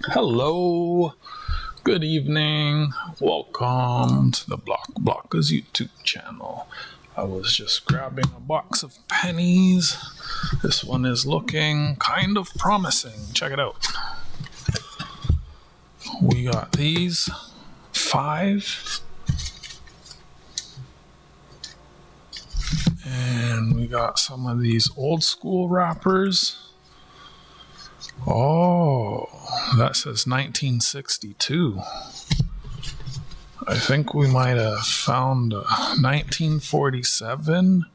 Hello, good evening, welcome to the Blockers YouTube channel. I was just grabbing a box of pennies. This one is looking kind of promising. Check it out. We got these 5, and we got some of these old school wrappers. Oh, that says 1962. I think we might have found 1947.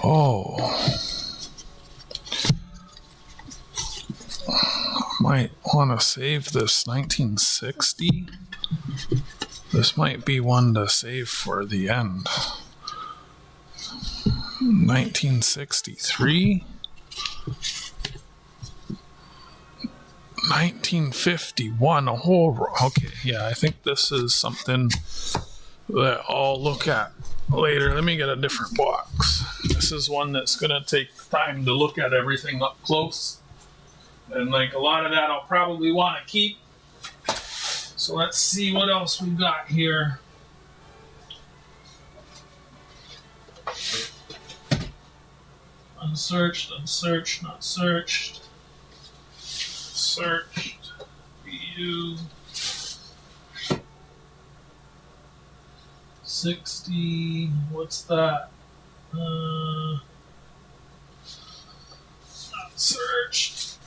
Oh, might want to save this 1960. This might be one to save for the end. 1963. 1951, a whole row. Okay, yeah, I think this is something that I'll look at later. Let me get a different box. This is one that's going to take time to look at everything up close. And like a lot of that I'll probably want to keep. So let's see what else we've got here. Unsearched, not searched. Searched, view, 60, what's that? Not searched.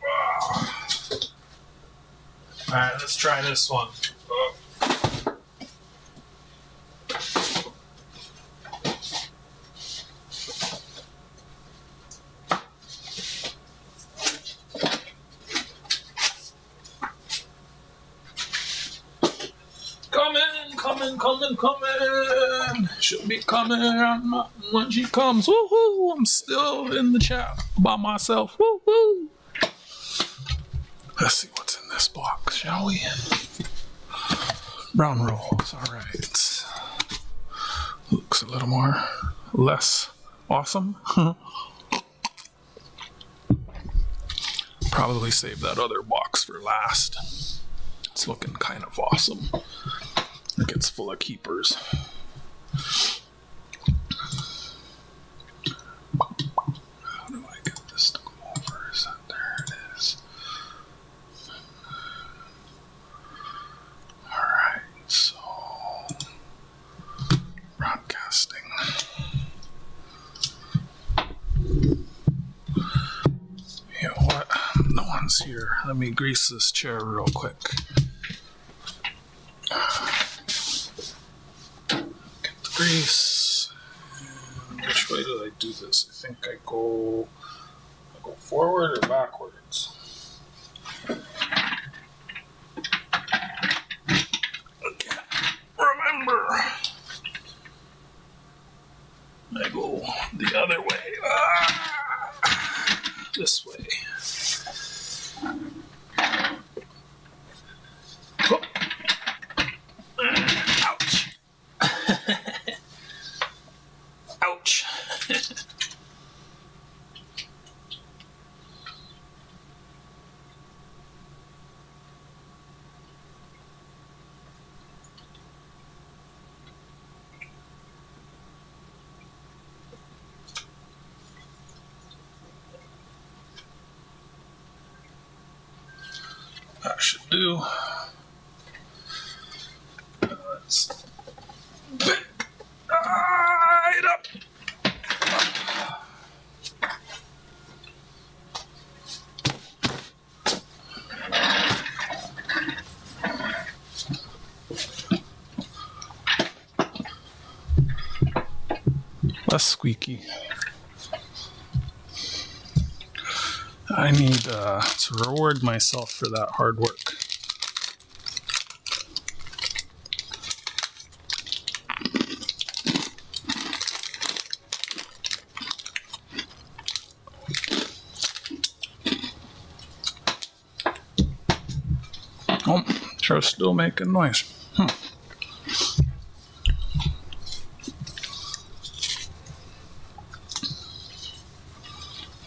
Wow. Alright, let's try this one. Oh. Coming. She'll be coming when she comes. Woohoo! I'm still in the chat by myself. Woohoo! Let's see what's in this box, shall we? Brown rolls. All right. Looks a little less awesome. Probably save that other box for last. It's looking kind of awesome. Like it's full of keepers. How do I get this to go over? Is that there it is? Alright, so broadcasting. You know what? No one's here. Let me grease this chair real quick. Grease. And which way do I do this? I think I go forward or backwards. I can't remember. I go the other way. This way. Oh. Ouch. Ouch. do. Let's pick it up. Less squeaky. I need to reward myself for that hard work. Oh, sure, still making noise.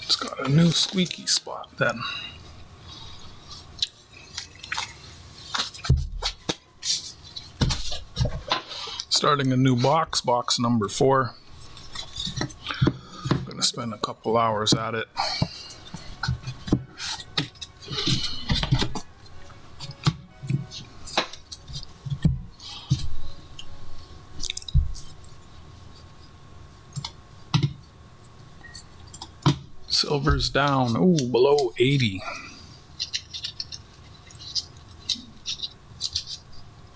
It's got a new squeaky spot then. Starting a new box number 4. I'm gonna spend a couple hours at it. Silver's down, below 80.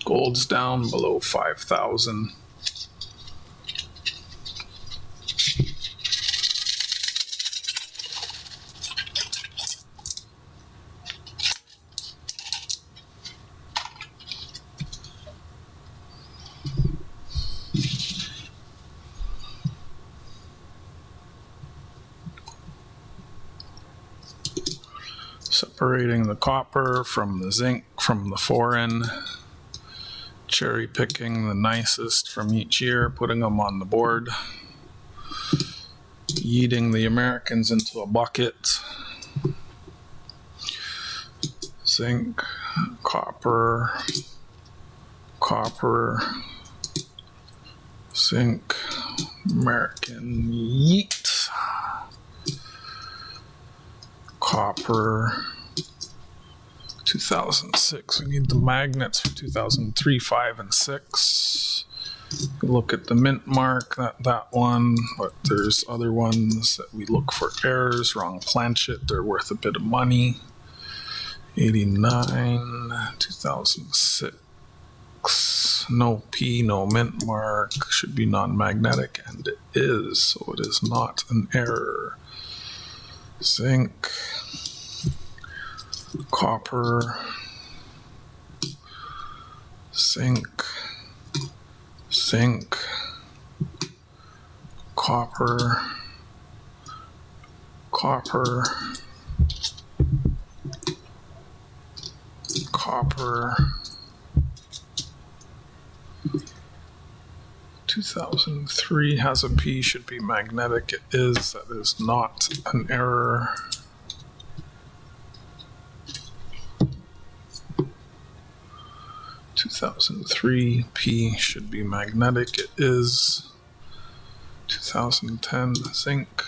Gold's down below 5,000. Separating the copper from the zinc from the foreign, cherry picking the nicest from each year, putting them on the board, yeeting the Americans into a bucket. Zinc, copper, copper, zinc, American, yeet. Copper, 2006. We need the magnets for 2003, 5, and 6. Look at the mint mark, that one, but there's other ones that we look for errors, wrong planchet, they're worth a bit of money. 89, 2006, no P, no mint mark, should be non-magnetic, and it is, so it is not an error. Zinc, copper, zinc, zinc, copper, copper, copper, 2003 has a P, should be magnetic. It is. That is not an error. P should be magnetic. It is. 2010 zinc,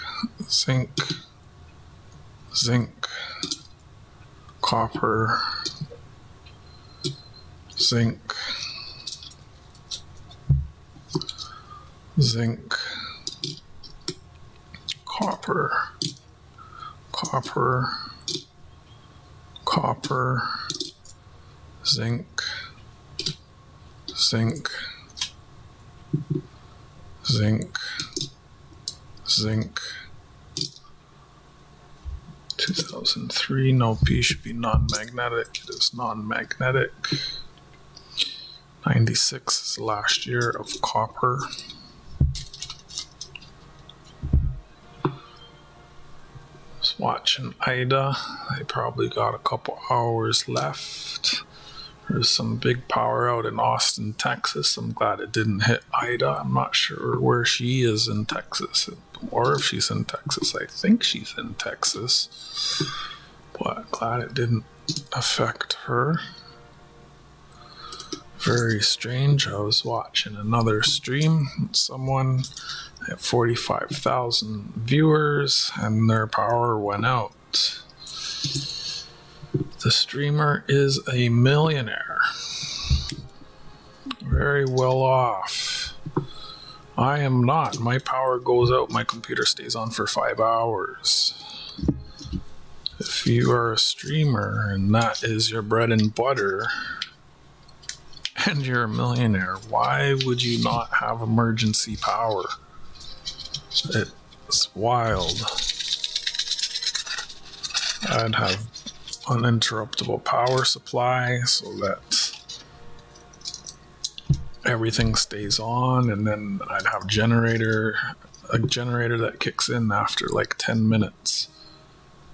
zinc, zinc, copper, zinc, zinc, copper, copper, copper, zinc, zinc, zinc, zinc. 2003, no P, should be non-magnetic. It is non-magnetic. 96 is last year of copper. Just watching Ida. I probably got a couple hours left. There's some big power out in Austin, Texas. I'm glad it didn't hit Ida. I'm not sure where she is in Texas, or if she's in Texas. I think she's in Texas, but glad it didn't affect her. Very strange. I was watching another stream. Someone had 45,000 viewers and their power went out. The streamer is a millionaire. Very well off. I am not. My power goes out. My computer stays on for 5 hours. If you are a streamer and that is your bread and butter and you're a millionaire, why would you not have emergency power? It's wild. I'd have uninterruptible power supply so that everything stays on, and then I'd have a generator that kicks in after like 10 minutes.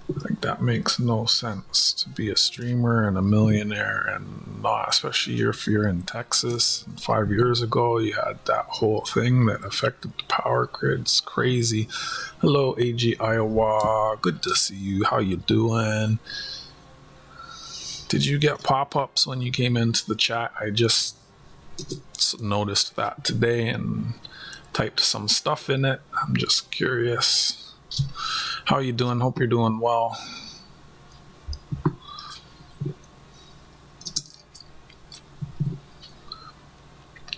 Like, that makes no sense to be a streamer and a millionaire, and not, especially if you're in Texas. 5 years ago, you had that whole thing that affected the power grid. It's crazy. Hello, AG Iowa. Good to see you. How you doing? Did you get pop-ups when you came into the chat? I just noticed that today and typed some stuff in it. I'm just curious. How you doing? Hope you're doing well.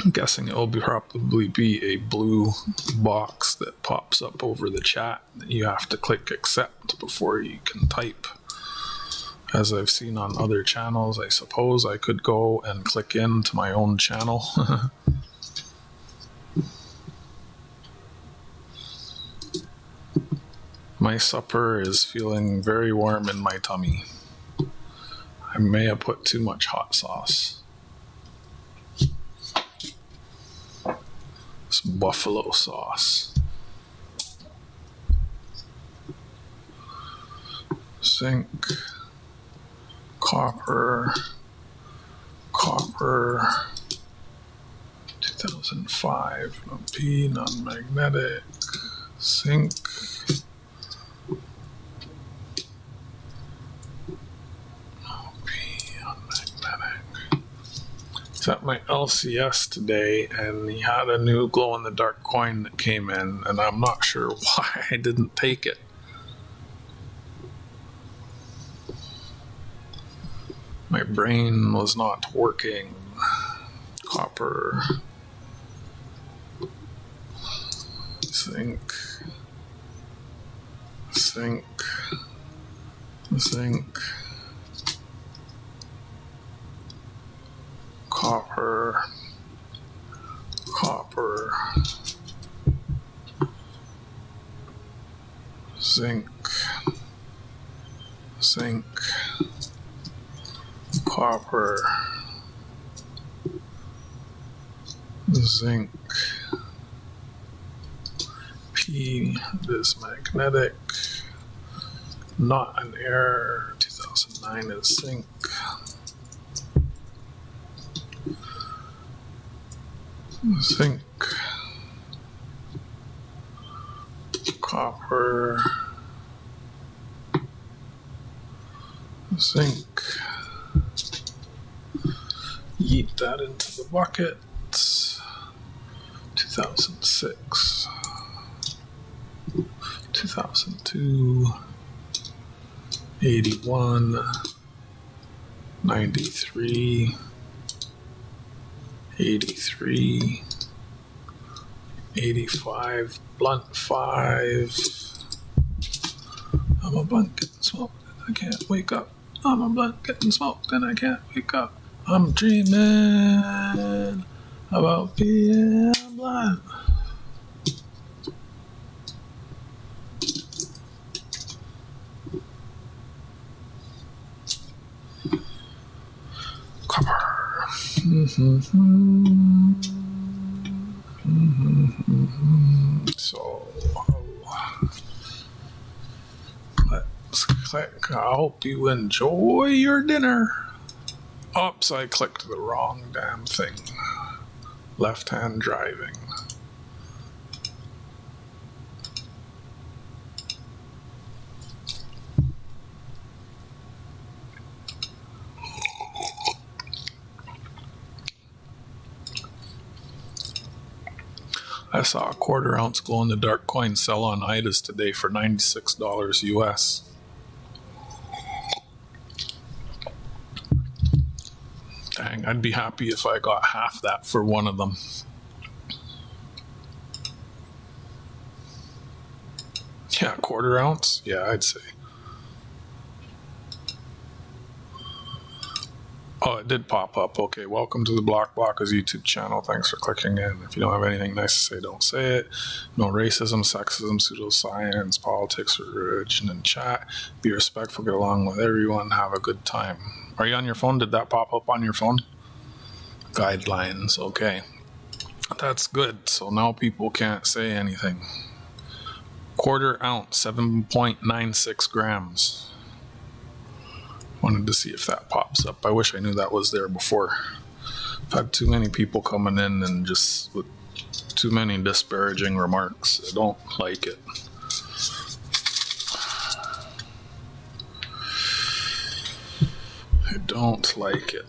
I'm guessing it'll probably be a blue box that pops up over the chat that you have to click accept before you can type. As I've seen on other channels, I suppose I could go and click into my own channel. My supper is feeling very warm in my tummy. I may have put too much hot sauce. Some buffalo sauce. Zinc. Copper. 2005. P, non-magnetic. Zinc. At my LCS today, and he had a new glow-in-the-dark coin that came in, and I'm not sure why I didn't take it. My brain was not working. Copper. Zinc. Copper, zinc, copper, zinc, P is magnetic, not an error, 2009 is zinc. Zinc, copper, zinc. Yeet that into the bucket. 2006, 2002, 81, 93. 83, 85, blunt 5. I'm a blunt getting smoked and I can't wake up. I'm a blunt getting smoked and I can't wake up. I'm dreaming about being blunt. Copper. So let's click. I hope you enjoy your dinner. Oops, I clicked the wrong damn thing. Left-hand driving. I saw a quarter-ounce glow-in-the-dark coin sell on IDAS today for $96 US. I'd be happy if I got half that for one of them. Yeah, quarter ounce? Yeah, I'd say. Oh, it did pop up. Okay, welcome to the Blockblockers YouTube channel. Thanks for clicking in. If you don't have anything nice to say, don't say it. No racism, sexism, pseudoscience, politics, or religion in chat. Be respectful, get along with everyone, have a good time. Are you on your phone? Did that pop up on your phone? Guidelines, okay. That's good. So now people can't say anything. Quarter ounce, 7.96 grams. Wanted to see if that pops up. I wish I knew that was there before. I've had too many people coming in and just with too many disparaging remarks. I don't like it. I don't like it.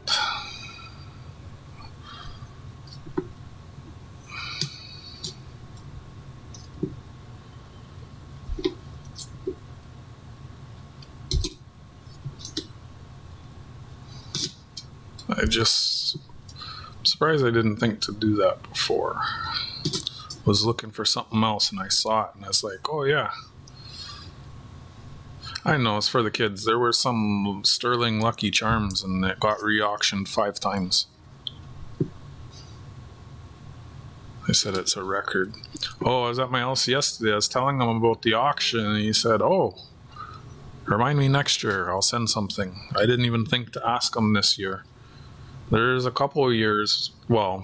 I'm surprised I didn't think to do that before. Was looking for something else and I saw it and I was like, oh yeah. I know, it's for the kids. There were some Sterling Lucky Charms and it got re-auctioned 5 times. They said it's a record. Oh, I was at my house yesterday. I was telling them about the auction and he said, oh, remind me next year. I'll send something. I didn't even think to ask him this year. There's a couple of years, well,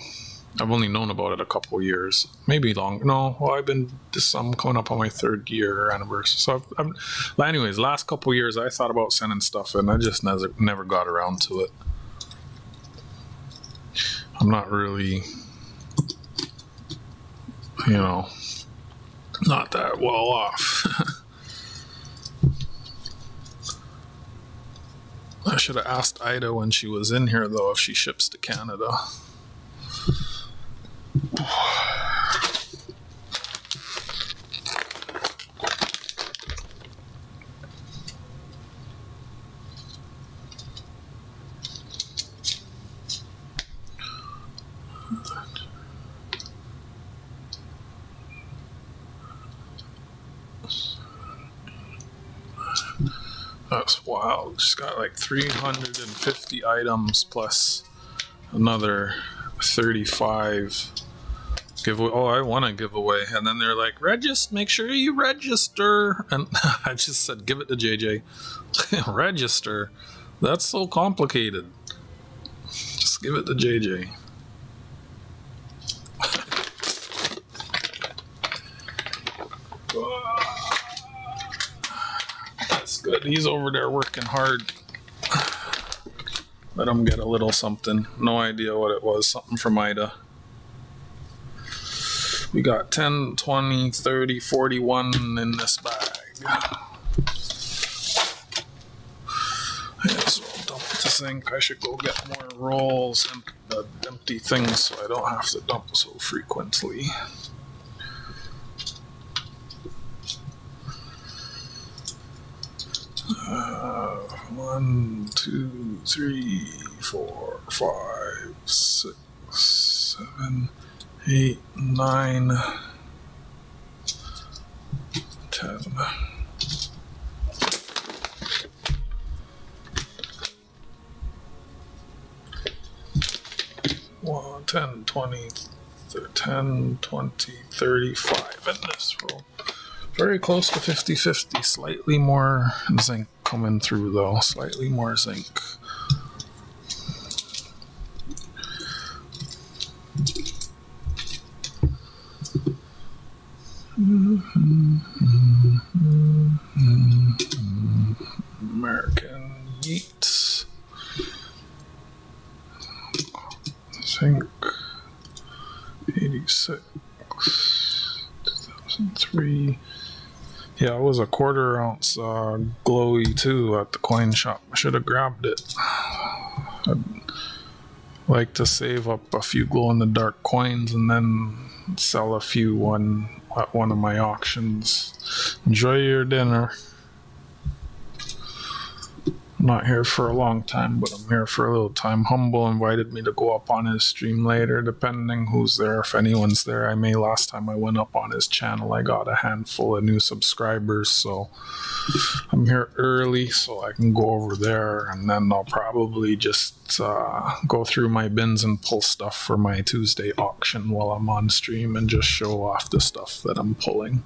I've only known about it a couple of years, maybe long. No, well, I'm coming up on my 3rd year anniversary. So but anyways, last couple of years I thought about sending stuff and I just never got around to it. I'm not really, not that well off. I should have asked Ida when she was in here, though, if she ships to Canada. That's wild. She's got like 350 items plus another 35 giveaway. Oh, I want to give away. And then they're like, make sure you register. And I just said, give it to JJ. Register? That's so complicated. Just give it to JJ. Good. He's over there working hard. Let him get a little something. No idea what it was. Something from Ida. We got 10, 20, 30, 41 in this bag. Yeah, so I'll dump the sink. I should go get more rolls and empty things so I don't have to dump so frequently. 1, 2, 3, 4, 5, 6, 7, 8, 9, 10. 1, 10, 20, 10, 20, 35 in this row. Very close to 50-50. Slightly more zinc coming through, though. Slightly more zinc. American Yeats. Zinc. 86. 2003. Yeah, it was a quarter ounce glowy too at the coin shop. I should have grabbed it. I'd like to save up a few glow in the dark coins and then sell a few at one of my auctions. Enjoy your dinner. I'm not here for a long time, but I'm here for a little time. Humble invited me to go up on his stream later, depending who's there. If anyone's there, last time I went up on his channel, I got a handful of new subscribers, so I'm here early so I can go over there, and then I'll probably just go through my bins and pull stuff for my Tuesday auction while I'm on stream and just show off the stuff that I'm pulling.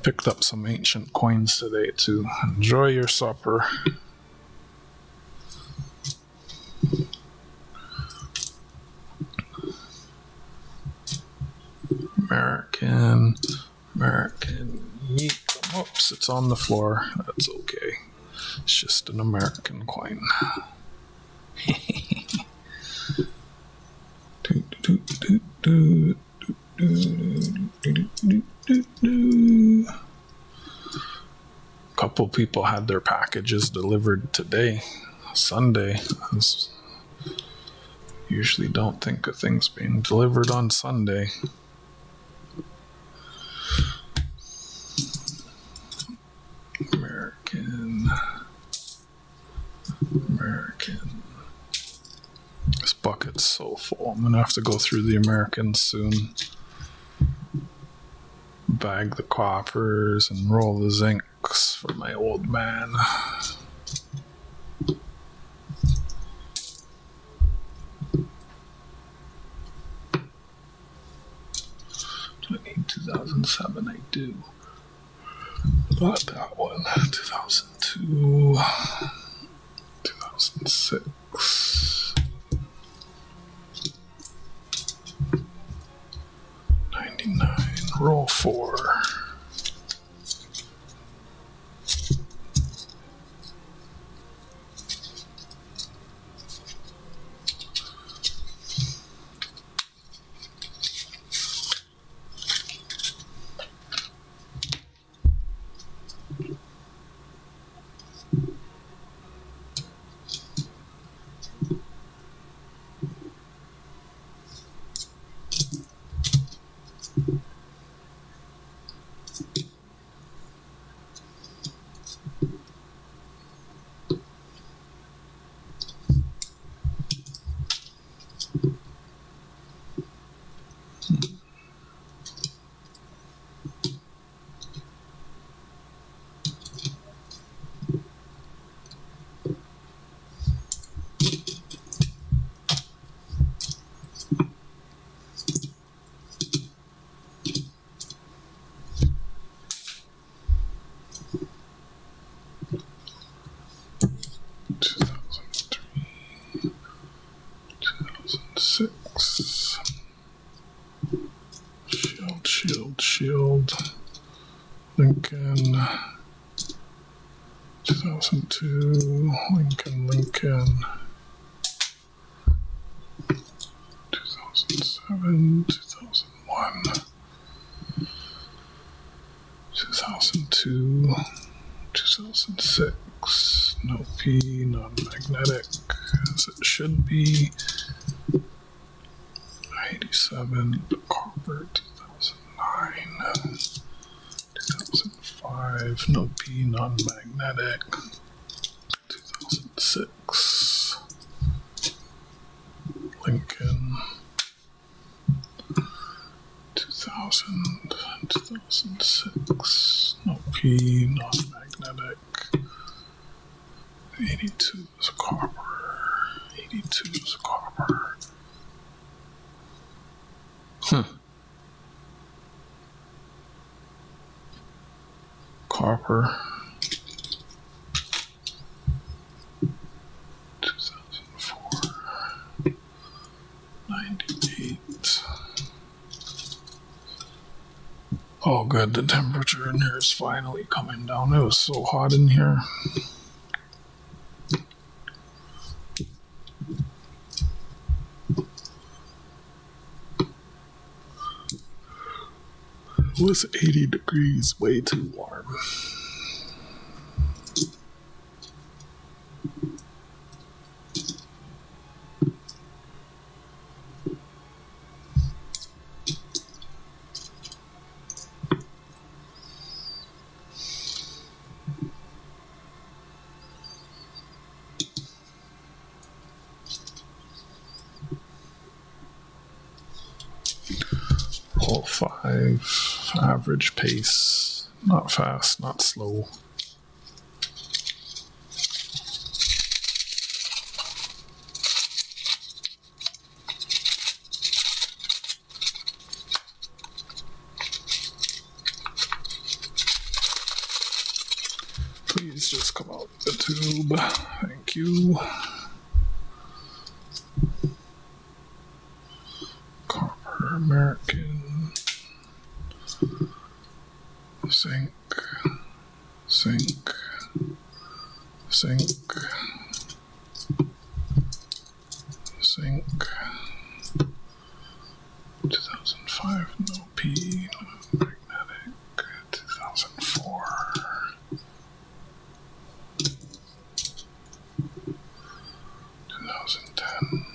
Picked up some ancient coins today too. Enjoy your supper. American, yeet. Oops, it's on the floor. That's okay. It's just an American coin. Couple people had their packages delivered today, Sunday. Usually don't think of things being delivered on Sunday. American. This bucket's so full. I'm gonna have to go through the Americans soon. Bag the coppers and roll the zincs for my old man. Do I need 2007? I do. Not that one. 2002. 2006. 99. Roll 4. Shield. Lincoln. 2002. Lincoln. 2007. 2001. 2002. 2006. No P. Non-magnetic. As it should be. 87. Copper. 2009. 2005. No P. Non-magnetic. 2006. Lincoln. 2000. 2006. No P. Non-magnetic. 82 is copper. 82 is copper. Copper. 2004. 98. Oh good, the temperature in here is finally coming down. It was so hot in here. It was 80 degrees, way too warm. average pace, not fast, not slow. Please just come out the tube. Thank you. Copper American. Sink. Sink. Sink. Sink. 2005, no P. Magnetic. 2004. 2010,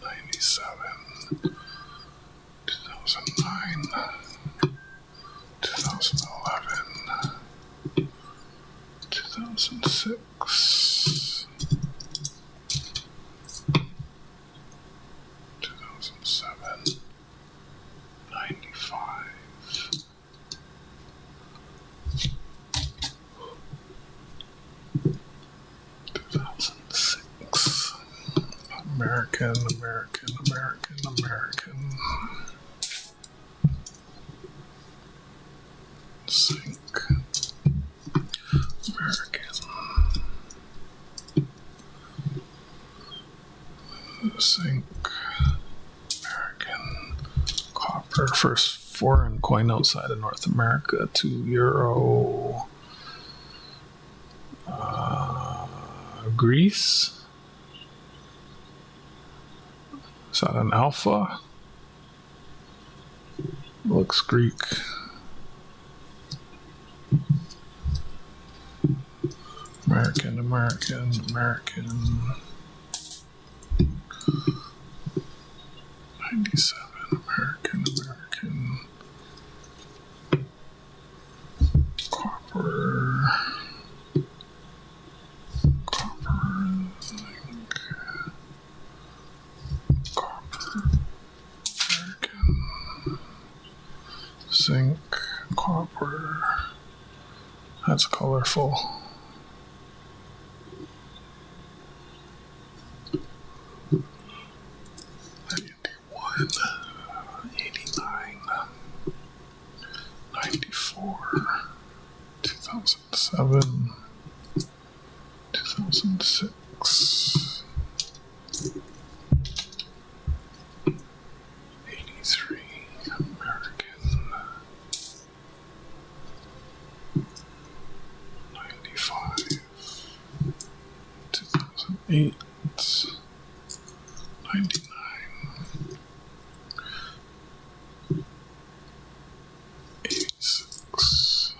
97, 2009, 2011, 2006, 2007, 95, 2006. American, American, American, American. Sink. American. Sink. American. Copper. First foreign coin outside of North America. €2. Greece. Is that an alpha? Looks Greek. American, American, American. 97, American, American. Copper. Copper, zinc. Copper. American. Zinc. Copper. That's colorful. 89, 94, 2007, 2006, 83, American, 95, 2008, 99. 86.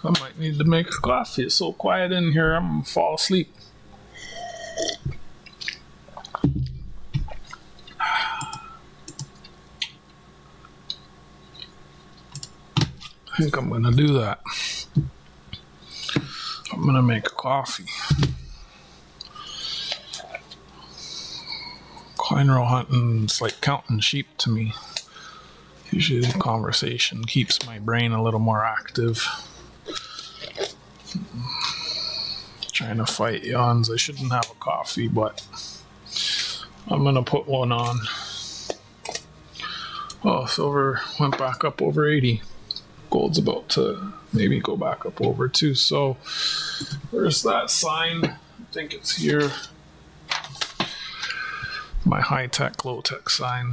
I might need to make a coffee. It's so quiet in here, I'm gonna fall asleep. I think I'm gonna do that. I'm gonna make a coffee. Coinrollhunting is like counting sheep to me. Usually conversation keeps my brain a little more active. Trying to fight yawns. I shouldn't have a coffee, but I'm gonna put one on. Oh, silver went back up over 80. Gold's about to maybe go back up over too. So where's that sign? I think it's here. My high tech, low tech sign.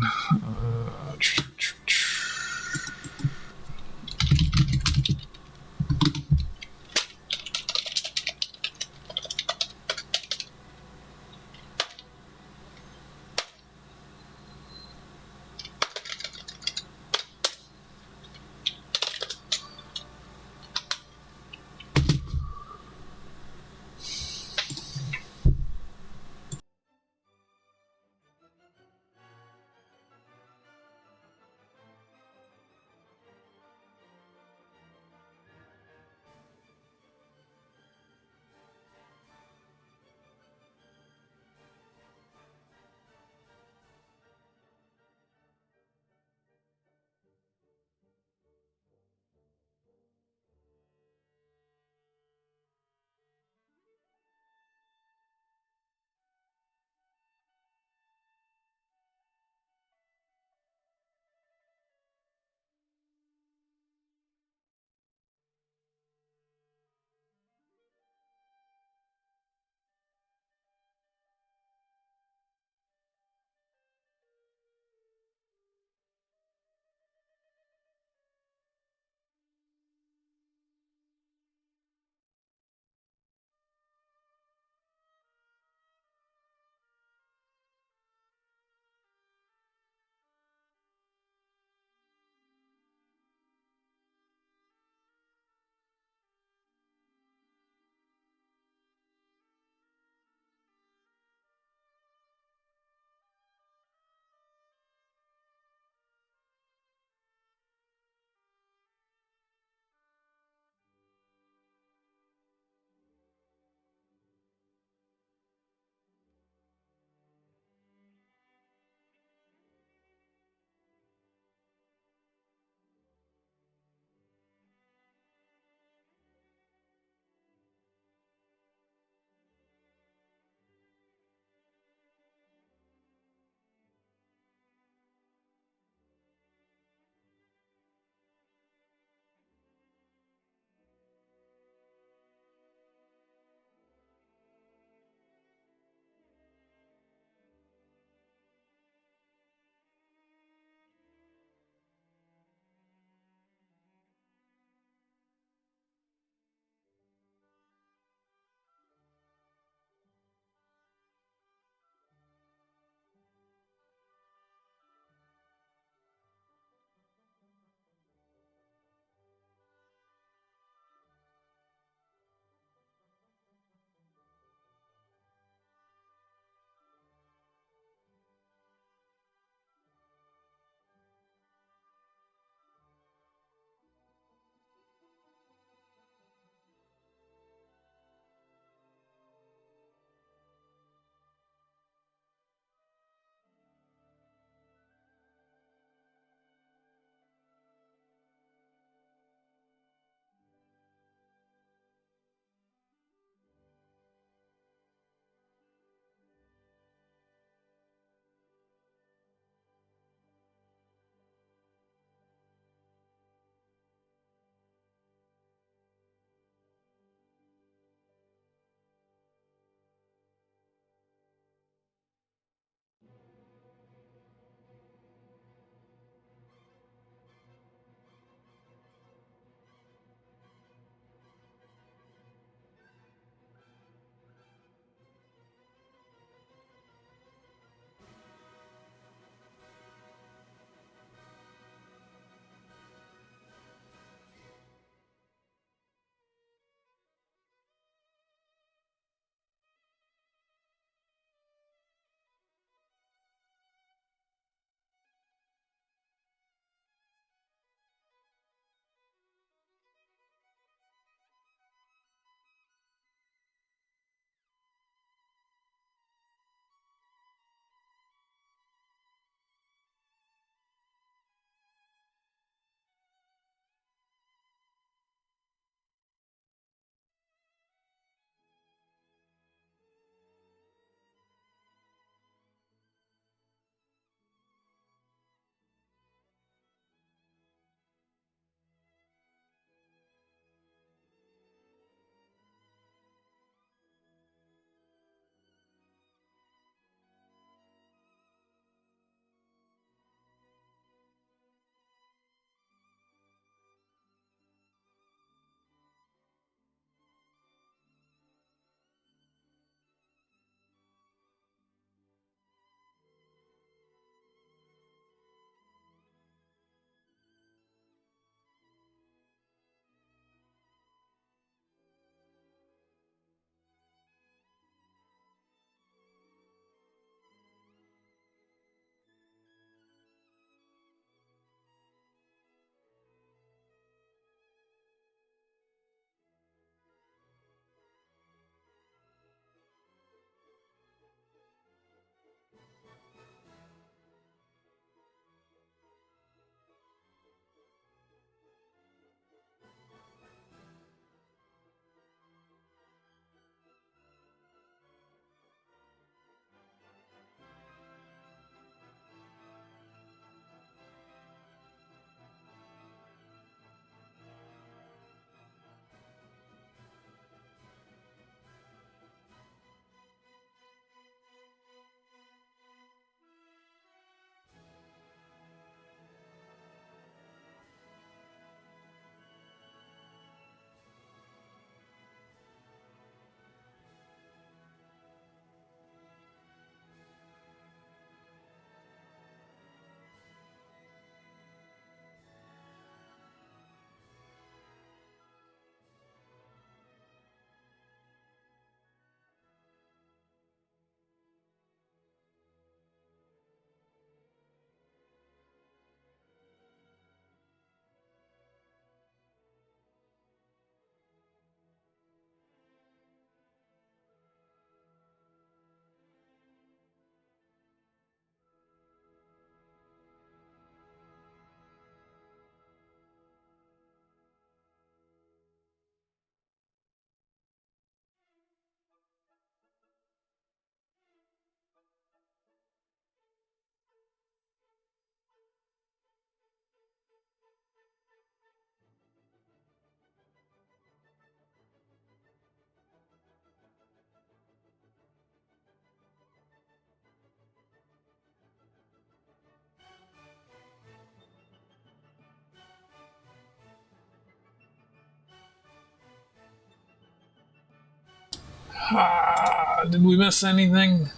Did we miss anything?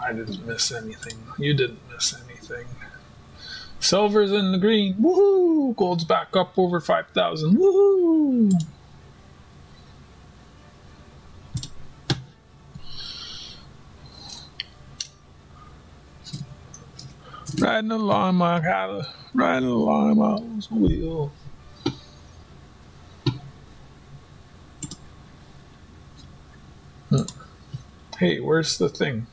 I didn't miss anything. You didn't miss anything. Silver's in the green. Woohoo! Gold's back up over 5,000. Woohoo! Riding along my cattle, riding along my wheel. Hey, where's the thing?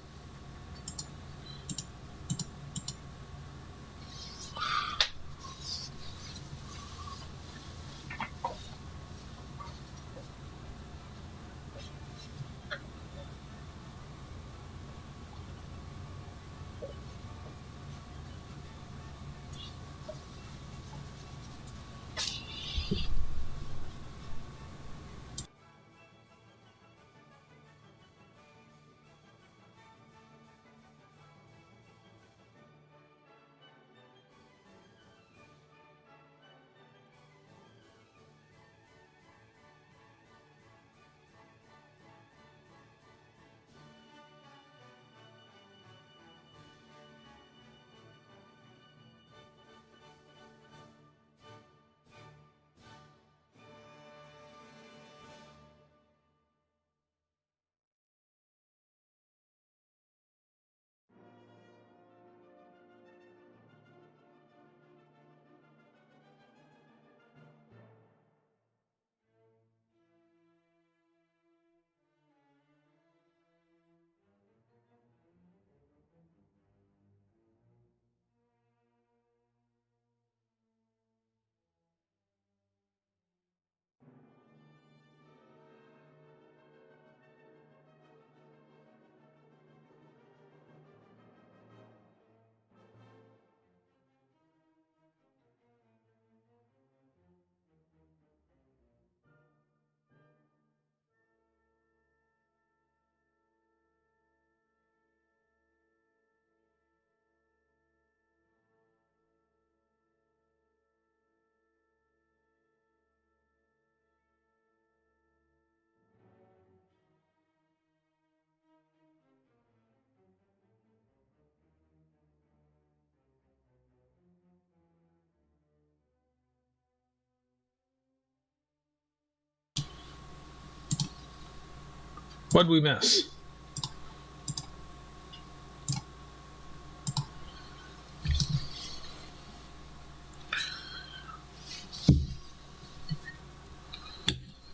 What'd we miss?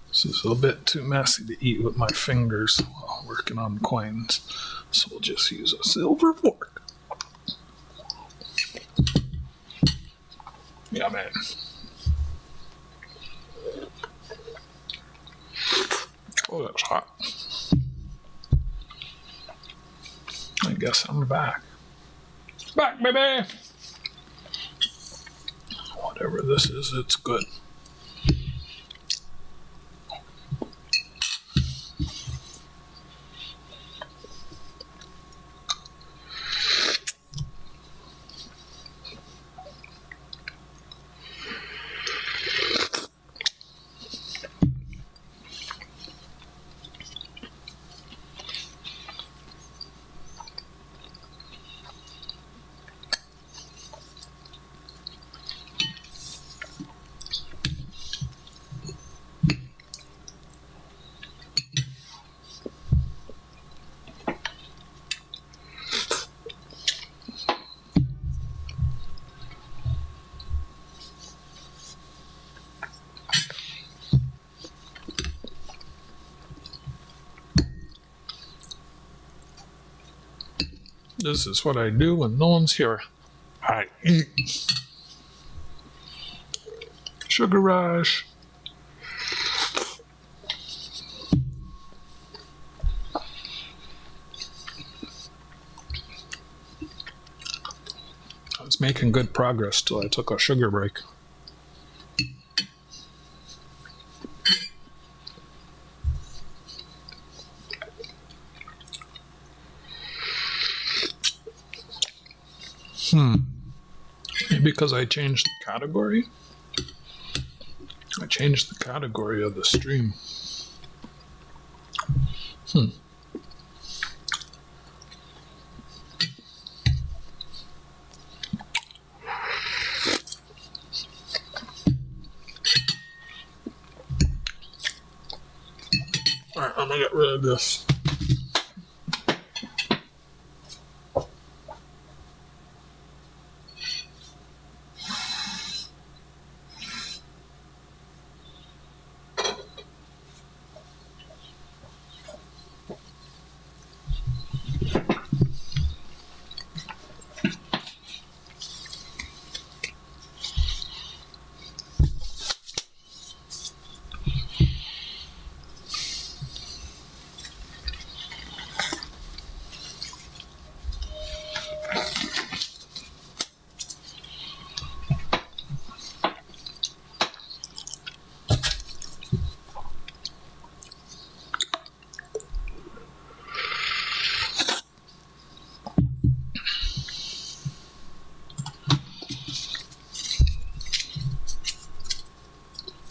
This is a bit too messy to eat with my fingers while working on coins, so we'll just use a silver fork. Yeah, man. Oh, that's hot. I guess I'm back. Back, baby! Whatever this is, it's good. This is what I do when no one's here. I eat. Sugar rush. I was making good progress till I took a sugar break. Maybe because I changed the category? I changed the category of the stream. Alright, I'm gonna get rid of this.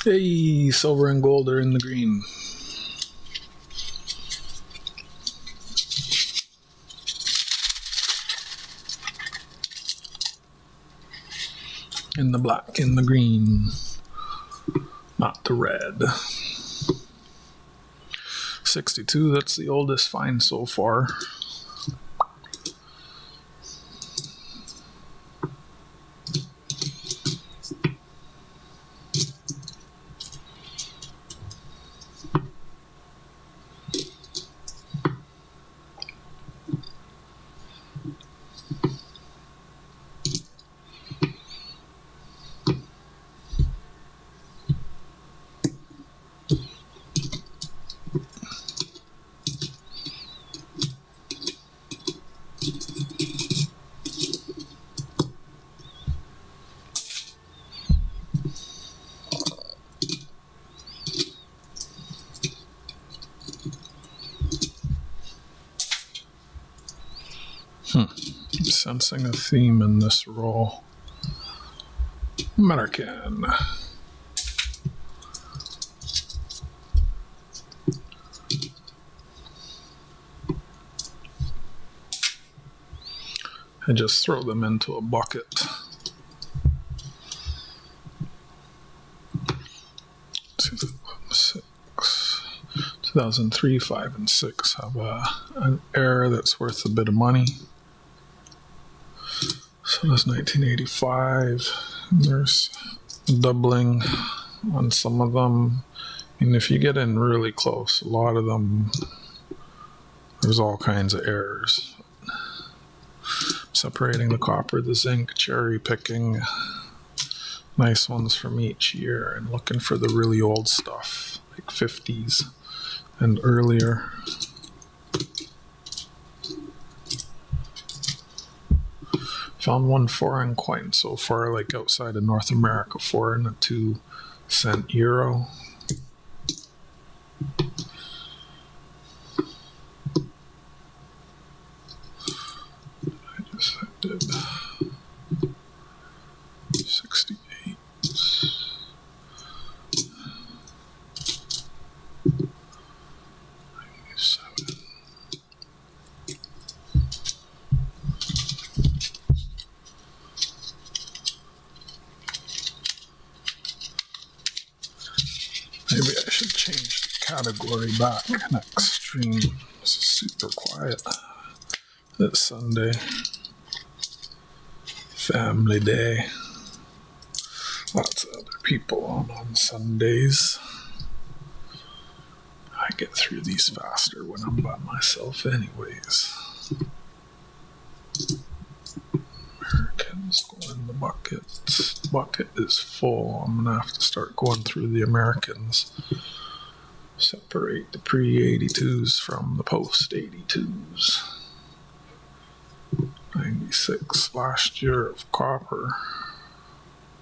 Hey, silver and gold are in the green. In the black, in the green, not the red. 62, that's the oldest find so far. Sensing a theme in this roll. American. I just throw them into a bucket. Six, 2003, 5, and 6 have an error that's worth a bit of money. So that's 1985. There's doubling on some of them. And if you get in really close, a lot of them, there's all kinds of errors. Separating the copper, the zinc, cherry picking nice ones from each year and looking for the really old stuff, like 50s and earlier. Found one foreign coin so far, like outside of North America, foreign, a 2-cent euro. I did 68. 97. Maybe I should change the category back next stream. This is super quiet. It's Sunday. Family day. Lots of other people on Sundays. I get through these faster when I'm by myself anyways. Americans go in the bucket. The bucket is full. I'm gonna have to start going through the Americans. Separate the pre-82s from the post-82s. 96 last year of copper.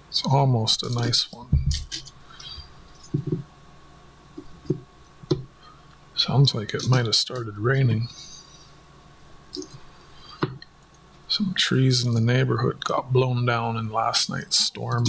It's almost a nice one. Sounds like it might have started raining. Some trees in the neighborhood got blown down in last night's storm.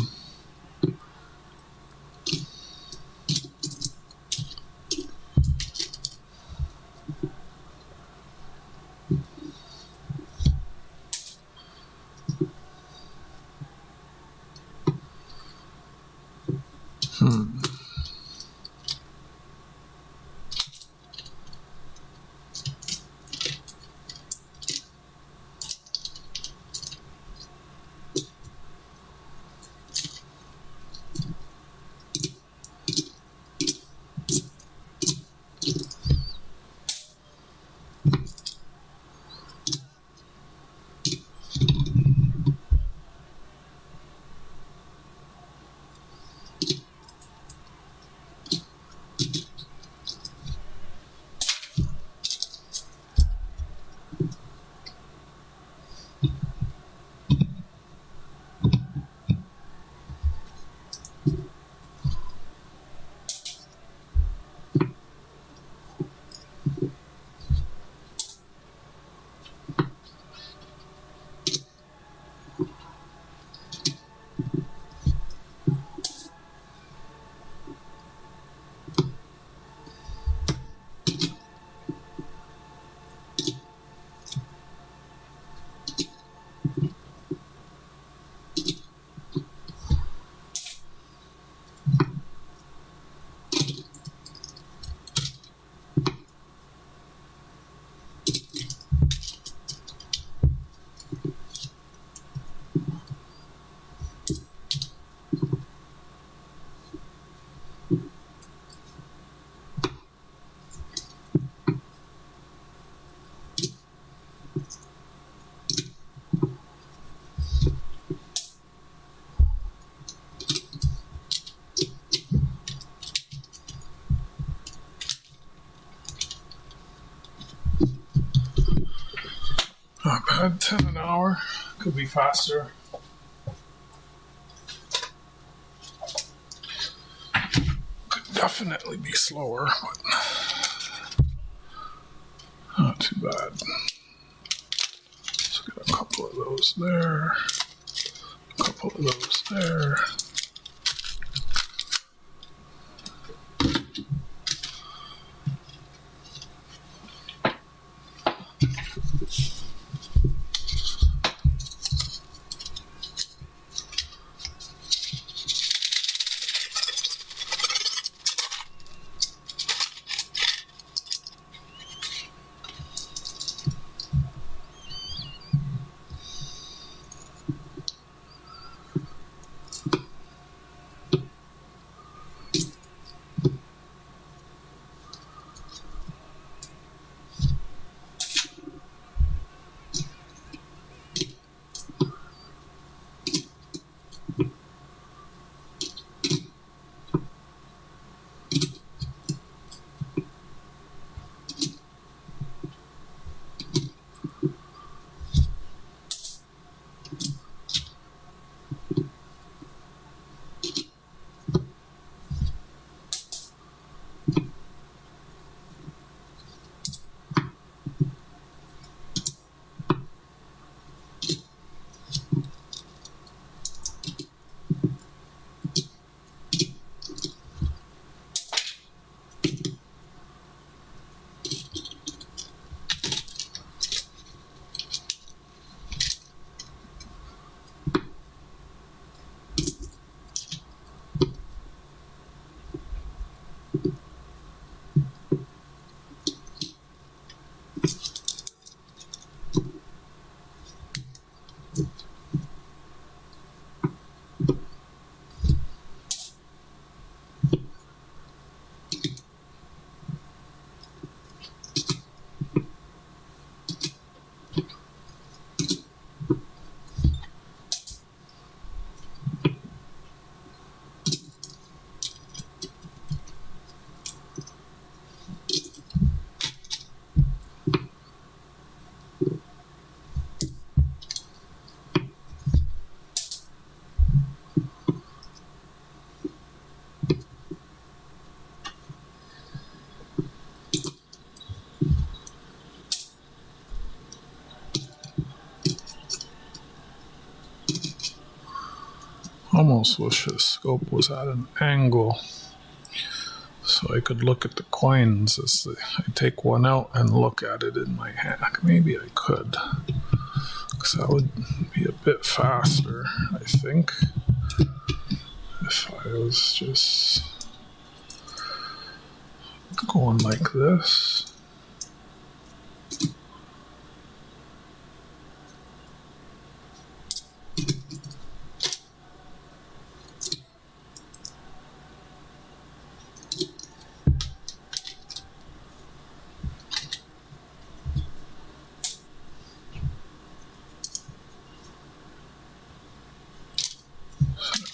Not bad, 10 an hour. Could be faster. Could definitely be slower, but not too bad. Let's get a couple of those there. A couple of those there. Almost wish the scope was at an angle so I could look at the coins as I take one out and look at it in my hand. Maybe I could, because that would be a bit faster, I think, if I was just going like this.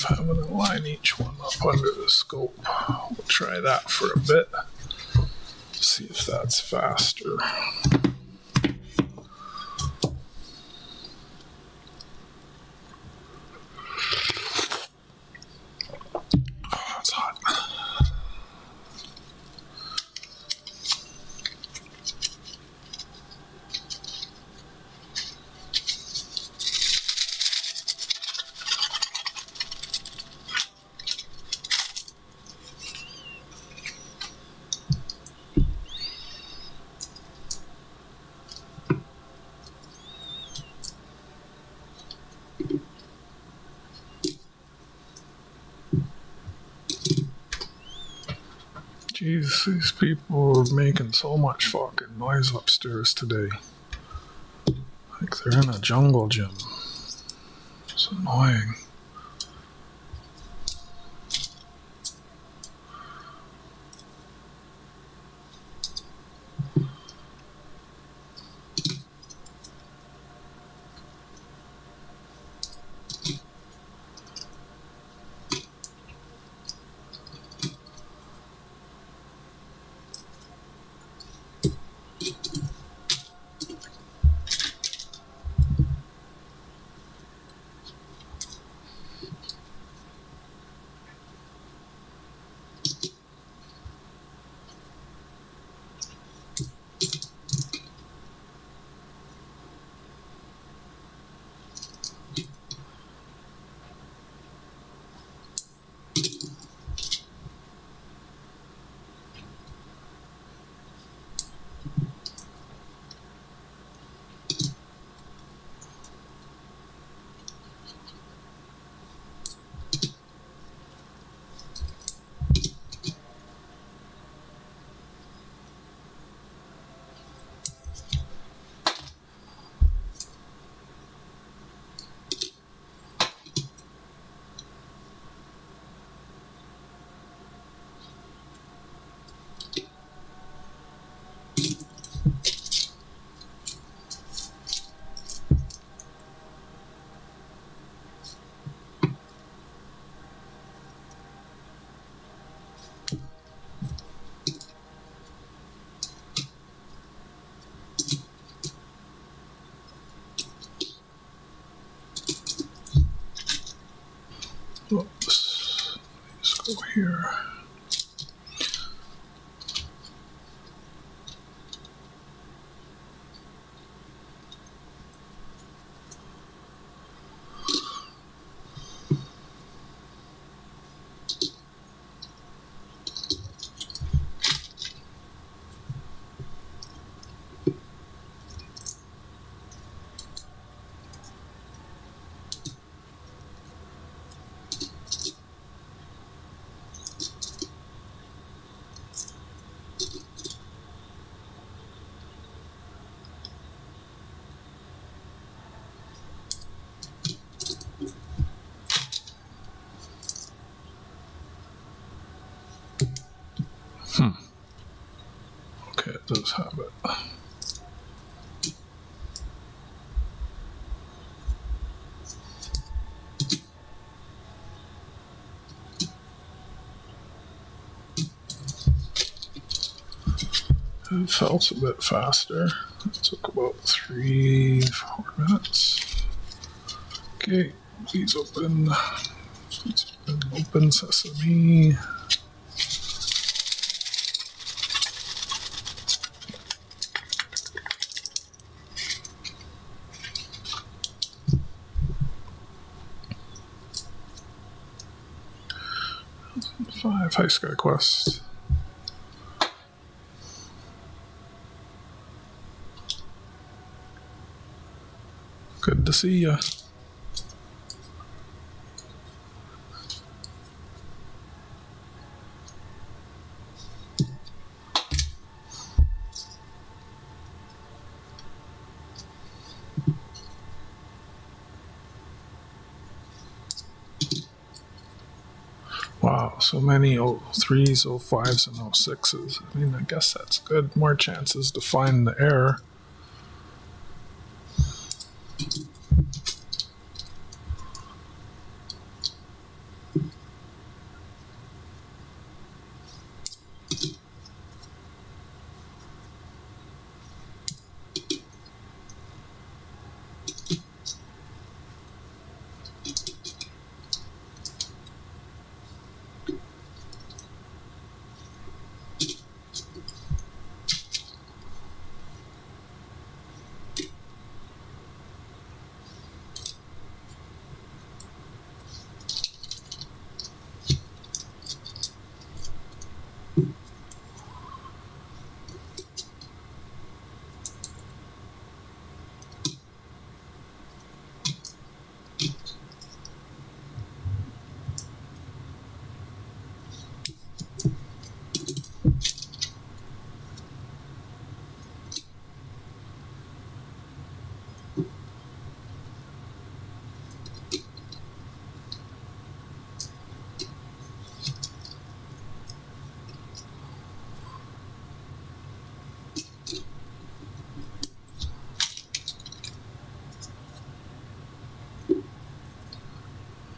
Having to line each one up under the scope. We'll try that for a bit. See if that's faster. Oh, it's hot. Jeez, these people are making so much fucking noise upstairs today. Like they're in a jungle gym. It's annoying. here. Okay, it does have it. It felt a bit faster. It took about 3-4 minutes. Okay, please open. Please open Sesame. Five High Sky Quest. Good to see ya. Wow, so many 03s, 05s, and 06s. I mean, I guess that's good. More chances to find the error.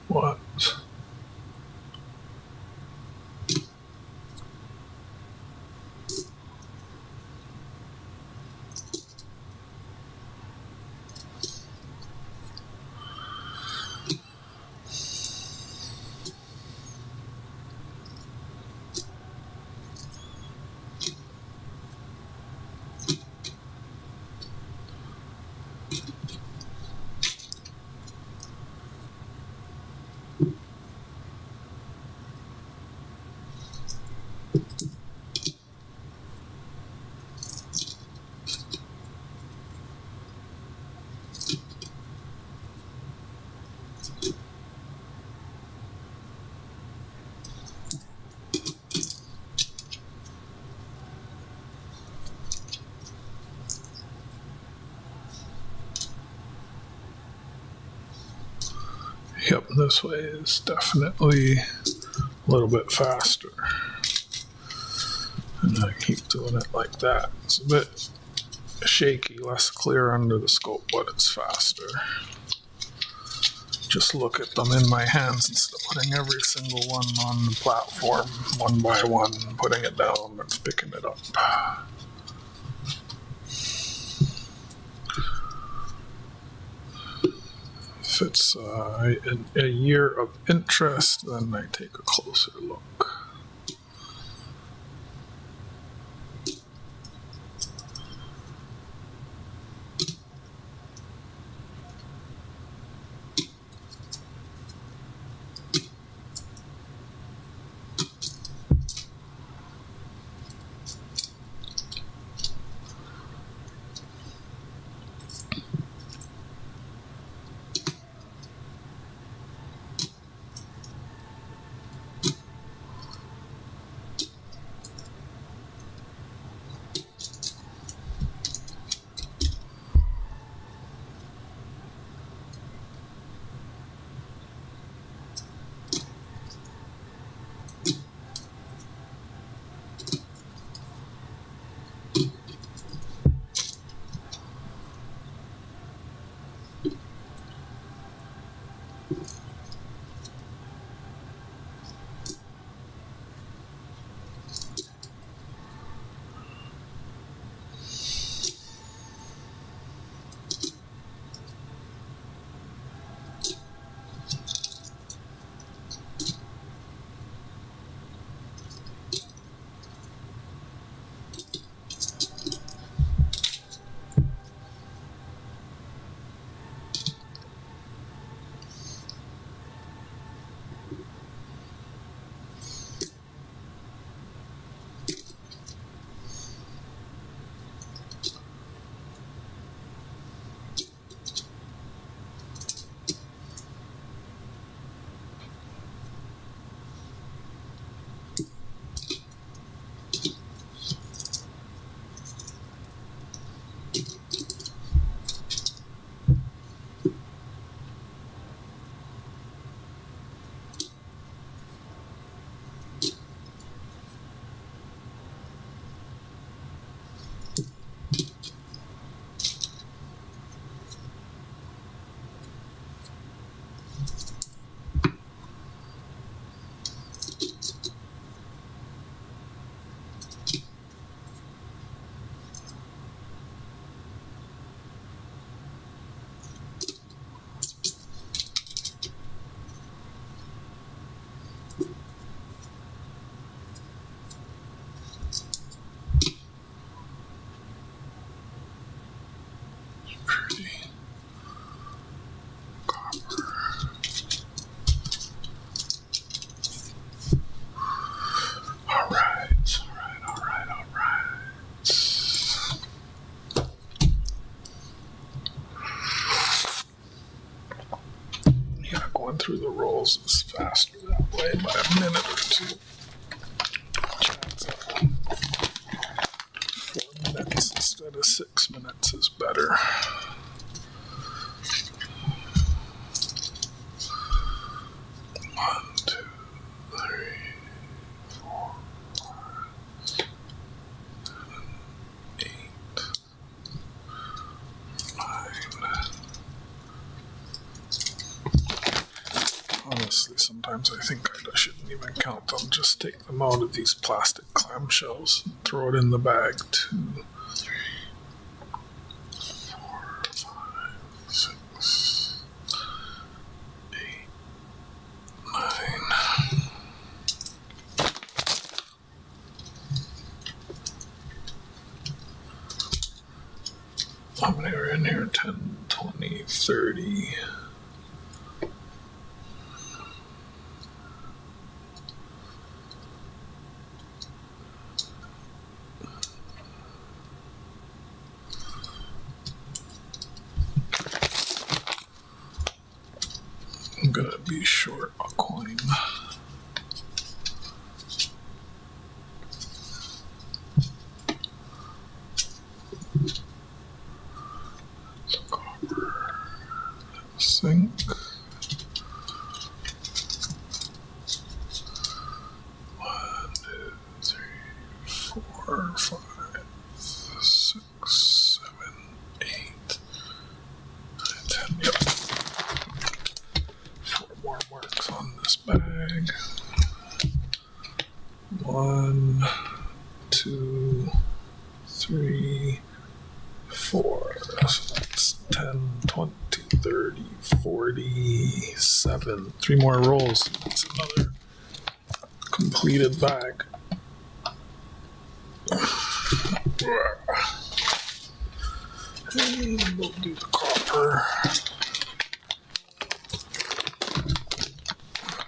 What? Yep, this way is definitely a little bit faster. And I keep doing it like that. It's a bit shaky, less clear under the scope, but it's faster. Just look at them in my hands instead of putting every single one on the platform one by one, putting it down and picking it up. If it's a year of interest, then I take a closer look. going through the rolls is faster that way by a minute or two. Chad's up. 4 minutes instead of 6 minutes is better. Honestly, sometimes I think I shouldn't even count them. Just take them out of these plastic clamshells and throw it in the bag. 2, 3, 4, 5, 6, 8, 9. How many are in here? 10, 20, 30. I'm gonna be short a coin. So copper, zinc. 1, 2, 3, 4, 5, 6, 7, 8, 9, 10. Yep. 4 more marks on this bag. 1, 2, 3, 4. So that's 10, 20, 30, 47. 3 more rolls. That's another completed bag. And we'll do the copper.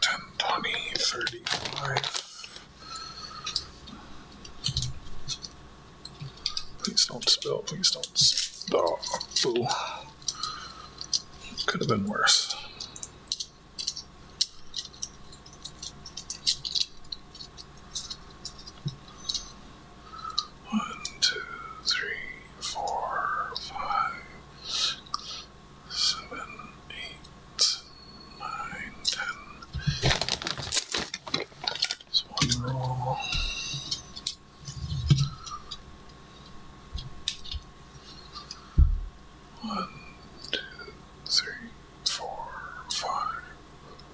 10, 20, 35. Please don't spill. Please don't spill. Boo. Could have been worse. One, 2, 3, 4, 5, 6, 7, 8, 9, 10. Just one roll. One, 2, 3, 4, 5,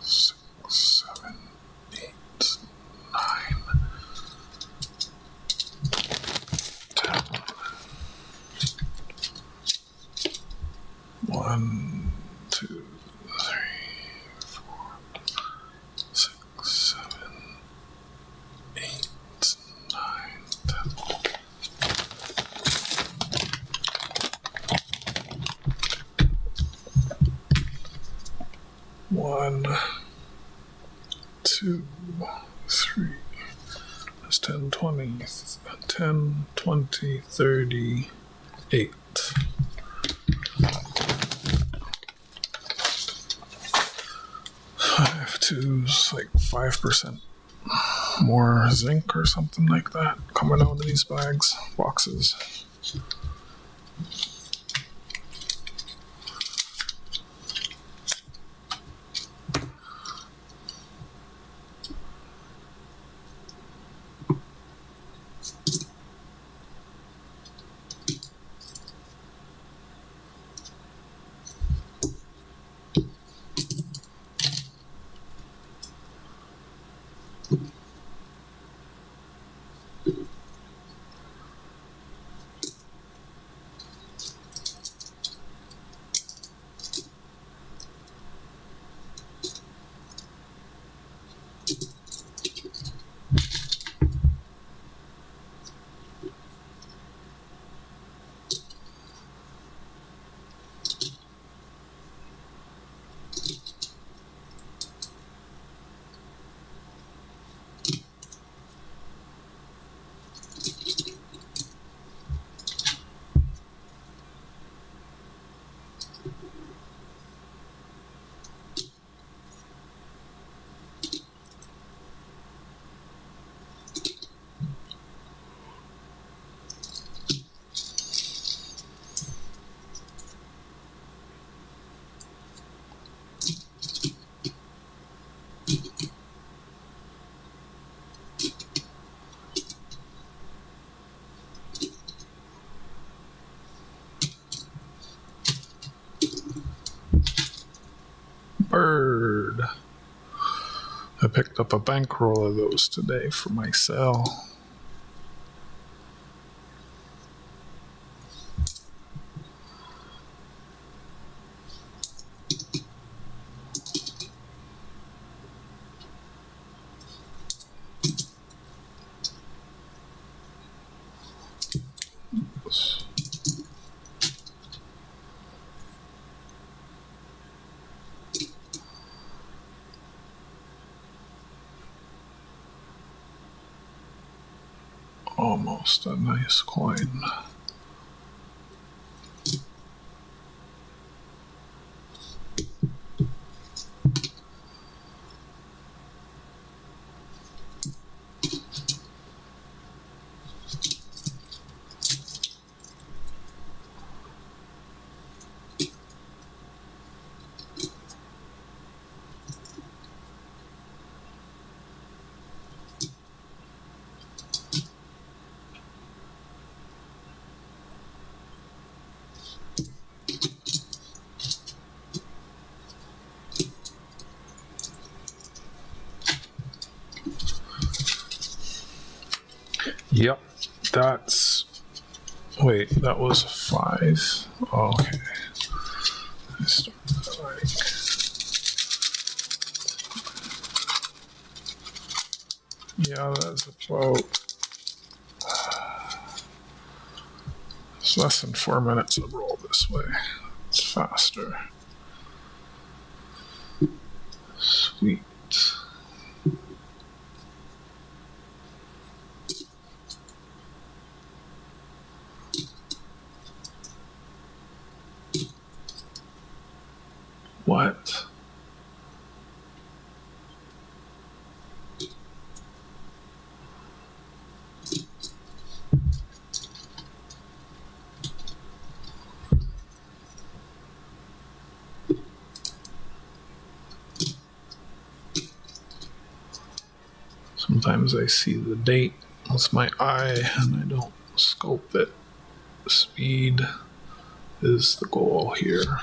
6, 7, 8, 9, 10. 1, 2, 3, 4, 6, 7, 8, 9, 10. 1, 2, 3. That's 10, 20, 10, 20, 30, 8. 5 twos, like 5% more zinc or something like that coming out of these boxes. bird. I picked up a bankroll of those today for my sale. Almost a nice coin. Yep, that's, wait, that was 5. Oh, okay. I started like, yeah, that's about, it's less than 4 minutes of roll this way. It's faster. Sweet. What? Sometimes I see the date with my eye and I don't scope it. Speed is the goal here.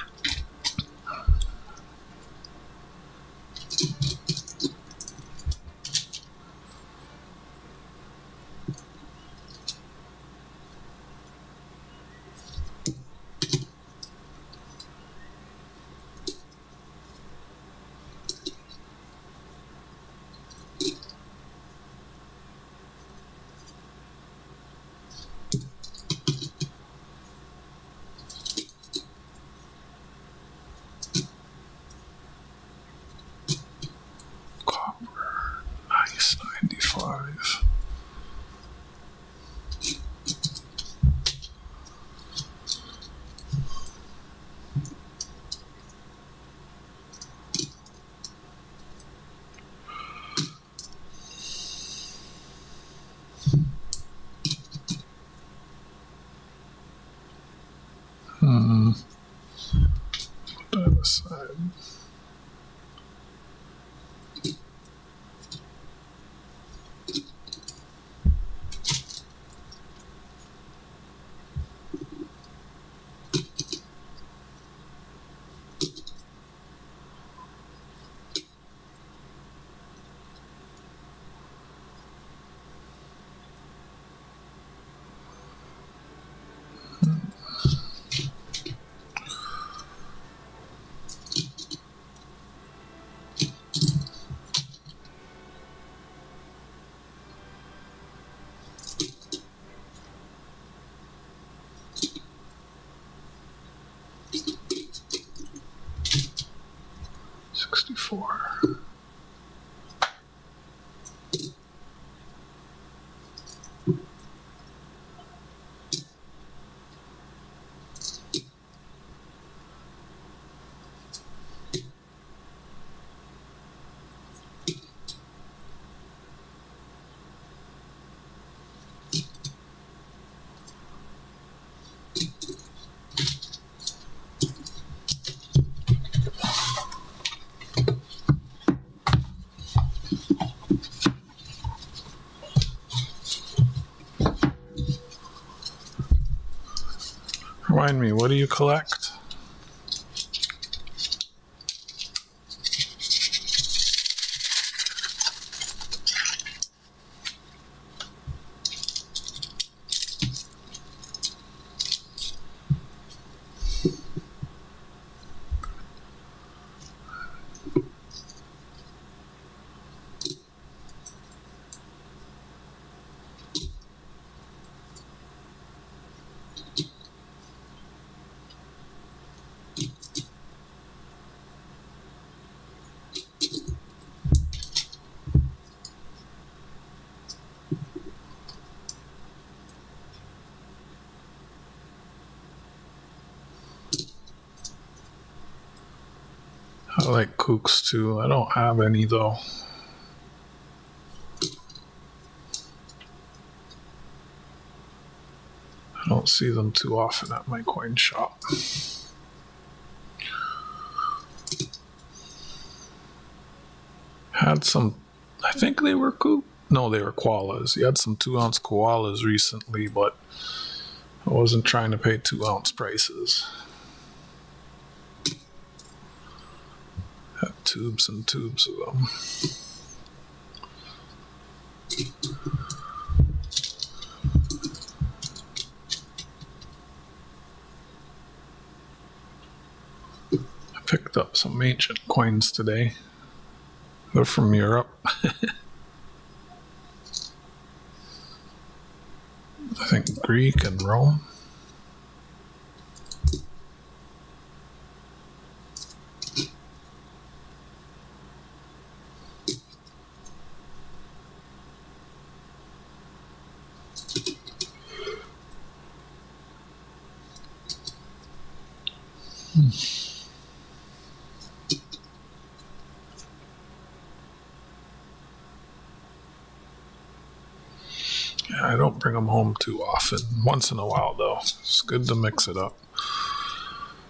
Copper, nice, 95. Put that aside. Remind me, what do you collect? I like kooks too. I don't have any though. I don't see them too often at my coin shop. Had some, I think they were kook. No, they were koalas. You had some 2-ounce koalas recently, but I wasn't trying to pay 2-ounce prices. Had tubes and tubes of them. I picked up some ancient coins today. They're from Europe. I think Greek and Rome. Yeah, I don't bring them home too often. Once in a while, though. It's good to mix it up.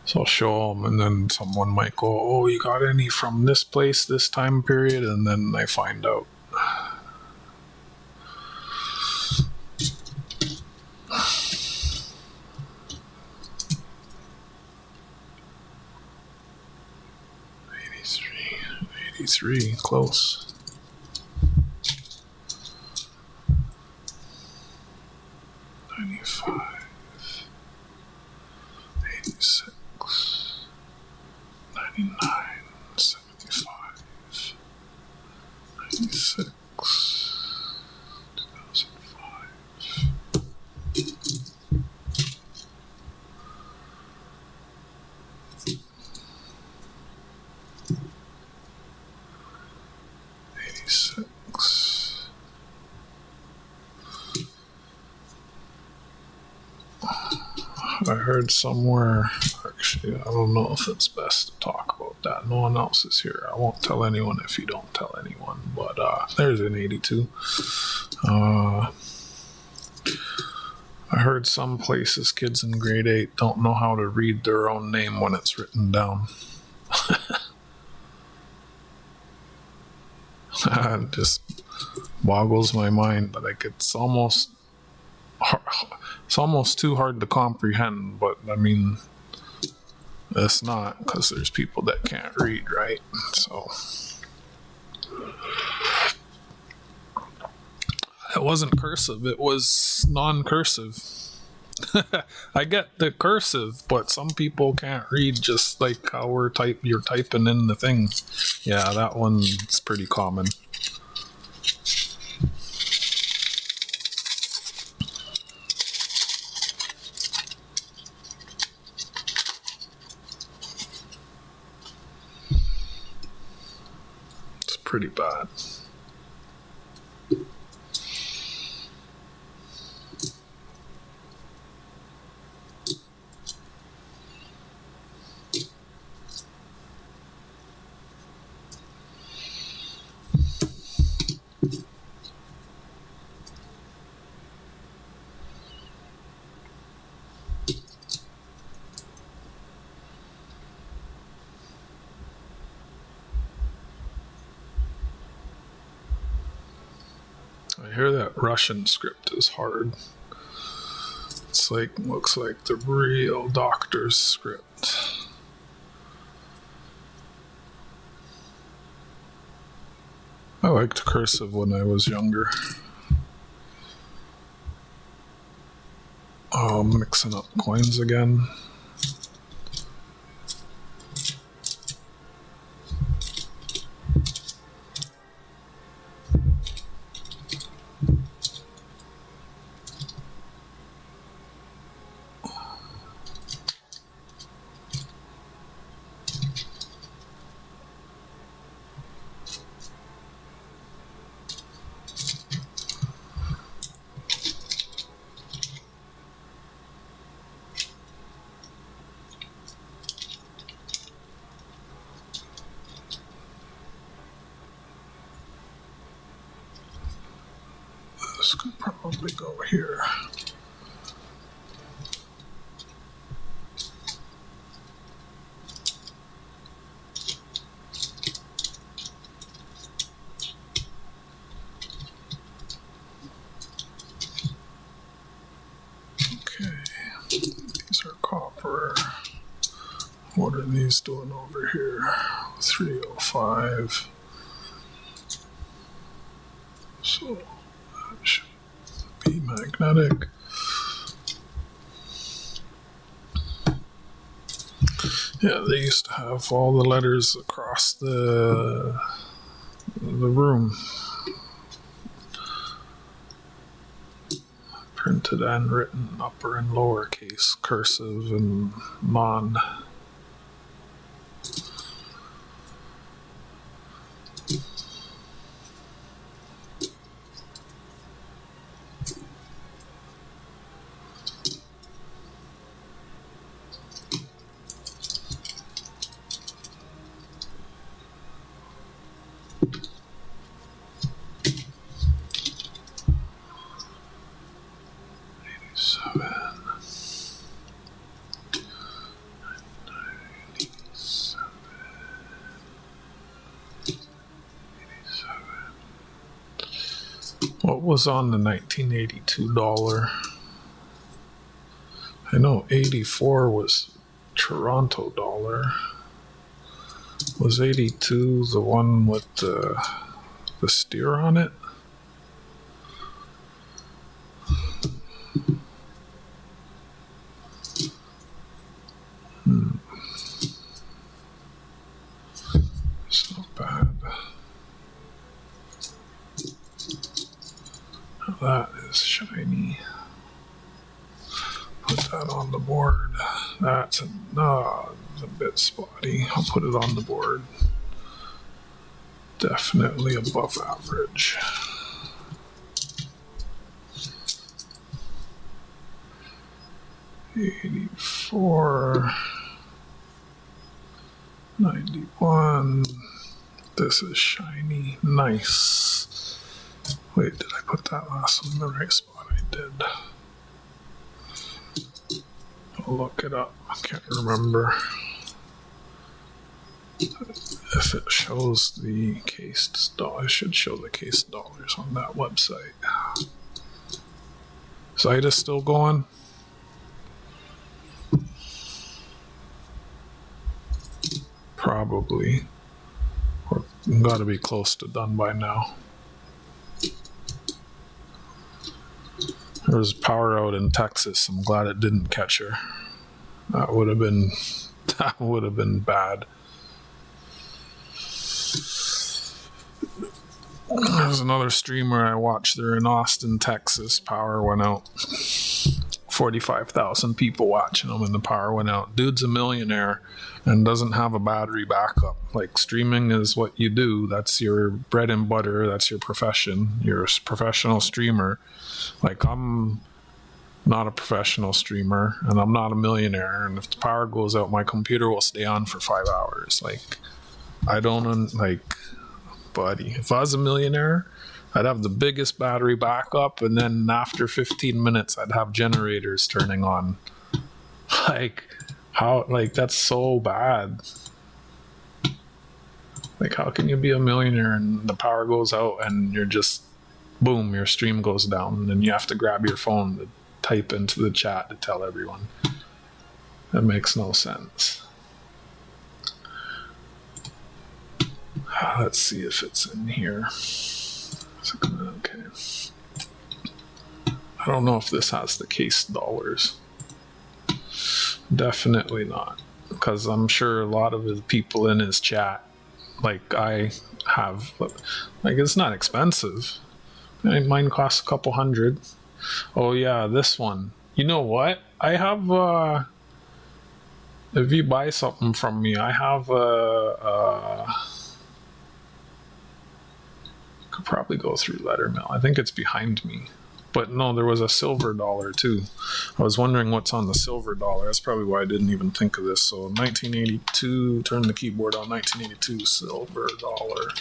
So I'll show them, and then someone might go, "Oh, you got any from this place, this time period?" And then I find out. '83, close. 95, 86, 99, 75, 96, 2005. 86. I heard somewhere, actually, I don't know if it's best to talk about that. No one else is here. I won't tell anyone if you don't tell anyone, but there's an 82. I heard some places kids in grade 8 don't know how to read their own name when it's written down. It just boggles my mind. Like, it's almost too hard to comprehend, but I mean, it's not, because there's people that can't read, right? So it wasn't cursive, it was non-cursive. I get the cursive, but some people can't read, just like how you're typing in the thing. Yeah, that one's pretty common. It's pretty bad. I hear that Russian script is hard. It's like, looks like the real doctor's script. I liked cursive when I was younger. Oh, I'm mixing up coins again. This could probably go here. Okay, these are copper. What are these doing over here? 305. So that should be magnetic. Yeah, they used to have all the letters across the room. Printed and written, upper and lowercase, cursive and non. What was on the 1982 dollar? I know 84 was Toronto dollar. Was 82 the one with the steer on it? It's not bad. That is shiny. Put that on the board. That's a bit spotty. I'll put it on the board. Definitely above average. $84, $91. This is shiny. Nice. Wait, did I put that last one in the right spot? I did. I'll look it up. I can't remember if it shows the cased dollars. It should show the cased dollars on that website. Site is still going. Probably. Or got to be close to done by now. There was power out in Texas. I'm glad it didn't catch her. That would have been bad. There's another streamer I watched. They're in Austin, Texas. Power went out. 45,000 people watching them, and the power went out. Dude's a millionaire and doesn't have a battery backup. Like, streaming is what you do. That's your bread and butter. That's your profession. You're a professional streamer. Like, I'm not a professional streamer, and I'm not a millionaire. And if the power goes out, my computer will stay on for 5 hours. Like, I don't, like, buddy, if I was a millionaire, I'd have the biggest battery backup, and then after 15 minutes, I'd have generators turning on. Like, how, like, that's so bad. Like, how can you be a millionaire and the power goes out and you're just, boom, your stream goes down, and then you have to grab your phone to type into the chat to tell everyone? That makes no sense. Let's see if it's in here. Okay. I don't know if this has the case dollars. Definitely not, because I'm sure a lot of the people in his chat, like I have, like, it's not expensive. Mine costs a couple $100. Oh yeah, this one. You know what? I have. If you buy something from me, I have could probably go through Lettermail. I think it's behind me. But no, there was a silver dollar too. I was wondering what's on the silver dollar. That's probably why I didn't even think of this. So 1982, turn the keyboard on, 1982 silver dollar.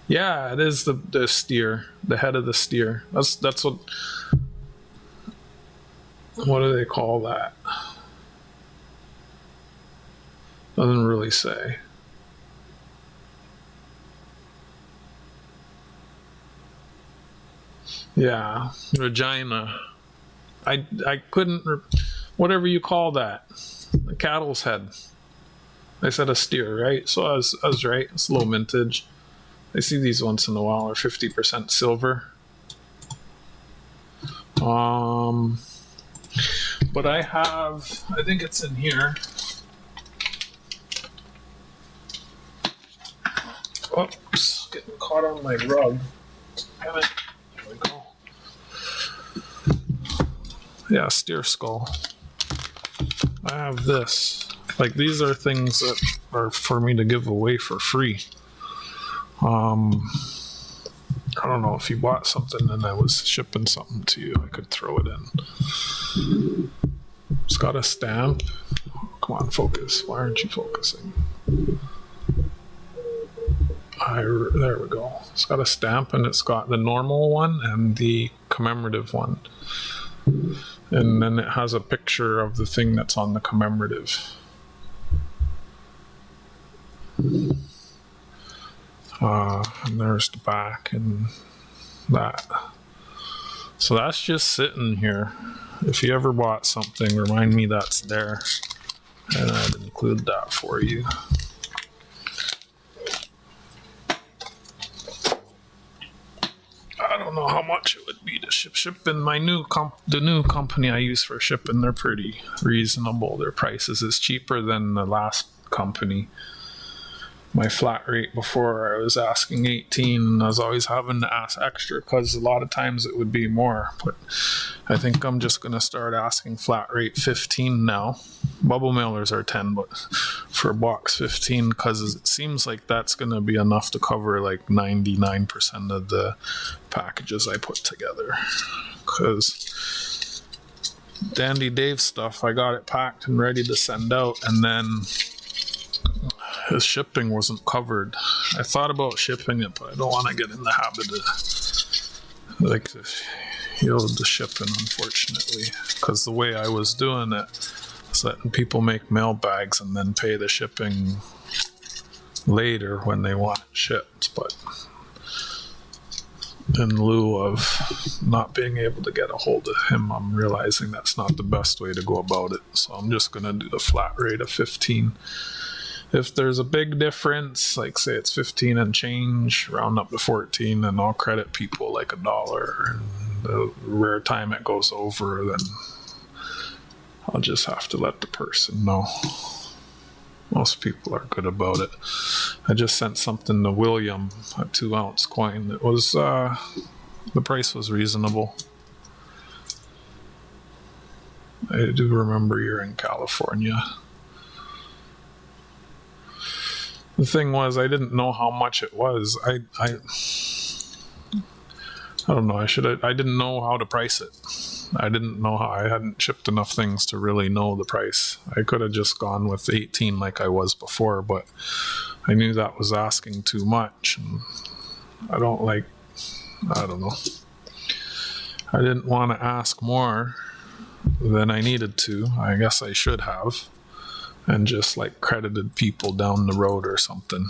Yeah, it is the steer, the head of the steer. That's what do they call that? Doesn't really say. Yeah, vagina. I couldn't. Whatever you call that, the cattle's head. I said a steer, right? So I was right. It's low mintage. I see these once in a while. Are 50% silver. But I have. I think it's in here. Oops, getting caught on my rug. Damn it. There we go. Yeah, steer skull. I have this. Like, these are things that are for me to give away for free. I don't know, if you bought something and I was shipping something to you, I could throw it in. It's got a stamp. Come on, focus. Why aren't you focusing? There we go. It's got a stamp, and it's got the normal one and the commemorative one. And then it has a picture of the thing that's on the commemorative. And there's the back and that. So that's just sitting here. If you ever bought something, remind me that's there, and I'd include that for you. I don't know how much it would be to ship in my the new company I use for shipping. They're pretty reasonable. Their prices is cheaper than the last company. My flat rate before, I was asking 18, and I was always having to ask extra because a lot of times it would be more. But I think I'm just going to start asking flat rate 15 now. Bubble mailers are 10, but for a box 15, because it seems like that's going to be enough to cover like 99% of the packages I put together. Because Dandy Dave stuff, I got it packed and ready to send out, and then his shipping wasn't covered. I thought about shipping it, but I don't want to get in the habit of the shipping, unfortunately, because the way I was doing it is letting people make mail bags and then pay the shipping later when they want it shipped. But in lieu of not being able to get a hold of him, I'm realizing that's not the best way to go about it. So I'm just going to do the flat rate of 15. If there's a big difference, like say it's 15 and change, round up to 14, and I'll credit people like $1. And the rare time it goes over, then I'll just have to let the person know. Most people are good about it. I just sent something to William, a 2-ounce coin. It was, the price was reasonable. I do remember you're in California. The thing was, I didn't know how much it was. I don't know. I didn't know how to price it. I didn't know how. I hadn't shipped enough things to really know the price. I could have just gone with 18 like I was before, but I knew that was asking too much. And I don't know. I didn't want to ask more than I needed to. I guess I should have. And just like credited people down the road or something.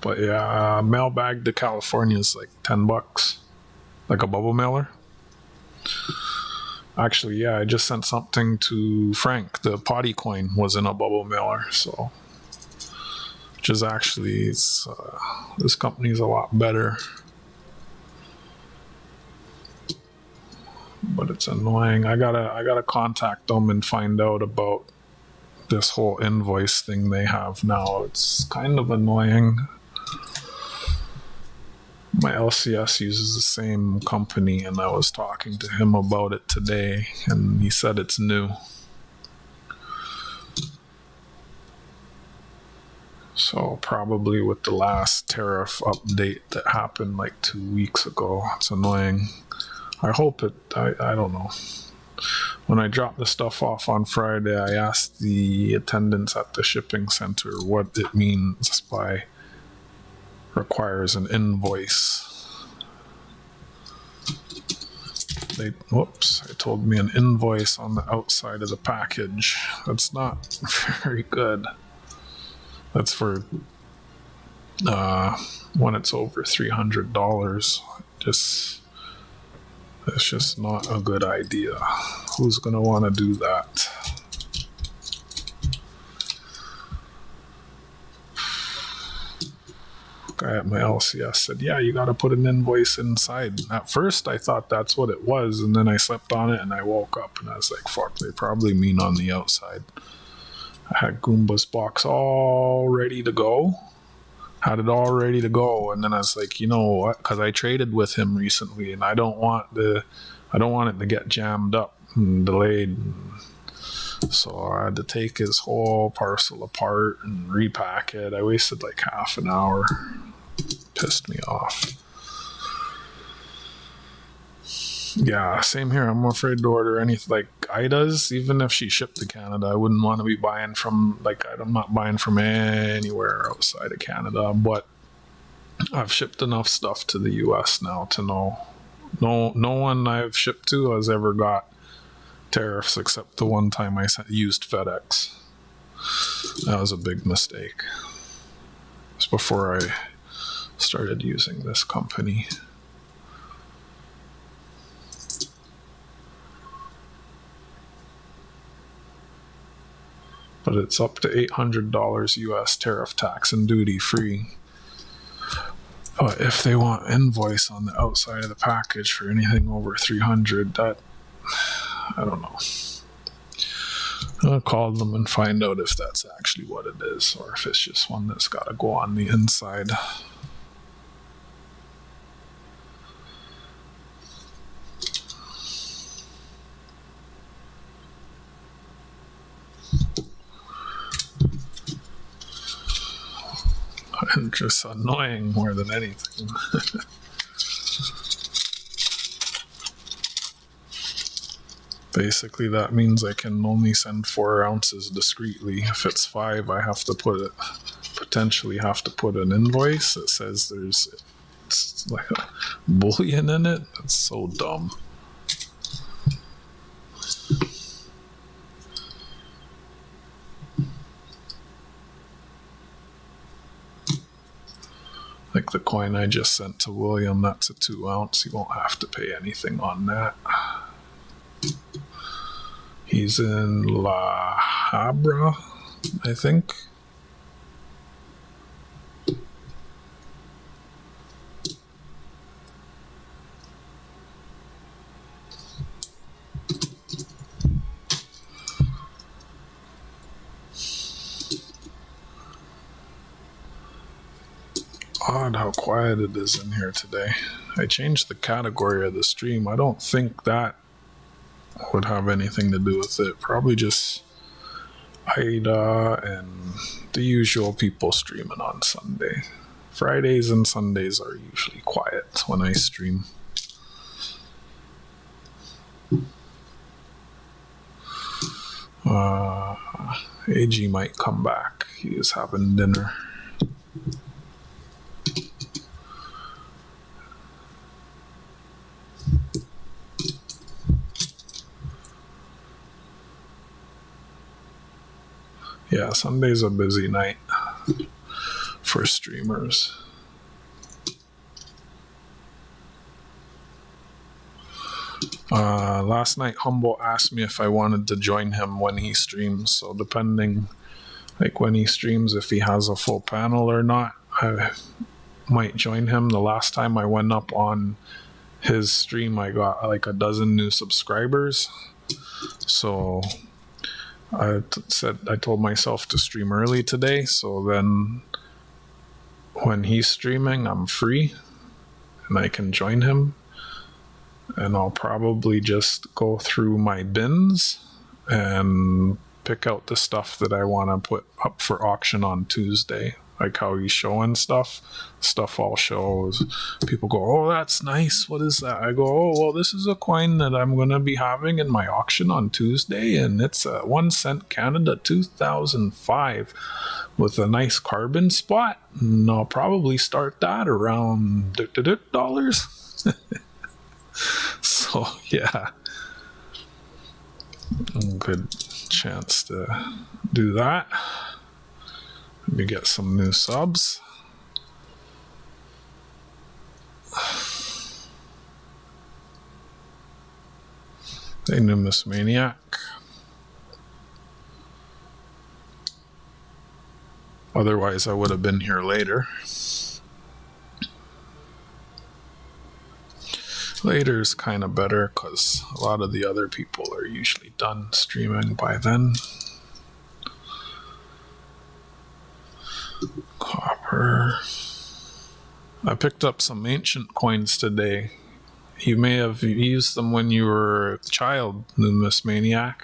But yeah, mailbag to California is like $10, like a bubble mailer. Actually, yeah, I just sent something to Frank. The potty coin was in a bubble mailer, so which is actually this company's a lot better. But it's annoying. I gotta contact them and find out about this whole invoice thing they have now. It's kind of annoying. My LCS uses the same company, and I was talking to him about it today, and he said it's new. So probably with the last tariff update that happened like 2 weeks ago, it's annoying. I hope I don't know. when I dropped the stuff off on Friday, I asked the attendants at the shipping center what it means by requires an invoice. They told me an invoice on the outside of the package. That's not very good. That's for when it's over $300. It's just not a good idea. Who's gonna want to do that? Guy at my LCS said, yeah, you gotta put an invoice inside. At first I thought that's what it was, and then I slept on it and I woke up and I was like, fuck, they probably mean on the outside. I had Goomba's box all ready to go. Had it all ready to go, and then I was like, you know what, because I traded with him recently and I don't want it to get jammed up and delayed. So I had to take his whole parcel apart and repack it. I wasted like half an hour. Pissed me off. Yeah, same here. I'm afraid to order anything like Ida's. Even if she shipped to Canada, I wouldn't want to be buying from, I'm not buying from anywhere outside of Canada. But I've shipped enough stuff to the US now to know no one I've shipped to has ever got tariffs except the one time I used FedEx. That was a big mistake. It was before I started using this company. But it's up to $800 US tariff, tax, and duty free. But if they want invoice on the outside of the package for anything over $300, that, I don't know. I'll call them and find out if that's actually what it is, or if it's just one that's got to go on the inside. And just annoying more than anything. Basically, that means I can only send 4 ounces discreetly. If it's 5, I have to potentially have to put an invoice that says it's like a bullion in it. That's so dumb. Like the coin I just sent to William, that's a 2 ounce. He won't have to pay anything on that. He's in La Habra, I think. Odd how quiet it is in here today. I changed the category of the stream. I don't think that would have anything to do with it. Probably just Ida and the usual people streaming on Sunday. Fridays and Sundays are usually quiet when I stream. AG might come back. He is having dinner. Yeah, Sunday's a busy night for streamers. Last night, Humble asked me if I wanted to join him when he streams. So depending, like when he streams, if he has a full panel or not, I might join him. The last time I went up on his stream, I got like 12 new subscribers. So I told myself to stream early today, so then when he's streaming, I'm free and I can join him, and I'll probably just go through my bins and pick out the stuff that I want to put up for auction on Tuesday. like how he's showing stuff all shows. People go, oh, that's nice, what is that? I go, oh, well, this is a coin that I'm going to be having in my auction on Tuesday, and it's a 1 cent Canada 2005 with a nice carbon spot, and I'll probably start that around dollars. So yeah, good chance to do that. Let me get some new subs. Hey, Numismaniac. Otherwise, I would have been here later. Later is kind of better because a lot of the other people are usually done streaming by then. Copper. I picked up some ancient coins today. You may have used them when you were a child, Numismaniac.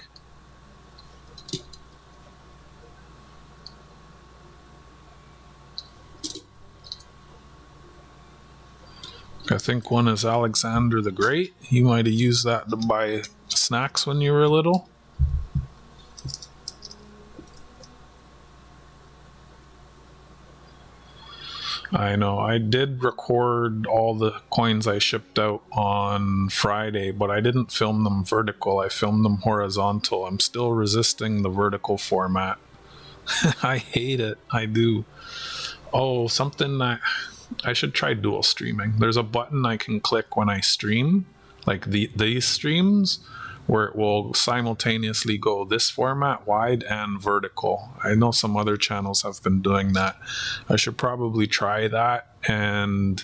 I think one is Alexander the Great. You might have used that to buy snacks when you were little. I know. I did record all the coins I shipped out on Friday, but I didn't film them vertical. I filmed them horizontal. I'm still resisting the vertical format. I hate it. I do. Oh, something that I should try dual streaming. There's a button I can click when I stream, like these streams, where it will simultaneously go this format, wide and vertical. I know some other channels have been doing that. I should probably try that and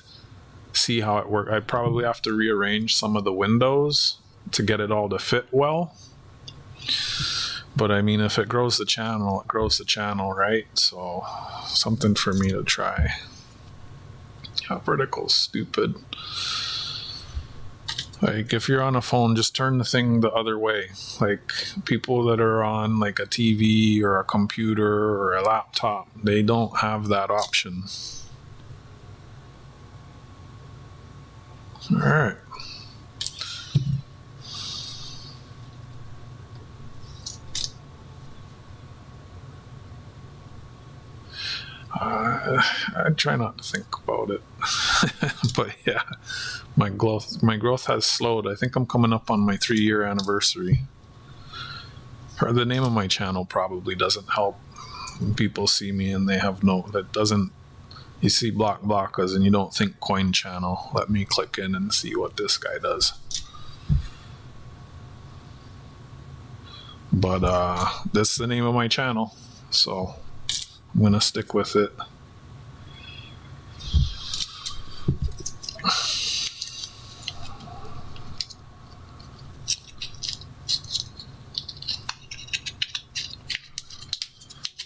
see how it works. I'd probably have to rearrange some of the windows to get it all to fit well. But I mean, if it grows the channel, it grows the channel, right? So something for me to try. Yeah, vertical's stupid. Like, if you're on a phone, just turn the thing the other way. Like, people that are on, like, a TV or a computer or a laptop, they don't have that option. All right. I try not to think about it. But yeah, my growth has slowed. I think I'm coming up on my 3-year anniversary. Or the name of my channel probably doesn't help. People see me and they have that doesn't, you see block blockers and you don't think coin channel. Let me click in and see what this guy does. But that's the name of my channel, so I'm gonna stick with it.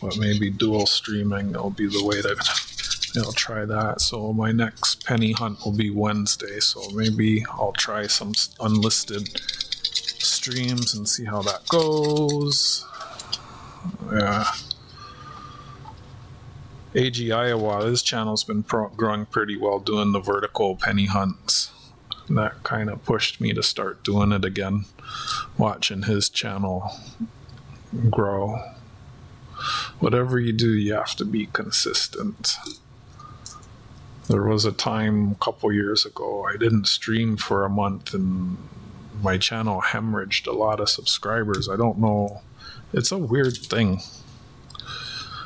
But maybe dual streaming will be the way that I'll try that. So my next penny hunt will be Wednesday, so maybe I'll try some unlisted streams and see how that goes. Yeah. AG Iowa, his channel's been growing pretty well doing the vertical penny hunts. And that kind of pushed me to start doing it again, watching his channel grow. Whatever you do, you have to be consistent. There was a time a couple years ago I didn't stream for a month and my channel hemorrhaged a lot of subscribers. I don't know. It's a weird thing.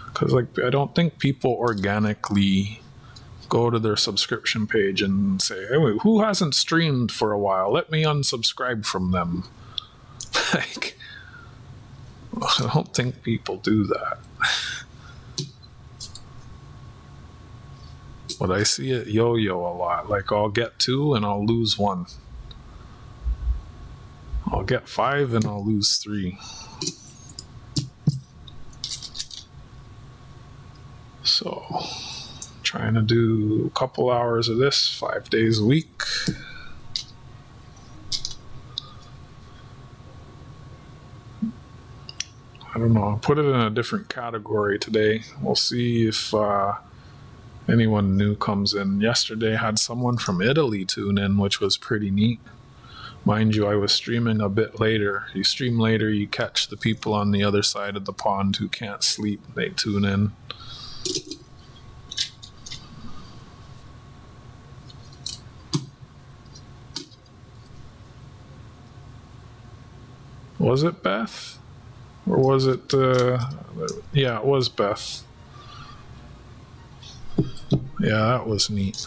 Because I don't think people organically go to their subscription page and say, hey, wait, who hasn't streamed for a while? Let me unsubscribe from them. Like, I don't think people do that. But I see it yo-yo a lot. Like, I'll get 2 and I'll lose 1. I'll get 5 and I'll lose 3. So, trying to do a couple hours of this 5 days a week. I don't know. I'll put it in a different category today. We'll see if anyone new comes in. Yesterday had someone from Italy tune in, which was pretty neat. Mind you, I was streaming a bit later. You stream later, you catch the people on the other side of the pond who can't sleep. They tune in. Was it Beth? Or was it, yeah, it was Beth. Yeah, that was neat.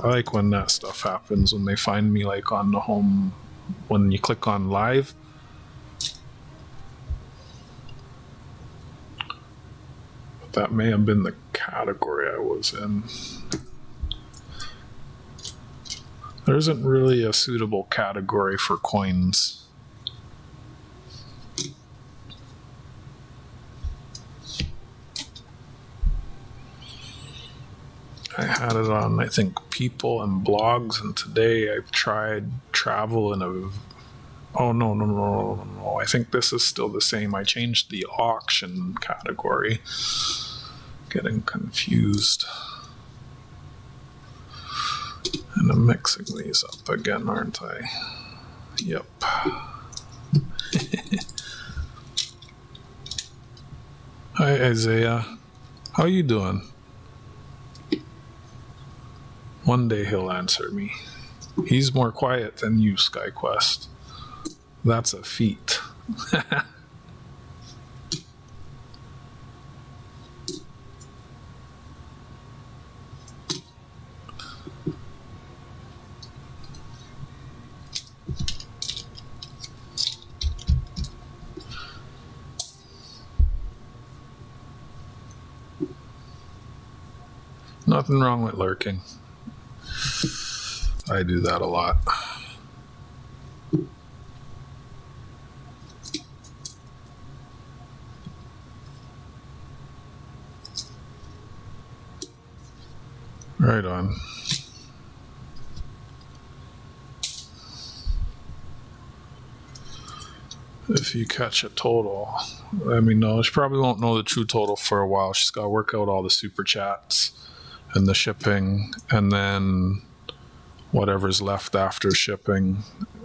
I like when that stuff happens, when they find me like on the home, when you click on live. But that may have been the category I was in. There isn't really a suitable category for coins. I had it on, I think, people and blogs, and today I've tried travel in a... Oh, no. I think this is still the same. I changed the auction category. Getting confused. And I'm mixing these up again, aren't I? Yep. Hi, Isaiah. How you doing? One day he'll answer me. He's more quiet than you, SkyQuest. That's a feat. Nothing wrong with lurking. I do that a lot. Right on. If you catch a total, let me know. She probably won't know the true total for a while. She's got to work out all the super chats and the shipping, and then whatever's left after shipping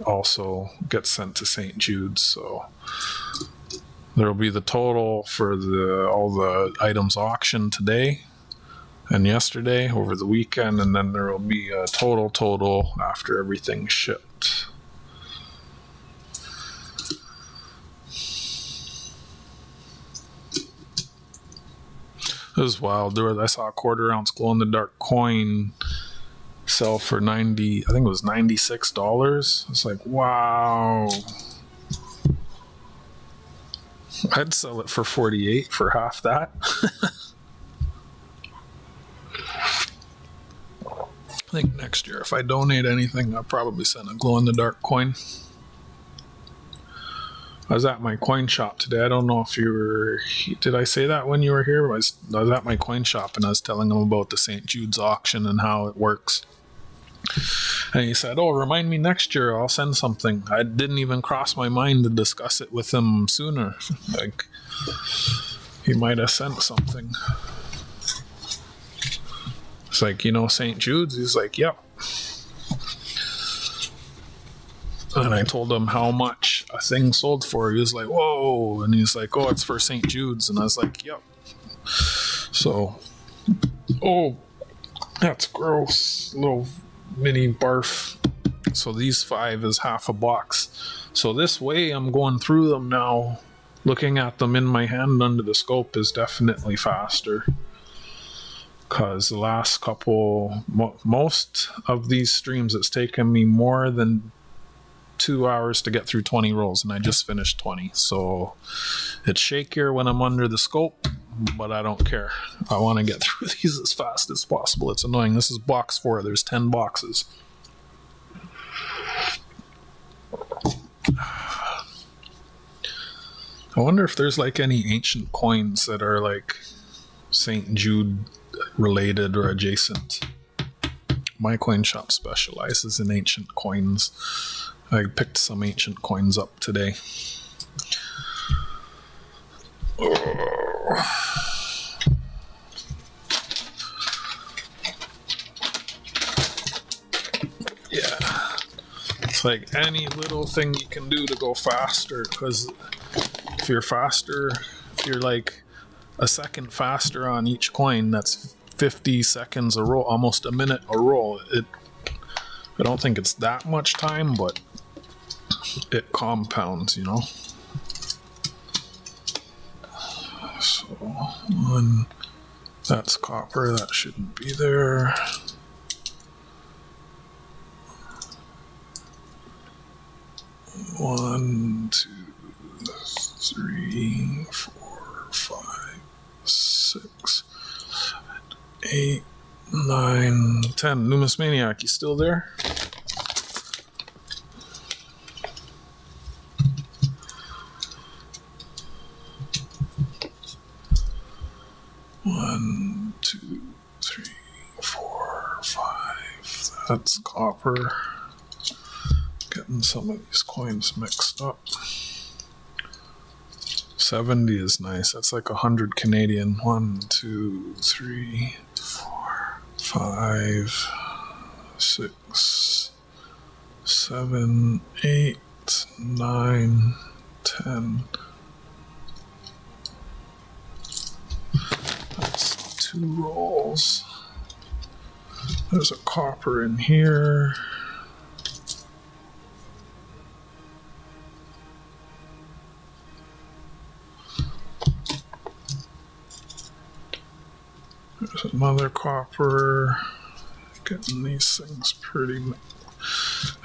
also gets sent to St. Jude's. So there'll be the total for all the items auctioned today and yesterday over the weekend, and then there will be a total after everything's shipped. It was wild. I saw a quarter-ounce glow-in-the-dark coin sell for I think it was $96. It's like, wow. I'd sell it for $48 for half that. I think next year, if I donate anything, I'll probably send a glow-in-the-dark coin. I was at my coin shop today. I don't know if you were... Did I say that when you were here? I was at my coin shop, and I was telling them about the St. Jude's auction and how it works. And he said, oh, remind me next year, I'll send something. I didn't even cross my mind to discuss it with him sooner. Like, he might have sent something. It's like, St. Jude's? He's like, yep. And I told him how much a thing sold for. He was like, whoa. And he's like, oh, it's for St. Jude's. And I was like, yep. So, oh, that's gross. Little mini barf. So these 5 is half a box. So this way I'm going through them now. Looking at them in my hand under the scope is definitely faster. Because the last couple, most of these streams, it's taken me more than 2 hours to get through 20 rolls, and I just finished 20. So it's shakier when I'm under the scope, but I don't care. I want to get through these as fast as possible. It's annoying. This is box 4. There's 10 boxes. I wonder if there's like any ancient coins that are like St. Jude related or adjacent. My coin shop specializes in ancient coins. I picked some ancient coins up today. It's like any little thing you can do to go faster, because if you're faster, if you're like a second faster on each coin, that's 50 seconds a roll, almost a minute a roll. I don't think it's that much time, but it compounds, you know. So one, that's copper, that shouldn't be there. One, two, three, 4, 5, 6, 7, 8, 9, 10. Numismatics, you still there? One, two, 3, 4, 5. That's copper. Getting some of these coins mixed up. 70 is nice. That's like 100 Canadian. 1, 2, 3, 4, 5, 6, 7, 8, 9, 10. That's 2 rolls. There's a copper in here. There's another copper. Getting these things pretty.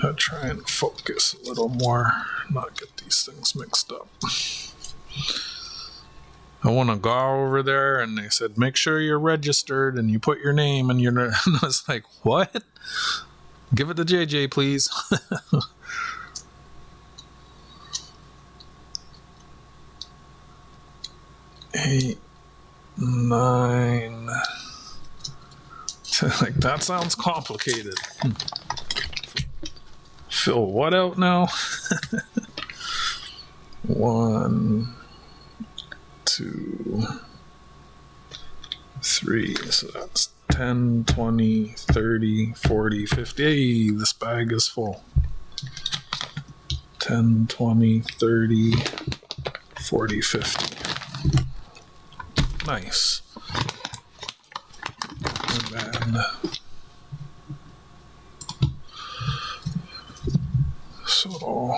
I'll try and focus a little more, not get these things mixed up. I won a GAW over there, and they said, make sure you're registered and you put your name and your. And I was like, what? Give it to JJ, please. 8, 9. Like, that sounds complicated. Fill what out now? 1, 2, 3. So that's 10, 20, 30, 40, 50. Hey, this bag is full. 10, 20, 30, 40, 50. Nice. And then, so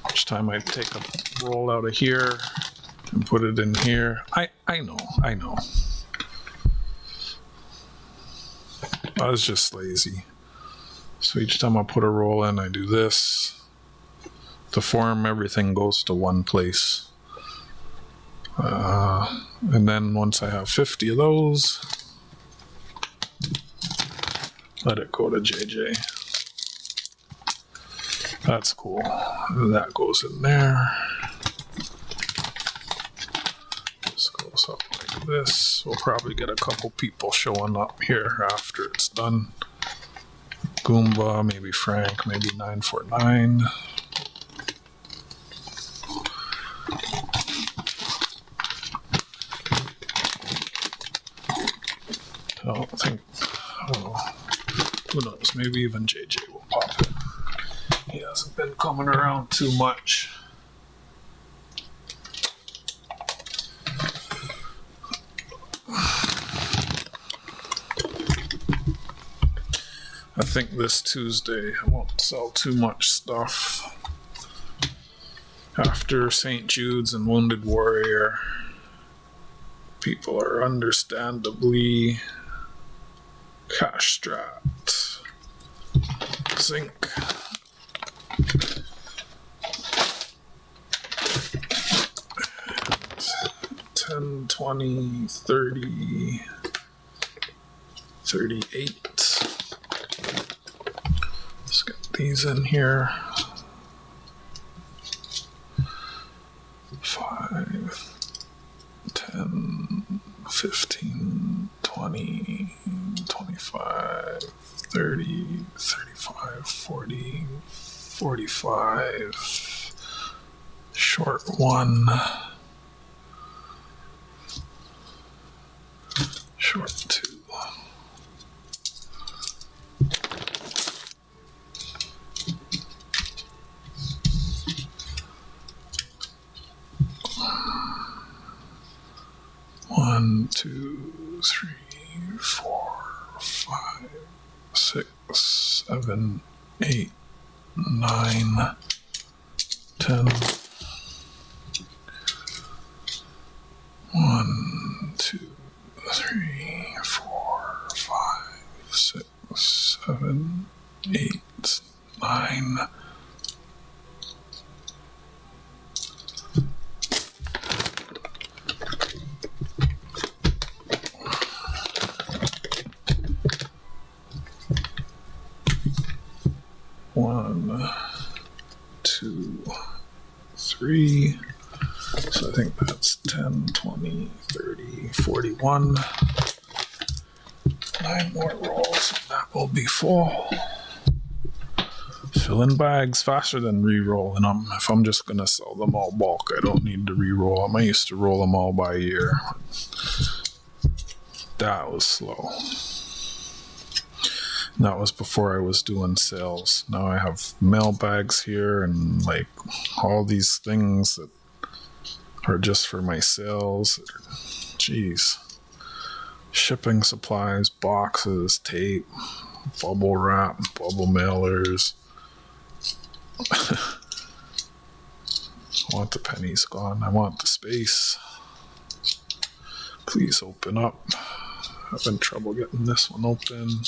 each time I take a roll out of here and put it in here, I know. I was just lazy. So each time I put a roll in, I do this. To form, everything goes to one place. And then once I have 50 of those, let it go to JJ. That's cool. That goes in there. This goes up like this. We'll probably get a couple people showing up here after it's done. Goomba, maybe Frank, maybe 949. I don't know. Who knows? Maybe even JJ will pop in. He hasn't been coming around too much. I think this Tuesday I won't sell too much stuff. After St. Jude's and Wounded Warrior, people are understandably cash-strapped. Zinc. And 10, 20, 30, 38. Let's get these in here. 5, 10, 15, 20, 25, 30, 35, 40, 45. Short 1. Short 2. 6, 7, 8, 9, 10. 1, 2, 3, 4, 5, 6, 7, 8, 9. One, 2, 3. So I think that's 10, 20, 30, 41. 9 more rolls. That will be full. Filling bags faster than re-rolling them. If I'm just going to sell them all bulk, I don't need to re-roll them. I used to roll them all by year. That was slow. That was before I was doing sales. Now I have mail bags here and like all these things that are just for my sales. Jeez. Shipping supplies, boxes, tape, bubble wrap, bubble mailers. I want the pennies gone. I want the space. Please open up. Having trouble getting this one open.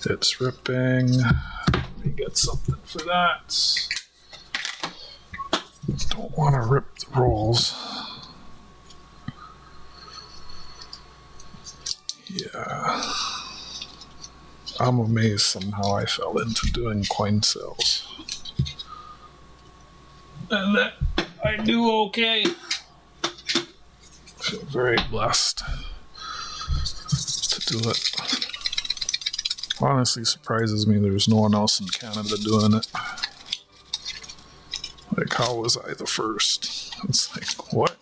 It's ripping. Let me get something for that. Don't want to rip the rolls. Yeah. I'm amazed somehow I fell into doing coin sales. And that I do okay. Feel very blessed to do it. Honestly surprises me there's no one else in Canada doing it. Like, how was I the first? It's like, what?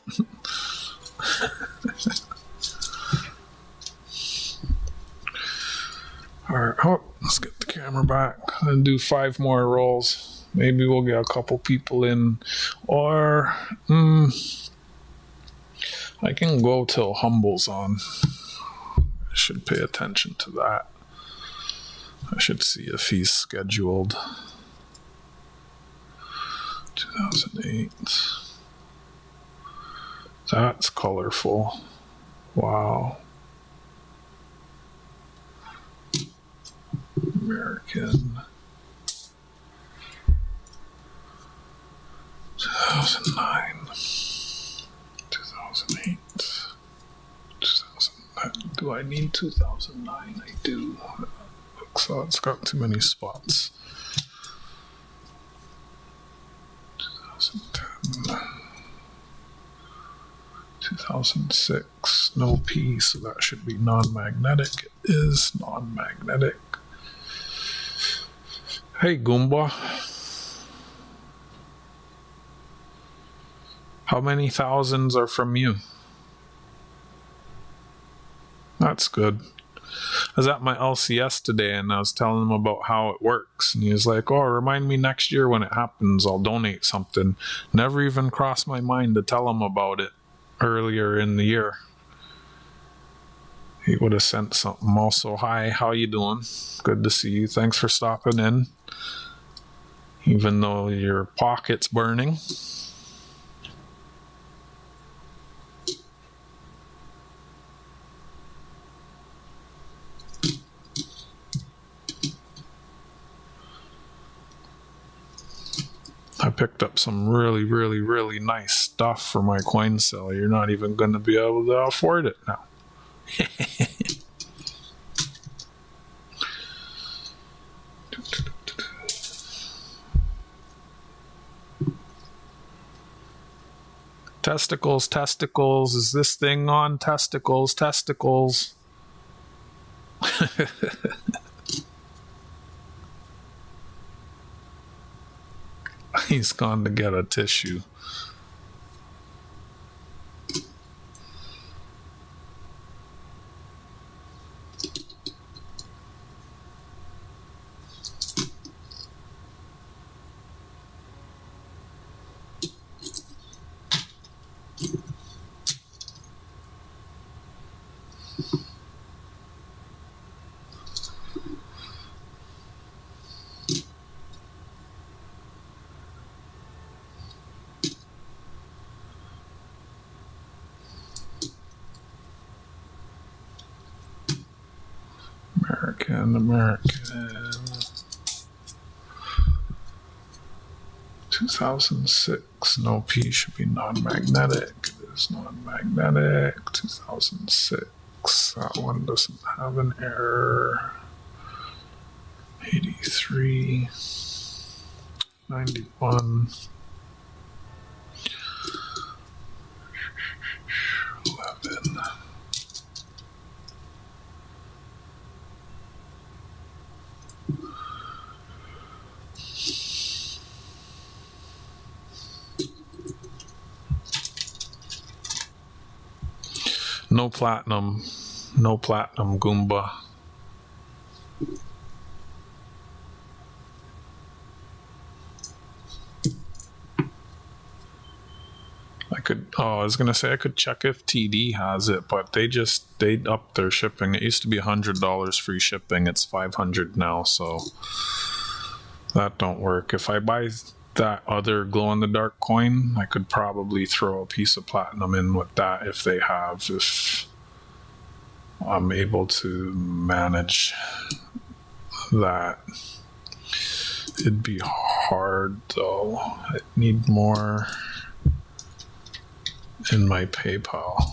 Alright, let's get the camera back and do 5 more rolls. Maybe we'll get a couple people in. Or, I can go till Humble's on. I should pay attention to that. I should see if he's scheduled. 2008. That's colorful. Wow. American. 2009. 2008. 2009. Do I need 2009? I do. So it's got too many spots. 2010. 2006. No P, so that should be non-magnetic. It is non-magnetic. Hey, Goomba. How many thousands are from you? That's good. I was at my LCS today and I was telling him about how it works. And he was like, oh, remind me next year when it happens, I'll donate something. Never even crossed my mind to tell him about it earlier in the year. He would have sent something. Also, hi, how you doing? Good to see you. Thanks for stopping in. Even though your pocket's burning. I picked up some really, really, really nice stuff for my coin sale. You're not even going to be able to afford it now. Testicles, testicles. Is this thing on? Testicles, testicles. He's gone to get a tissue. American. 2006. No, P should be non-magnetic. It is non-magnetic. 2006. That one doesn't have an error. 83. 91. 11. No platinum. No platinum Goomba. I was gonna say I could check if TD has it, but they upped their shipping. It used to be $100 free shipping. It's $500 now, so that don't work. If I buy that other glow-in-the-dark coin, I could probably throw a piece of platinum in with that if they have, if I'm able to manage that. It'd be hard though. I need more in my PayPal.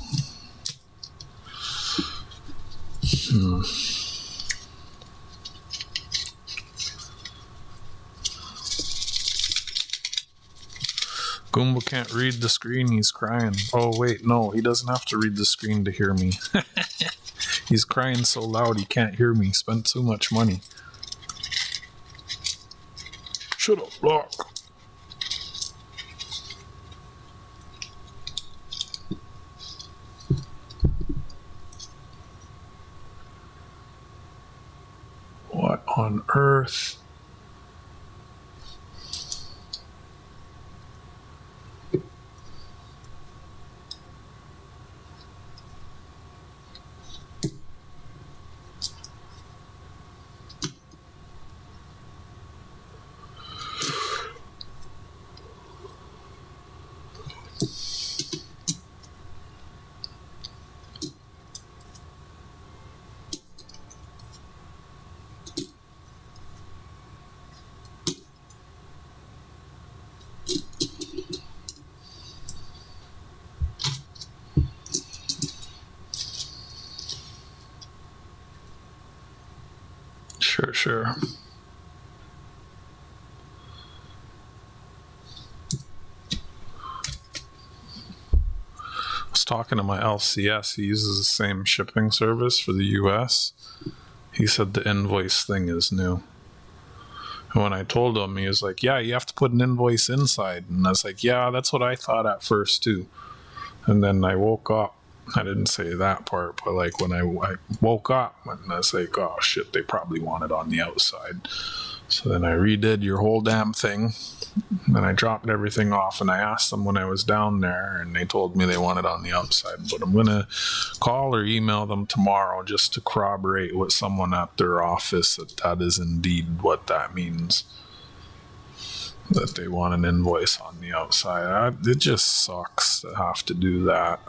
Goomba can't read the screen, he's crying. Oh wait, no, he doesn't have to read the screen to hear me. He's crying so loud he can't hear me. Spent too much money. Shut up, block. What on earth? Sure. I was talking to my LCS. He uses the same shipping service for the US. He said the invoice thing is new. And when I told him, he was like, yeah, you have to put an invoice inside. And I was like, yeah, that's what I thought at first too. And then I woke up. I didn't say that part, but like when I woke up and I was like, oh shit, they probably want it on the outside. So then I redid your whole damn thing. Then I dropped everything off and I asked them when I was down there and they told me they want it on the outside. But I'm going to call or email them tomorrow just to corroborate with someone at their office that is indeed what that means. That they want an invoice on the outside. It just sucks to have to do that.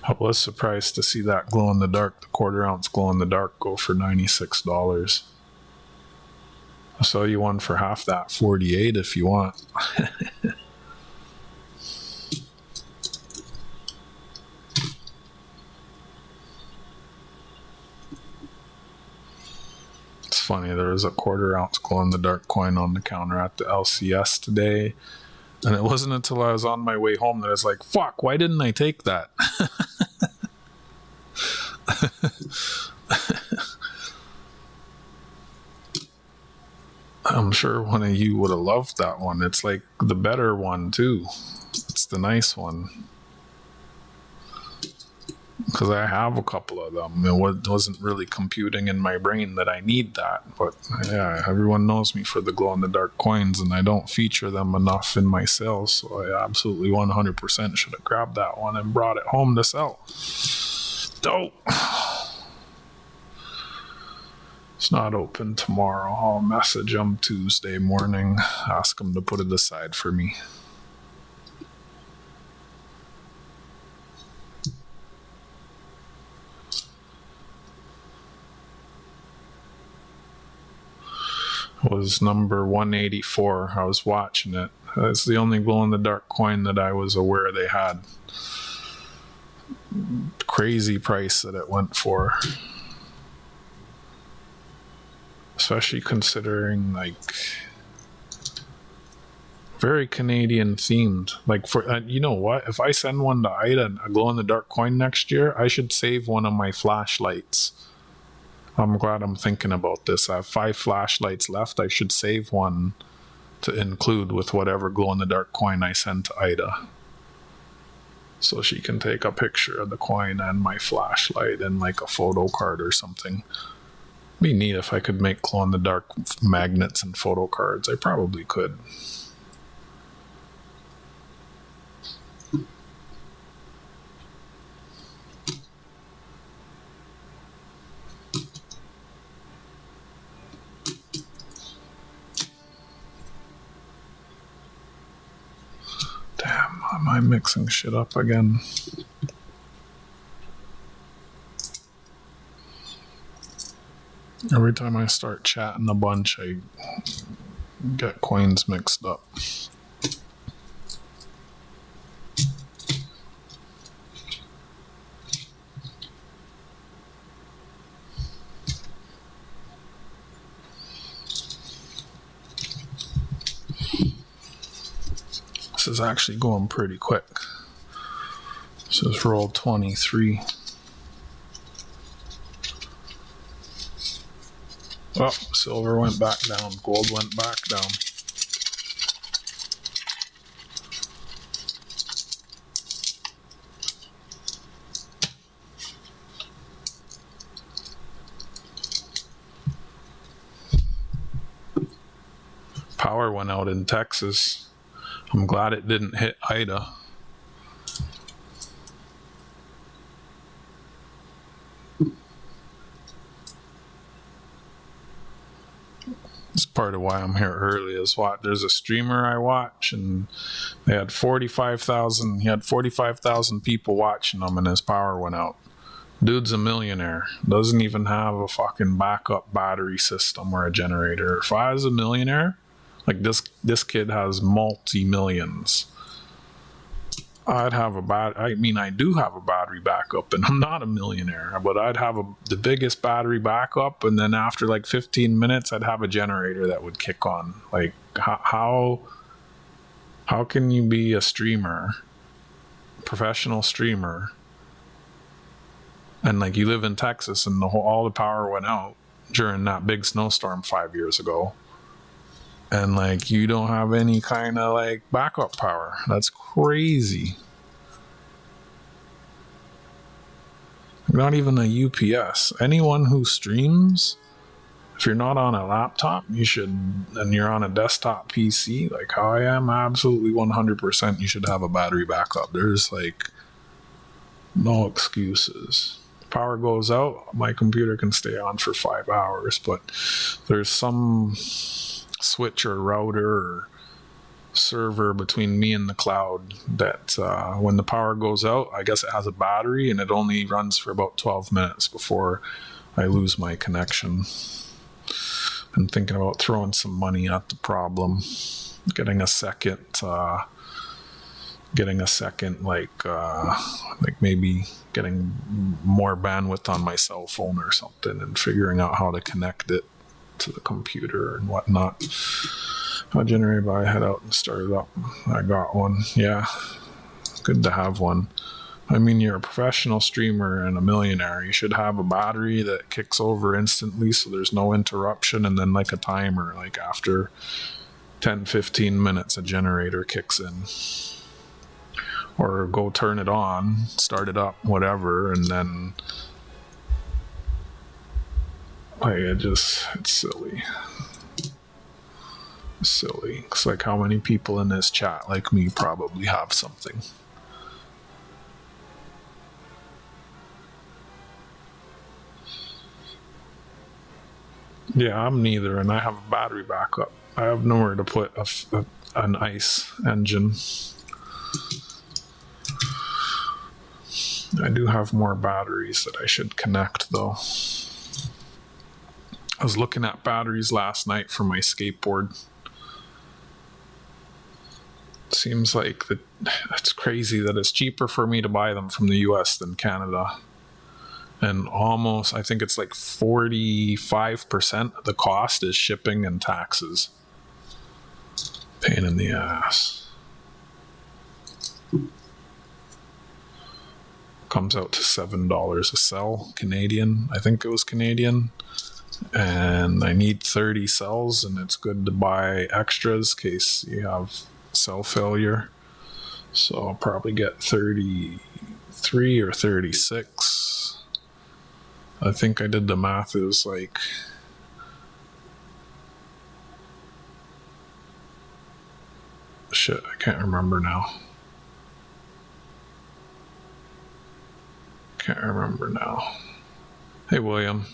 I was surprised to see that glow-in-the-dark, the quarter-ounce glow-in-the-dark go for $96. I'll sell you one for half that, $48 if you want. It's funny, there was a quarter-ounce glow-in-the-dark coin on the counter at the LCS today. And it wasn't until I was on my way home that I was like, fuck, why didn't I take that? I'm sure one of you would have loved that one. It's like the better one too. It's the nice one. because I have a couple of them. It wasn't really computing in my brain that I need that. But yeah, everyone knows me for the glow-in-the-dark coins, and I don't feature them enough in my sales. So I absolutely 100% should have grabbed that one and brought it home to sell. Dope. It's not open tomorrow. I'll message them Tuesday morning, ask them to put it aside for me. Was number 184. I was watching it. It's the only glow-in-the-dark coin that I was aware they had. Crazy price that it went for. Especially considering, like, very Canadian themed. Like, for you know what? If I send one to Ida, a glow-in-the-dark coin next year, I should save one of my flashlights. I'm glad I'm thinking about this. I have 5 flashlights left. I should save one to include with whatever glow-in-the-dark coin I send to Ida. So she can take a picture of the coin and my flashlight and like a photo card or something. Be neat if I could make glow-in-the-dark magnets and photo cards. I probably could. Damn, am I mixing shit up again? Every time I start chatting a bunch, I get coins mixed up. This is actually going pretty quick. This is roll 23. Oh, silver went back down. Gold went back down. Power went out in Texas. I'm glad it didn't hit Ida. It's part of why I'm here early is what there's a streamer I watch and they had 45,000, he had 45,000 people watching him and his power went out. Dude's a millionaire. Doesn't even have a fucking backup battery system or a generator. If I was a millionaire, like this kid has multi-millions. I'd have I do have a battery backup, and I'm not a millionaire, but I'd have the biggest battery backup, and then after like 15 minutes, I'd have a generator that would kick on. Like, how can you be a streamer, professional streamer, and like you live in Texas, and all the power went out during that big snowstorm 5 years ago? And like you don't have any kind of like backup power. That's crazy. Not even a UPS. Anyone who streams, if you're not on a laptop, you should, and you're on a desktop PC, like how I am, absolutely 100% you should have a battery backup. There's like no excuses. Power goes out, my computer can stay on for 5 hours, but there's some switch or router or server between me and the cloud that when the power goes out, I guess it has a battery and it only runs for about 12 minutes before I lose my connection. I'm thinking about throwing some money at the problem, getting a second like maybe getting more bandwidth on my cell phone or something and figuring out how to connect it to the computer and whatnot. I generated, but I head out and started up. I got one. Yeah, good to have one. I mean, you're a professional streamer and a millionaire. You should have a battery that kicks over instantly so there's no interruption, and then like a timer, like after 10-15 minutes a generator kicks in. or go turn it on, start it up, whatever, and then like it's silly. Silly. It's like how many people in this chat like me probably have something. Yeah, I'm neither, and I have a battery backup. I have nowhere to put an ice engine. I do have more batteries that I should connect, though. I was looking at batteries last night for my skateboard. Seems like it's crazy that it's cheaper for me to buy them from the US than Canada. And almost, I think it's like 45% of the cost is shipping and taxes. Pain in the ass. Comes out to $7 a cell, Canadian. I think it was Canadian. And I need 30 cells, and it's good to buy extras in case you have cell failure. So I'll probably get 33 or 36. I think I did the math. It was like shit, I can't remember now. Hey, William.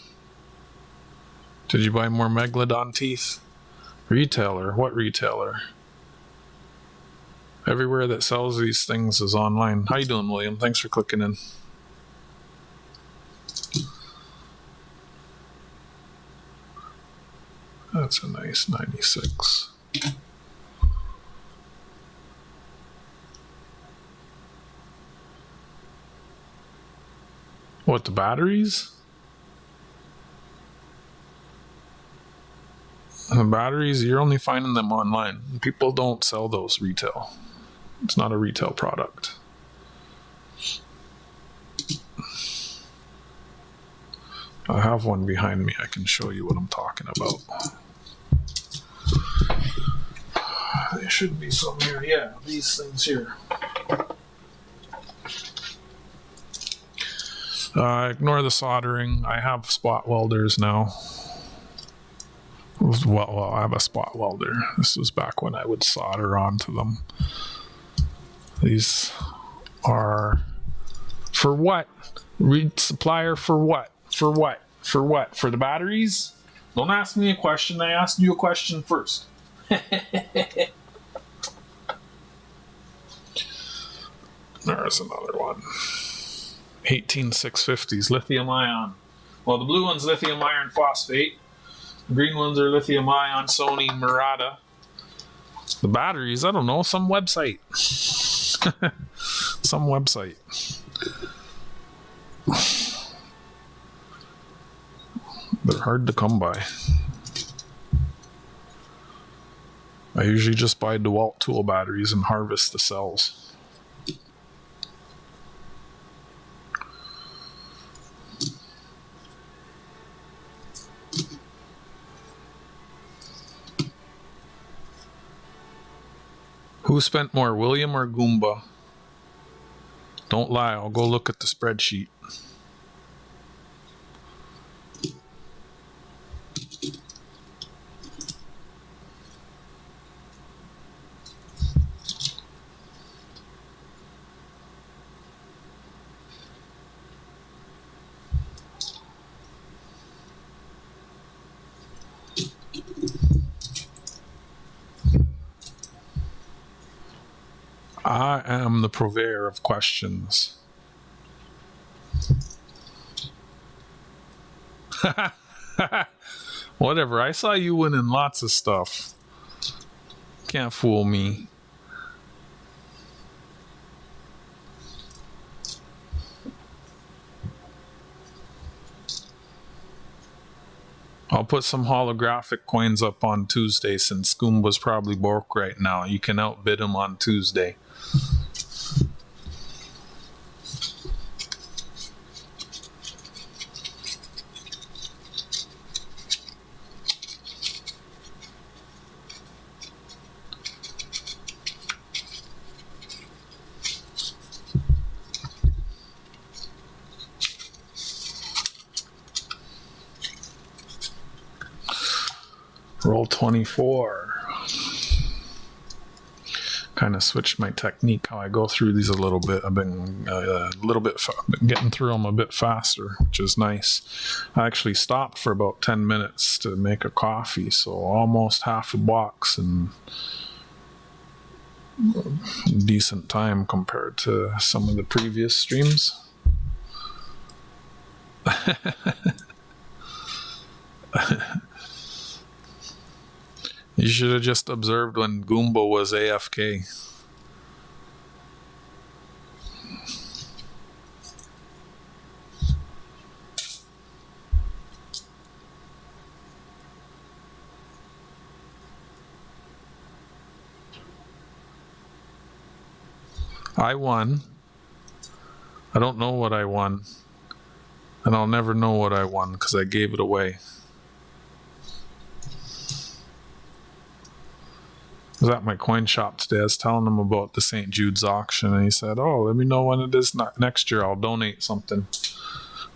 Did you buy more Megalodon teeth? Retailer? What retailer? Everywhere that sells these things is online. How you doing, William? Thanks for clicking in. That's a nice 96. What, the batteries? The batteries, you're only finding them online. People don't sell those retail. It's not a retail product. I have one behind me. I can show you what I'm talking about. There should be some here. Yeah, these things here. Ignore the soldering. I have spot welders now. Well, I have a spot welder. This was back when I would solder onto them. These are for what? Read supplier for what? For what? For what? For the batteries? Don't ask me a question. I asked you a question first. There's another one. 18650s, lithium ion. Well, the blue one's lithium iron phosphate. The green ones are lithium ion Sony Murata. The batteries, I don't know, some website. Some website. They're hard to come by. I usually just buy DeWalt tool batteries and harvest the cells. Who spent more, William or Goomba? Don't lie, I'll go look at the spreadsheet. I am the purveyor of questions. Whatever, I saw you winning lots of stuff. Can't fool me. I'll put some holographic coins up on Tuesday since Goomba's probably broke right now. You can outbid him on Tuesday. Roll 24. Kind of switched my technique how I go through these a little bit. I've been getting through them a bit faster, which is nice. I actually stopped for about 10 minutes to make a coffee, so almost half a box in decent time compared to some of the previous streams. You should have just observed when Goomba was AFK. I won. I don't know what I won. And I'll never know what I won because I gave it away. I was at my coin shop today. I was telling him about the St. Jude's auction, and he said, "Oh, let me know when it is next year. I'll donate something."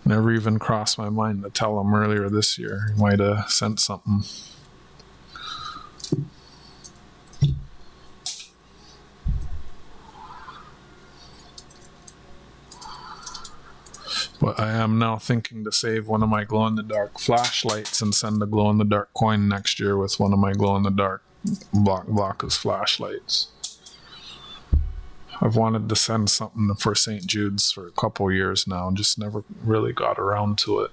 Never even crossed my mind to tell him earlier this year. He might have sent something. But I am now thinking to save one of my glow-in-the-dark flashlights and send a glow-in-the-dark coin next year with one of my glow-in-the-dark block as flashlights. I've wanted to send something for St. Jude's for a couple years now and just never really got around to it.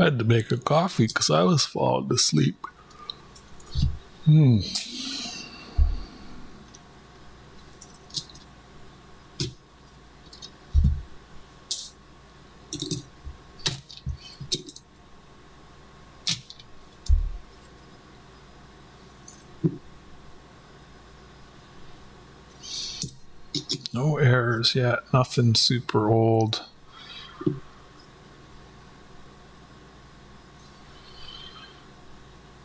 I had to make a coffee because I was falling asleep. No errors yet. Nothing super old.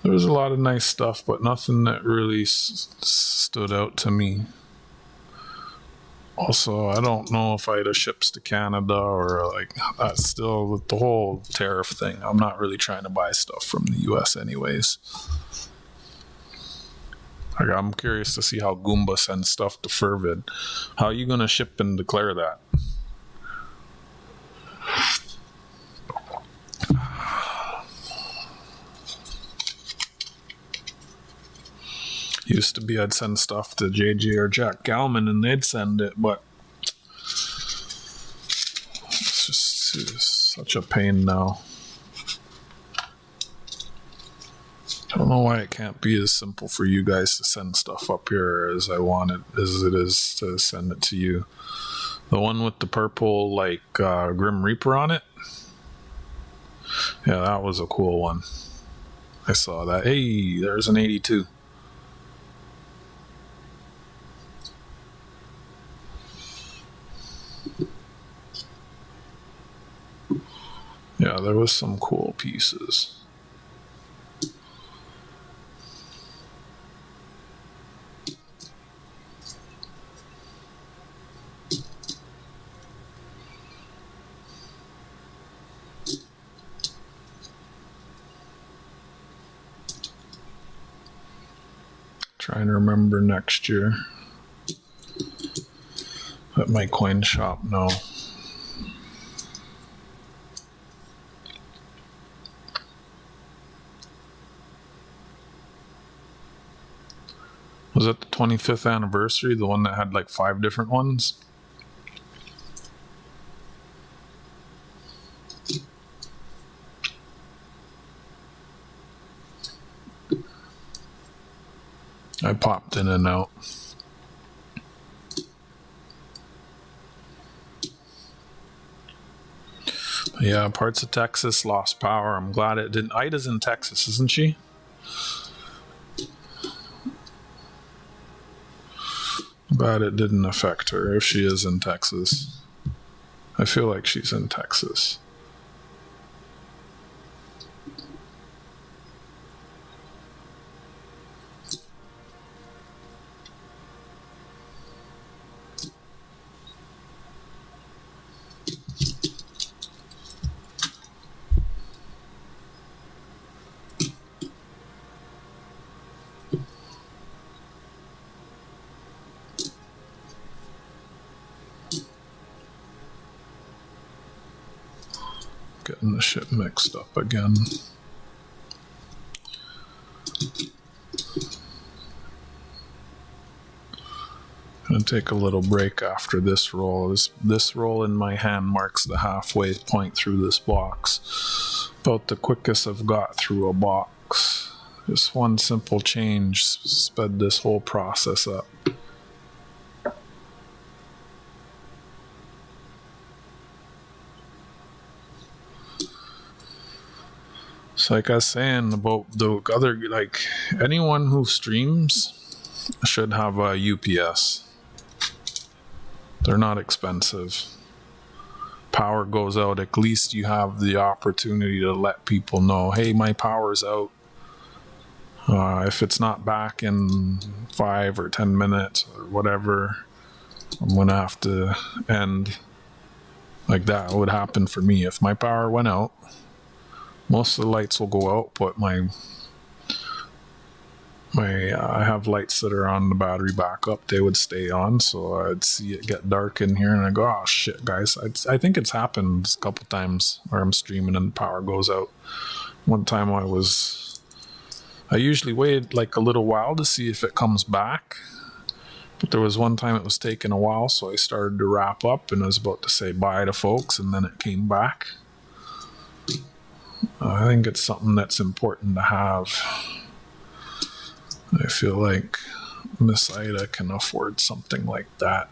There was a lot of nice stuff, but nothing that really stood out to me. Also, I don't know if I'd have ships to Canada or like that's still with the whole tariff thing. I'm not really trying to buy stuff from the US anyways. Like, I'm curious to see how Goomba sends stuff to Furvid. How are you going to ship and declare that? Used to be I'd send stuff to JJ or Jack Galman and they'd send it, but it's just such a pain now. I don't know why it can't be as simple for you guys to send stuff up here as I want it, as it is to send it to you. The one with the purple, like, Grim Reaper on it? Yeah, that was a cool one. I saw that. Hey, there's an 82. Yeah, there was some cool pieces. Trying to remember next year. At my coin shop, no. Was it the 25th anniversary, the one that had like 5 different ones? I popped in and out. Yeah, parts of Texas lost power. I'm glad it didn't. Ida's in Texas, isn't she? Glad it didn't affect her if she is in Texas. I feel like she's in Texas. Getting the shit mixed up again. Gonna take a little break after this roll. This roll in my hand marks the halfway point through this box. About the quickest I've got through a box. Just one simple change sped this whole process up. So like I was saying about the other, like anyone who streams should have a UPS. They're not expensive. Power goes out, at least you have the opportunity to let people know, hey, my power's out. If it's not back in 5 or 10 minutes or whatever, I'm gonna have to end. Like that would happen for me. If my power went out, most of the lights will go out, but I have lights that are on the battery backup. They would stay on, so I'd see it get dark in here, and I go, "Oh shit, guys!" I think it's happened a couple times where I'm streaming and the power goes out. One time I usually wait like a little while to see if it comes back, but there was one time it was taking a while, so I started to wrap up and I was about to say bye to folks, and then it came back. I think it's something that's important to have. I feel like Miss Ida can afford something like that.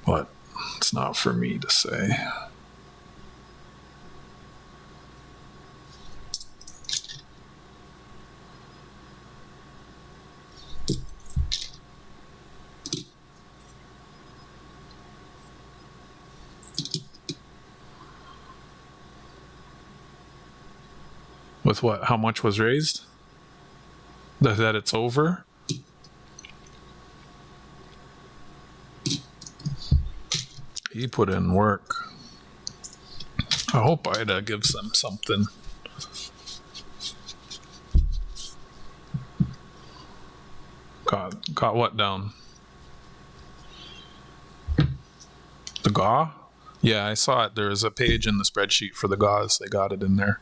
But it's not for me to say. With what? How much was raised? That it's over? He put in work. I hope Ida gives them something. Got what down? The GAW? Yeah, I saw it. There was a page in the spreadsheet for the GAWs. They got it in there.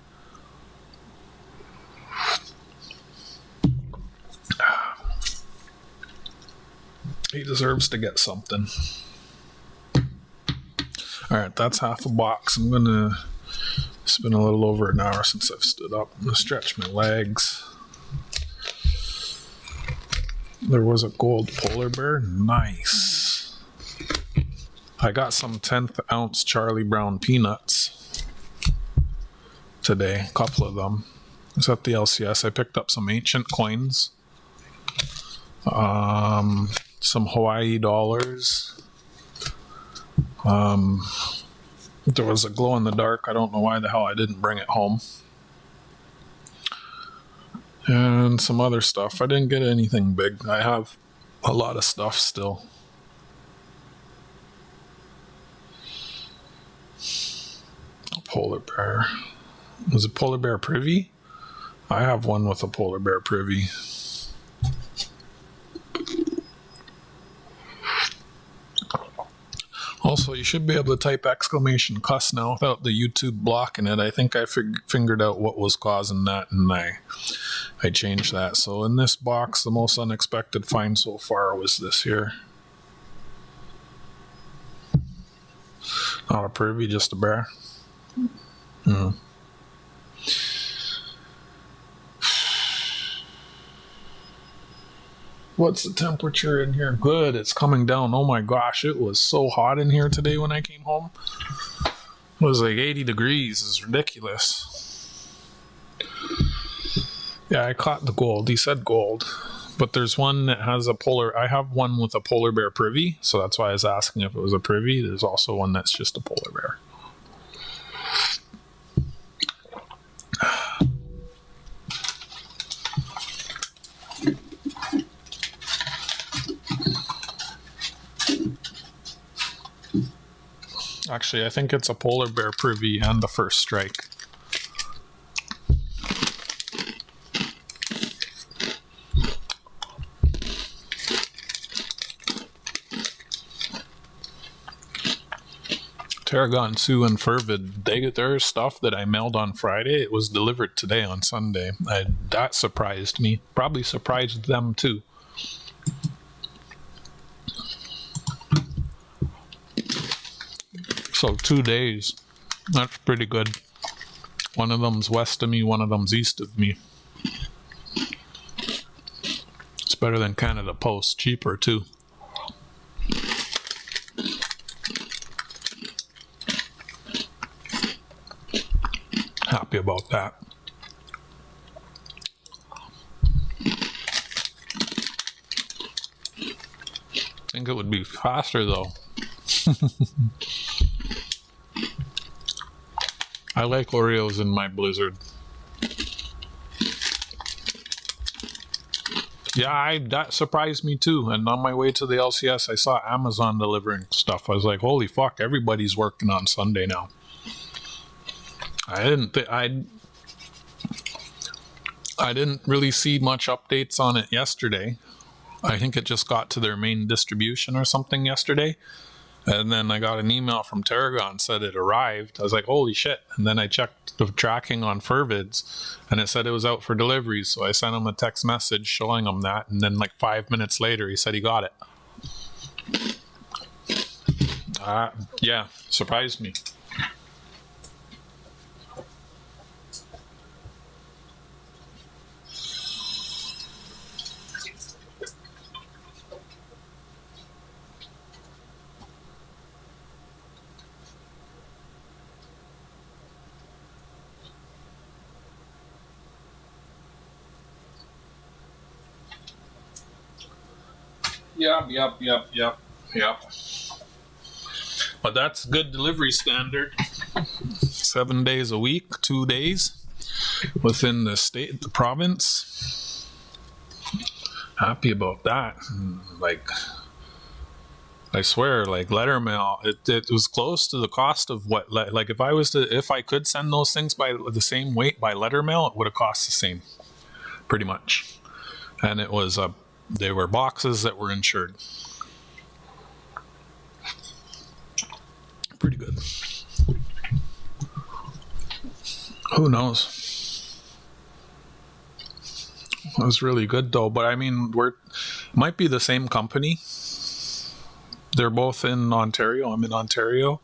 He deserves to get something. Alright, that's half a box. I'm gonna spend a little over an hour since I've stood up. I'm gonna stretch my legs. There was a gold polar bear. Nice. I got some 10th ounce Charlie Brown peanuts today. A couple of them. I was at the LCS. I picked up some ancient coins. Some Hawaii dollars. There was a glow in the dark. I don't know why the hell I didn't bring it home. And some other stuff. I didn't get anything big. I have a lot of stuff still. A polar bear. Was it polar bear privy? I have one with a polar bear privy. Also, you should be able to type exclamation cuss now without the YouTube blocking it. I think I fingered out what was causing that, and I changed that. So in this box, the most unexpected find so far was this here. Not a privy, just a bear. What's the temperature in here? Good, it's coming down. Oh my gosh, it was so hot in here today when I came home. It was like 80 degrees. It's ridiculous. Yeah, I caught the gold. He said gold. But there's one that has a polar... I have one with a polar bear privy, so that's why I was asking if it was a privy. There's also one that's just a polar bear. Actually, I think it's a polar bear privy and the first strike. Tarragon, Sioux, and Fervid, their stuff that I mailed on Friday, it was delivered today on Sunday. That surprised me. Probably surprised them too. So 2 days. That's pretty good. One of them's west of me, one of them's east of me. It's better than Canada Post. Cheaper too. Happy about that. I think it would be faster though. I like Oreos in my Blizzard. Yeah, that surprised me too. And on my way to the LCS, I saw Amazon delivering stuff. I was like, holy fuck, everybody's working on Sunday now. I didn't really see much updates on it yesterday. I think it just got to their main distribution or something yesterday. And then I got an email from Tarragon, said it arrived. I was like, holy shit. And then I checked the tracking on Fervids, and it said it was out for delivery. So I sent him a text message showing him that. And then like 5 minutes later, he said he got it. Yeah, surprised me. Yep. But that's good delivery standard. 7 days a week, 2 days within the state, the province. Happy about that. Like, I swear, like letter mail, it was close to the cost of what, like if I could send those things by the same weight by letter mail, it would have cost the same, pretty much. And it was they were boxes that were insured. Pretty good. Who knows? It was really good though, but I mean, might be the same company. They're both in Ontario. I'm in Ontario.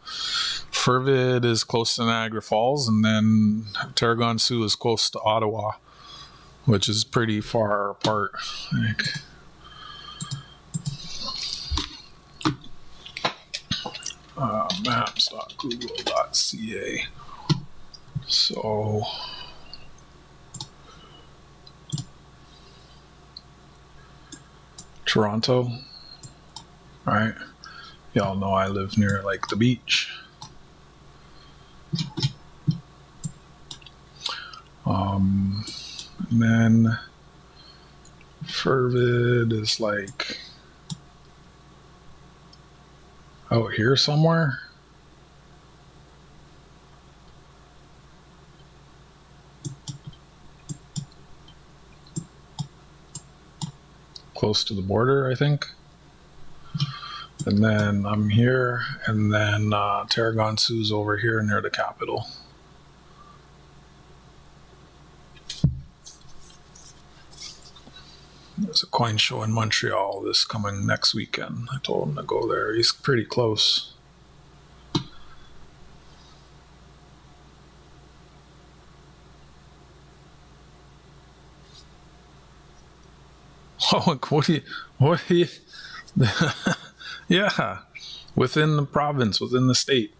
Fervid is close to Niagara Falls, and then Tarragon Sioux is close to Ottawa, which is pretty far apart. Like, maps.google.ca. So Toronto, right? Y'all know I live near like the beach. And then Fervid is like out here somewhere. close to the border, I think. And then I'm here, and then Tarragon Sioux's over here near the capital. There's a coin show in Montreal this coming next weekend. I told him to go there. He's pretty close. Oh, what do you, yeah, within the province, within the state,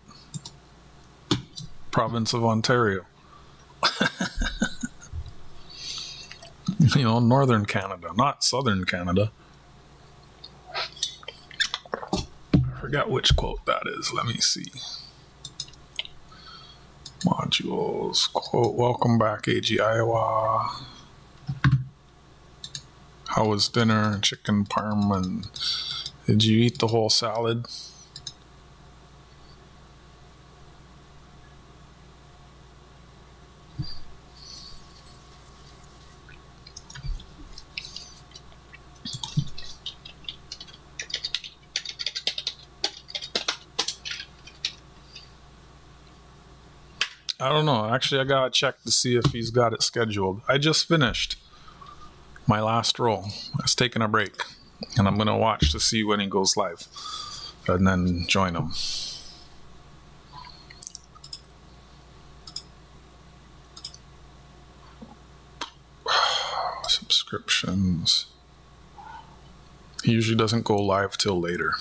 province of Ontario. You know, northern Canada, not southern Canada. I forgot which quote that is. Let me see. Modules, quote, welcome back, AG Iowa. How was dinner? Chicken parm, and did you eat the whole salad? I don't know. Actually, I gotta check to see if he's got it scheduled. I just finished my last roll. I was taking a break, and I'm gonna watch to see when he goes live, and then join him. Subscriptions. He usually doesn't go live till later.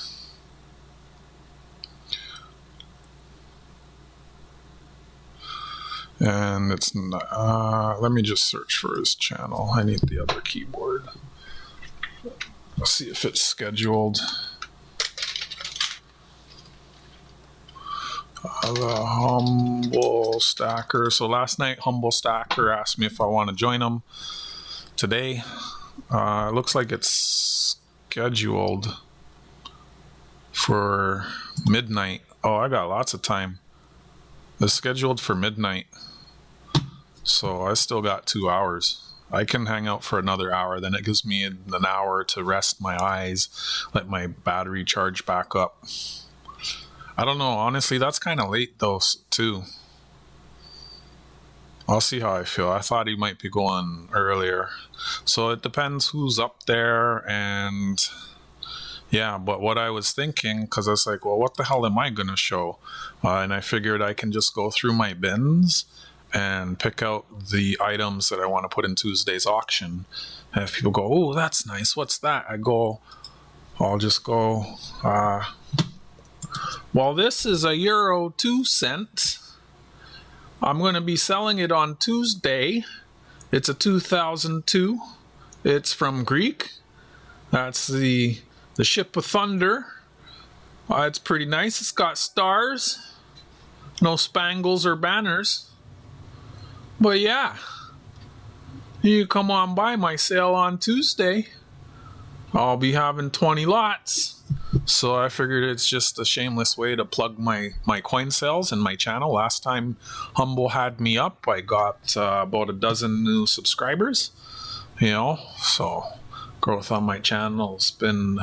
And it's not, let me just search for his channel. I need the other keyboard. Let's see if it's scheduled. The Humble Stacker. So last night, Humble Stacker asked me if I want to join him. Today, it looks like it's scheduled for midnight. Oh, I got lots of time. It's scheduled for midnight. So I still got 2 hours. I can hang out for another hour. Then it gives me an hour to rest my eyes, let my battery charge back up. I don't know. Honestly, that's kind of late though, too. I'll see how I feel. I thought he might be going earlier. So it depends who's up there and... Yeah, but what I was thinking, because I was like, well, what the hell am I going to show? And I figured I can just go through my bins and pick out the items that I want to put in Tuesday's auction. And if people go, oh, that's nice, what's that? I'll just go, well, this is euro 2 cents. I'm going to be selling it on Tuesday. It's a 2002. It's from Greek. That's the Ship of Thunder. It's pretty nice. It's got stars. No spangles or banners. But yeah. You come on by my sale on Tuesday. I'll be having 20 lots. So I figured it's just a shameless way to plug my coin sales and my channel. Last time Humble had me up, I got about a dozen new subscribers. You know, so growth on my channel's been...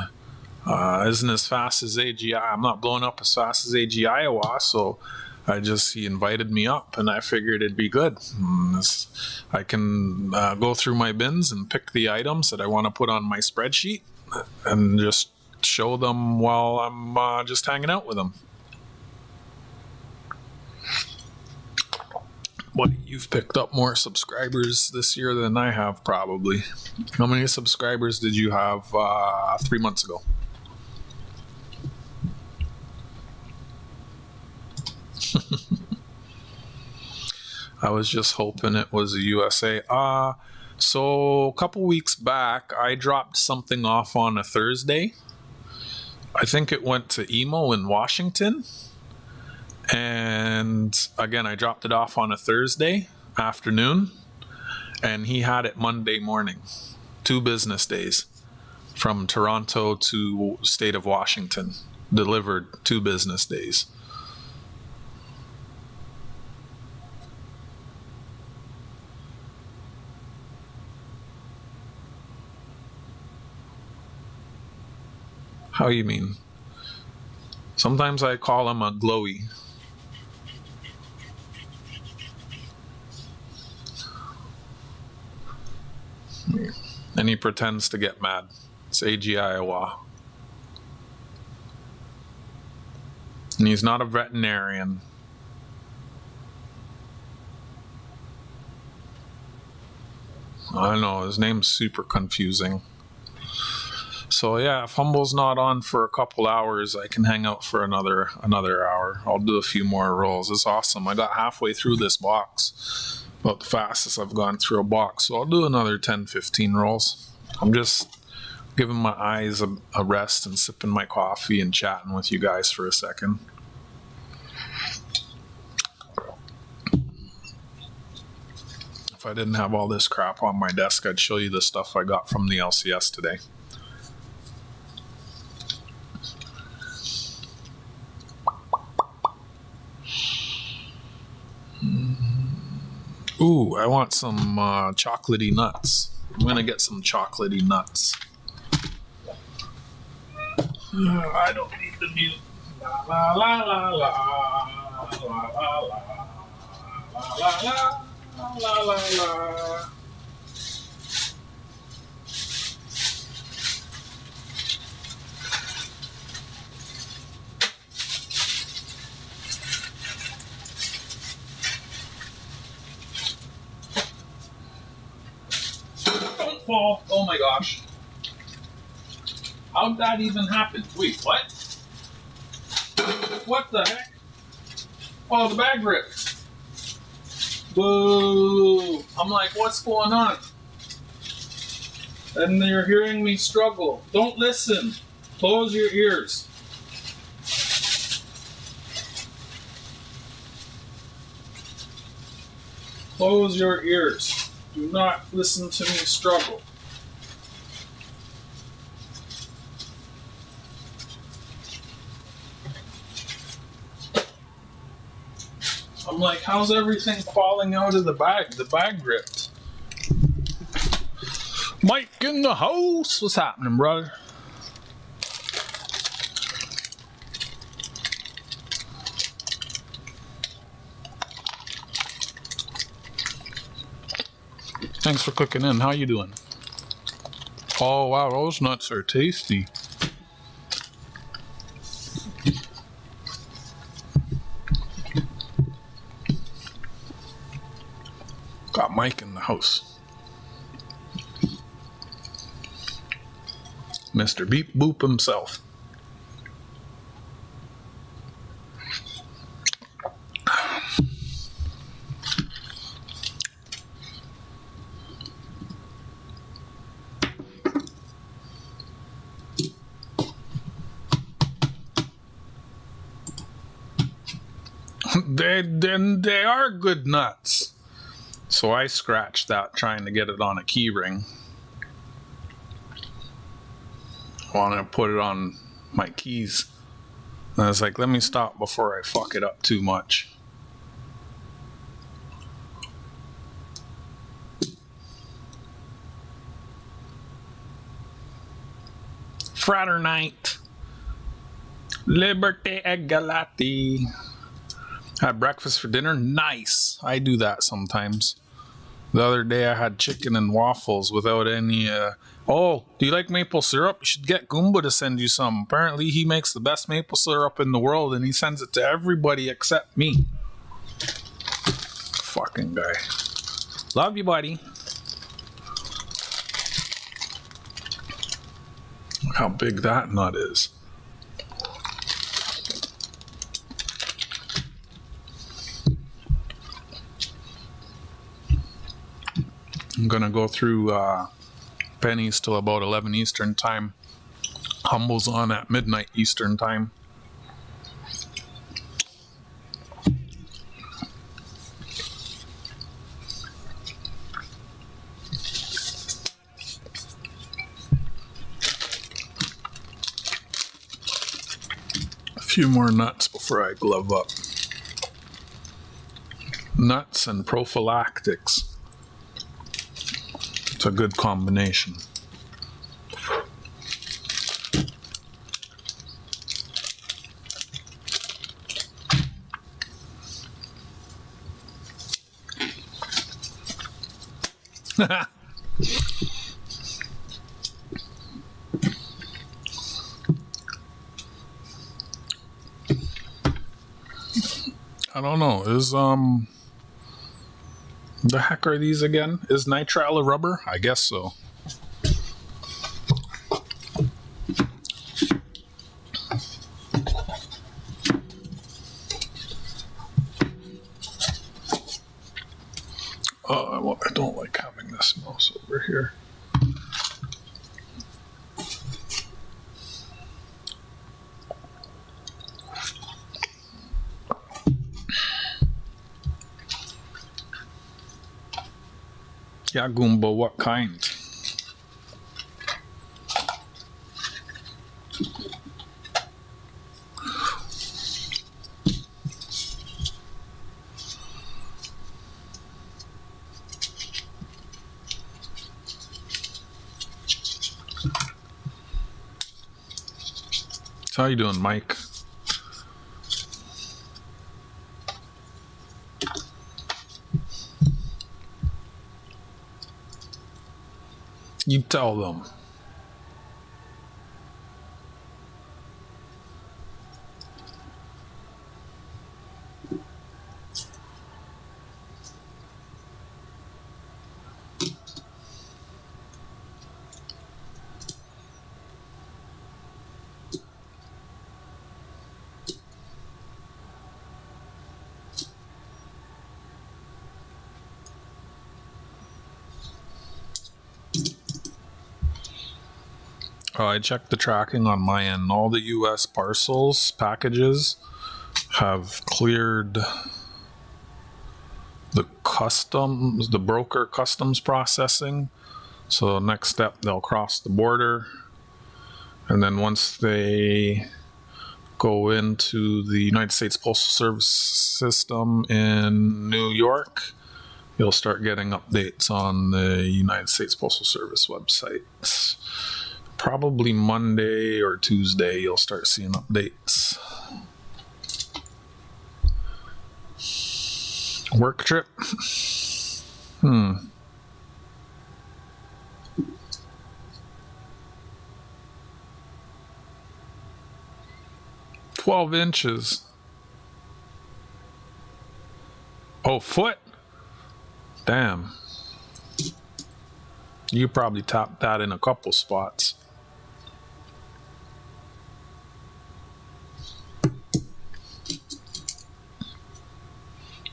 isn't as fast as AGI. I'm not blowing up as fast as AG Iowa, so he invited me up, and I figured it'd be good. I can go through my bins and pick the items that I want to put on my spreadsheet and just show them while I'm just hanging out with them. But you've picked up more subscribers this year than I have, probably. How many subscribers did you have 3 months ago? I was just hoping it was a USA. So a couple weeks back, I dropped something off on a Thursday. I think it went to Emo in Washington. And again, I dropped it off on a Thursday afternoon. And he had it Monday morning. 2 business days. From Toronto to state of Washington. Delivered 2 business days. How you mean? Sometimes I call him a glowy. And he pretends to get mad. It's AG Iowa. And he's not a veterinarian. I don't know, his name's super confusing. So yeah, if Humble's not on for a couple hours, I can hang out for another hour. I'll do a few more rolls. It's awesome. I got halfway through this box. About the fastest I've gone through a box. So I'll do another 10-15 rolls. I'm just giving my eyes a rest and sipping my coffee and chatting with you guys for a second. If I didn't have all this crap on my desk, I'd show you the stuff I got from the LCS today. Ooh, I want some chocolatey nuts. I'm gonna get some chocolatey nuts. I don't need the music. La la la la la la la la la la la. Don't fall! Oh my gosh! How'd that even happen? Wait, what? What the heck? Oh, the bag ripped. Boo! I'm like, what's going on? And you're hearing me struggle. Don't listen. Close your ears. Close your ears. Do not listen to me struggle. I'm like, how's everything falling out of the bag? The bag ripped. Mike in the house. What's happening, brother? Thanks for cooking in. How you doing? Oh, wow. Those nuts are tasty. Got Mike in the house. Mr. Beep Boop himself. They are good nuts. So I scratched that trying to get it on a key ring. I want to put it on my keys. And I was like, let me stop before I fuck it up too much. Fraternite. Liberty Egalati. Had breakfast for dinner. Nice. I do that sometimes. The other day I had chicken and waffles without any... Oh, do you like maple syrup? You should get Goomba to send you some. Apparently he makes the best maple syrup in the world and he sends it to everybody except me. Fucking guy. Love you, buddy. Look how big that nut is. I'm gonna go through pennies till about 11 Eastern time. Humble's on at midnight Eastern time. A few more nuts before I glove up. Nuts and prophylactics. It's a good combination. I don't know. Is the heck are these again? Is nitrile a rubber? I guess so. Oh, I don't like having this mouse over here. Yeah, Goomba, what kind? How you doing, Mike? You tell them. Oh, I checked the tracking on my end. All the US parcels, packages have cleared the customs, the broker customs processing. So next step, they'll cross the border. And then once they go into the United States Postal Service system in New York, you'll start getting updates on the United States Postal Service website. Probably Monday or Tuesday, you'll start seeing updates. Work trip? 12 inches. Oh, foot? Damn. You probably topped that in a couple spots.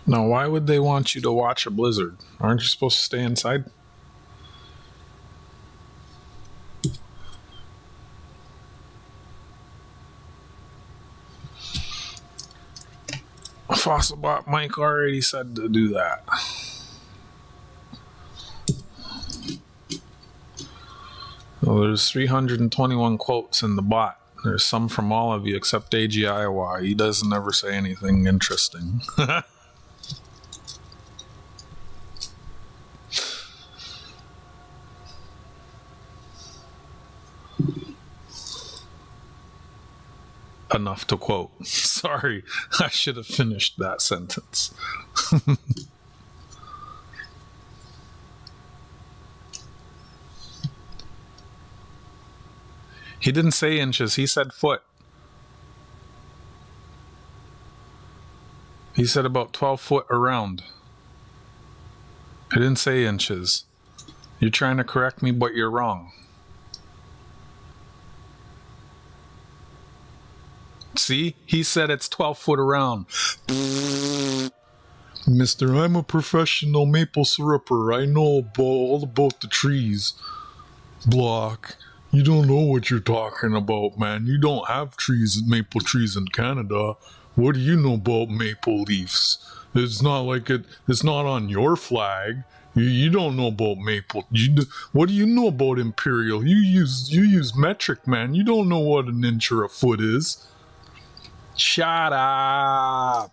Now, why would they want you to watch a blizzard? Aren't you supposed to stay inside? Fossilbot Mike already said to do that. Well, there's 321 quotes in the bot. There's some from all of you except AG Iowa. He doesn't ever say anything interesting. Enough to quote. Sorry, I should have finished that sentence. He didn't say inches, he said foot. He said about 12 foot around. He didn't say inches. You're trying to correct me, but you're wrong. See? He said it's 12 foot around. Mister, I'm a professional maple syruper. I know all about the trees. Block. You don't know what you're talking about, man. You don't have trees, maple trees in Canada. What do you know about maple leaves? It's not like it's not on your flag. You don't know about maple. What do you know about imperial? You use metric, man. You don't know what an inch or a foot is. Shut up.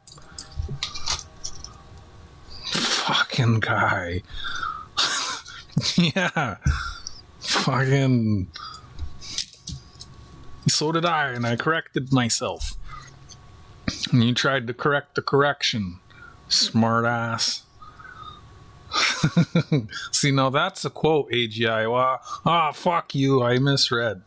Fucking guy. Yeah. Fucking. So did I, and I corrected myself. And you tried to correct the correction. Smart ass. See, now that's a quote, AGI. Well, fuck you. I misread.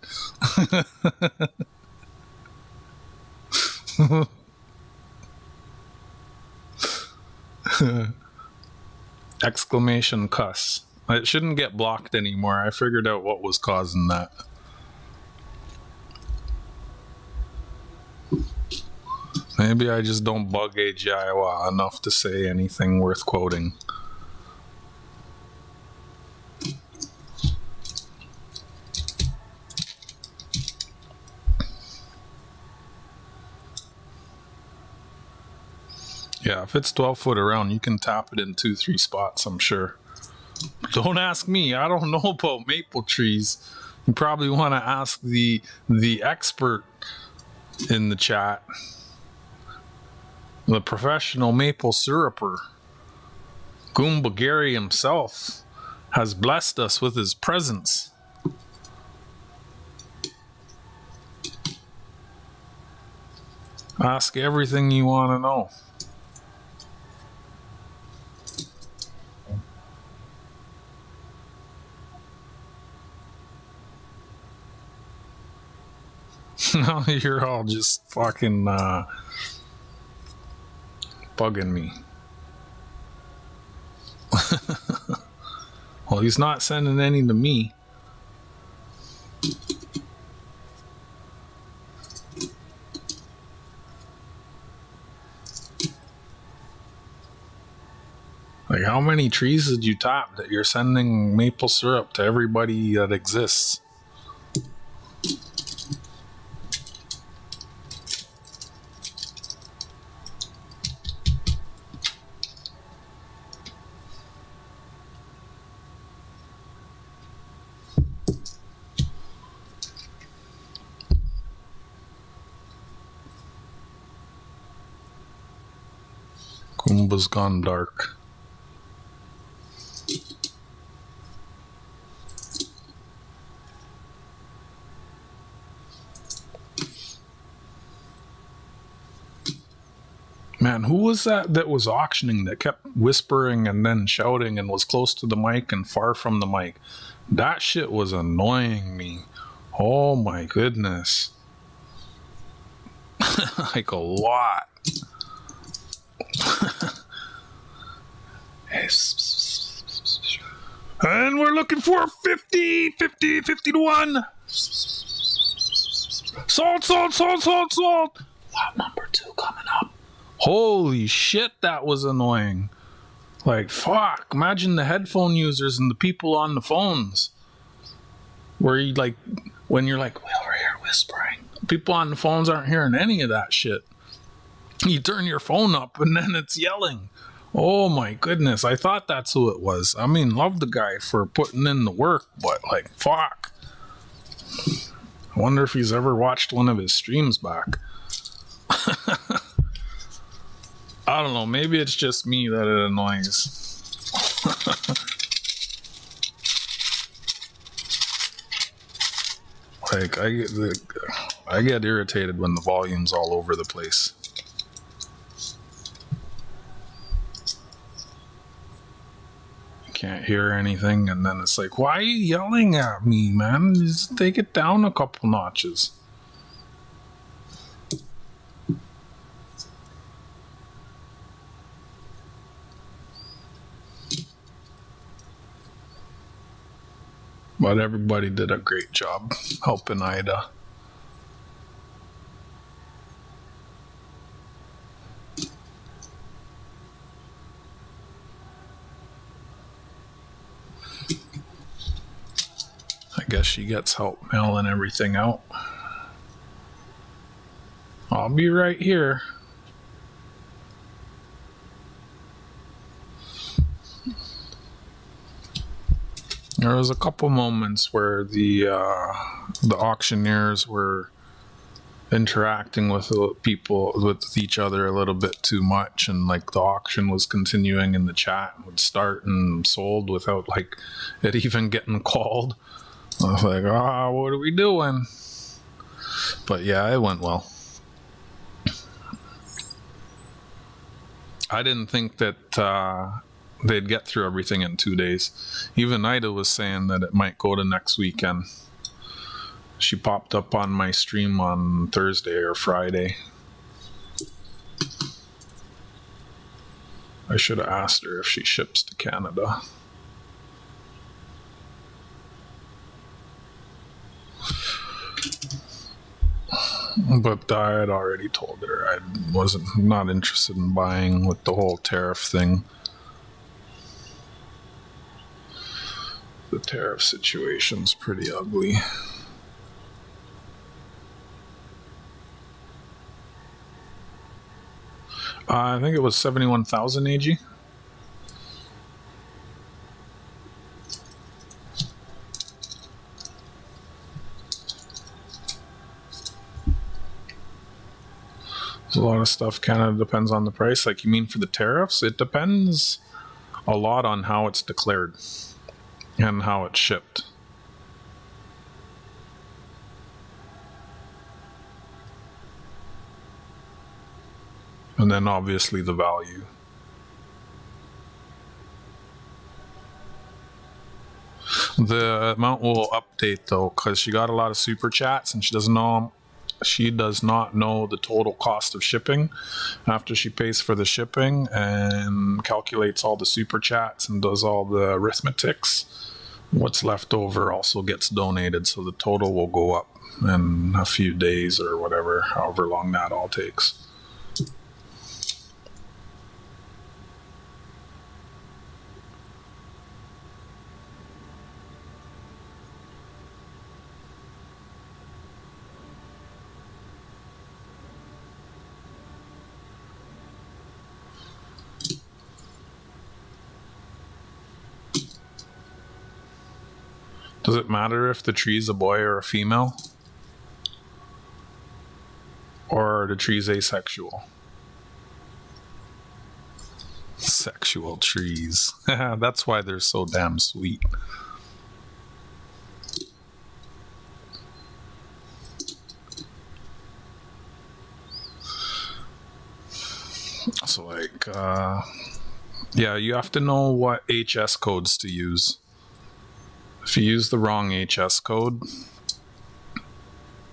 Exclamation cuss. It shouldn't get blocked anymore. I figured out what was causing that. Maybe I just don't bug AGI enough to say anything worth quoting. Yeah, if it's 12 foot around, you can tap it in 2-3 spots, I'm sure. Don't ask me. I don't know about maple trees. You probably want to ask the expert in the chat. The professional maple syruper. Goomba Gary himself has blessed us with his presence. Ask everything you want to know. No, you're all just fucking bugging me. Well, he's not sending any to me. Like, how many trees did you tap that you're sending maple syrup to everybody that exists? Goomba's gone dark. Man, who was that was auctioning that kept whispering and then shouting and was close to the mic and far from the mic? That shit was annoying me. Oh my goodness. Like a lot. And we're looking for 50 to 1. Salt. Lot number 2 coming up. Holy shit, that was annoying. Like, fuck. Imagine the headphone users and the people on the phones. Where you, like, when you're like, well, we're here whispering. People on the phones aren't hearing any of that shit. You turn your phone up and then it's yelling. Oh my goodness. I thought that's who it was. I mean, love the guy for putting in the work, but like, fuck. I wonder if he's ever watched one of his streams back. I don't know. Maybe it's just me that it annoys. Like, I get irritated when the volume's all over the place. You can't hear anything, and then it's like, why are you yelling at me, man? Just take it down a couple notches. But everybody did a great job helping Ida. I guess she gets help mailing everything out. I'll be right here. There was a couple moments where the auctioneers were interacting with people, with each other a little bit too much, and like the auction was continuing in the chat, would start and sold without like it even getting called. I was like, what are we doing? But yeah, it went well. I didn't think that they'd get through everything in 2 days. Even Ida was saying that it might go to next weekend. She popped up on my stream on Thursday or Friday. I should have asked her if she ships to Canada. But I had already told her I wasn't not interested in buying with the whole tariff thing. The tariff situation's pretty ugly. I think it was 71,000 AG. There's a lot of stuff. Canada depends on the price. Like, you mean for the tariffs? It depends a lot on how it's declared and how it's shipped. And then obviously the value. The amount will update though, because she got a lot of super chats and she does not know the total cost of shipping after she pays for the shipping and calculates all the super chats and does all the arithmetics. What's left over also gets donated, so the total will go up in a few days or whatever, however long that all takes. Does it matter if the tree's a boy or a female? Or the tree's asexual? Sexual trees. That's why they're so damn sweet. So like, yeah, you have to know what HS codes to use. If you use the wrong HS code,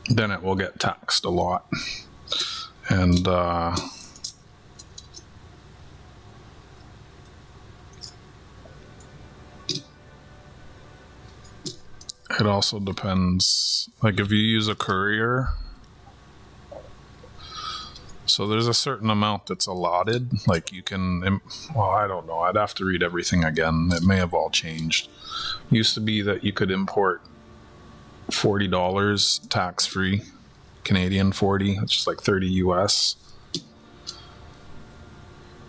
then it will get taxed a lot. And it also depends, like if you use a courier, so there's a certain amount that's allotted, like you can, well, I don't know, I'd have to read everything again. It may have all changed. Used to be that you could import $40 tax-free, Canadian 40, which is like 30 US.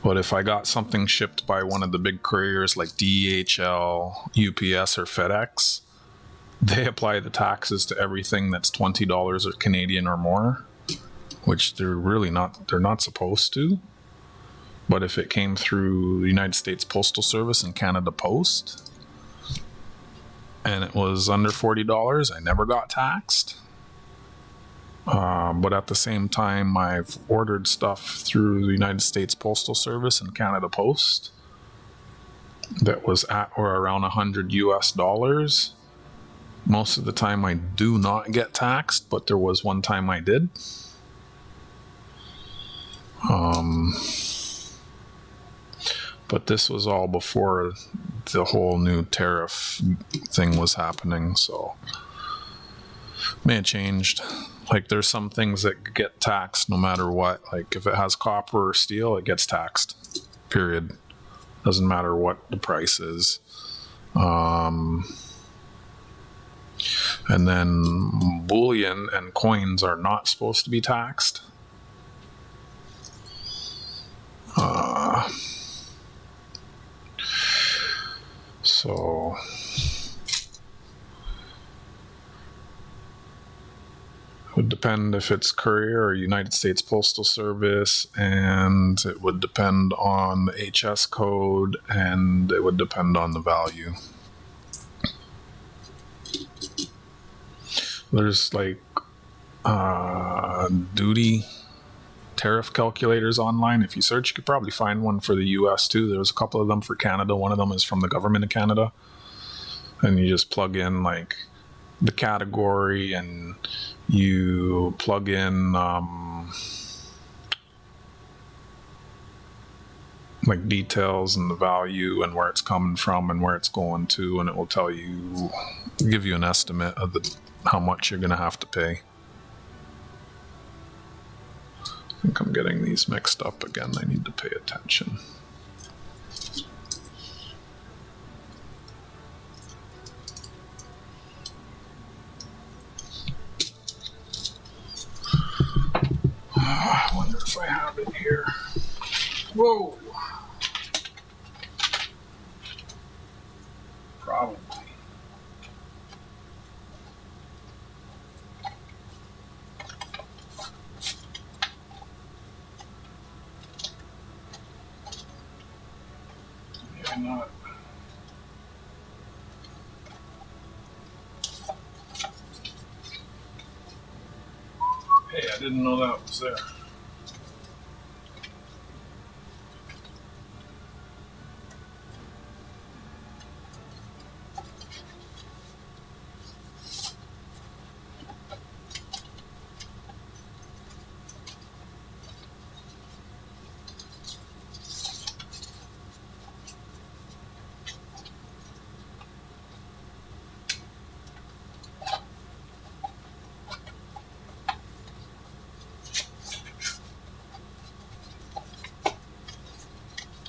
But if I got something shipped by one of the big couriers like DHL, UPS, or FedEx, they apply the taxes to everything that's $20 or Canadian or more, which they're not supposed to. But if it came through the United States Postal Service and Canada Post, and it was under $40, I never got taxed. But at the same time, I've ordered stuff through the United States Postal Service and Canada Post that was at or around $100 US. Most of the time I do not get taxed, but there was one time I did. But this was all before the whole new tariff thing was happening, so may have changed. Like there's some things that get taxed no matter what. Like if it has copper or steel, it gets taxed, period. Doesn't matter what the price is. And then bullion and coins are not supposed to be taxed. So it would depend if it's courier or United States Postal Service, and it would depend on the HS code, and it would depend on the value. There's like duty tariff calculators online. If you search, you could probably find one for the US too. There's a couple of them for Canada. One of them is from the government of Canada. And you just plug in like the category, and you plug in like details and the value and where it's coming from and where it's going to, and it will tell you, give you an estimate of how much you're going to have to pay. I think I'm getting these mixed up again. I need to pay attention. I wonder if I have it here. Whoa. Probably. Maybe not. Hey, I didn't know that was there.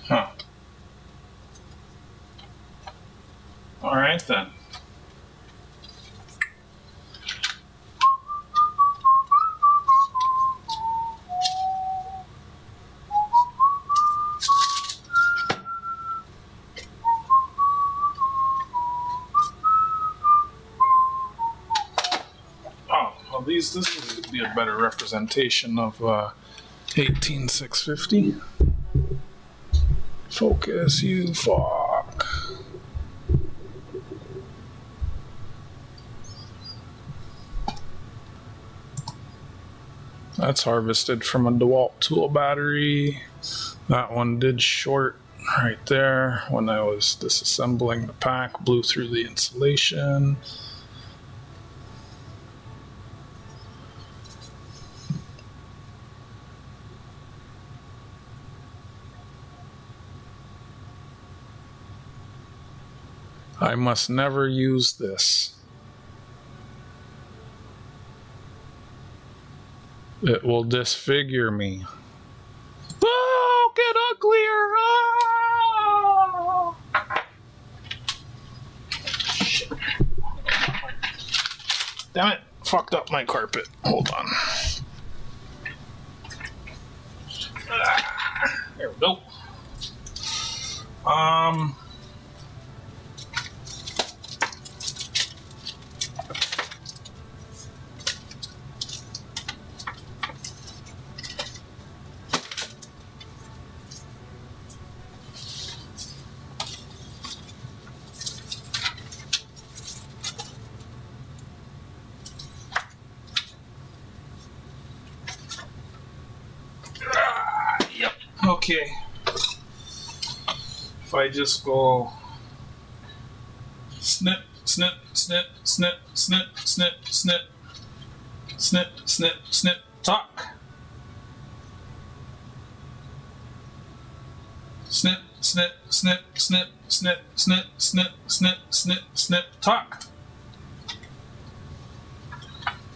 Huh. All right then. Oh, well, this would be a better representation of 18650. Focus, you fuck. That's harvested from a DeWalt tool battery. That one did short right there when I was disassembling the pack, blew through the insulation. I must never use this. It will disfigure me. Oh, get uglier! Oh! Shit. Damn it, fucked up my carpet. Hold on. There we go. Yep. Okay. If I just go snip, snip, snip, snip, snip, snip, snip, snip, snip, snip, tuck. Snip, snip, snip, snip, snip, snip, snip, snip, snip, snip, tuck.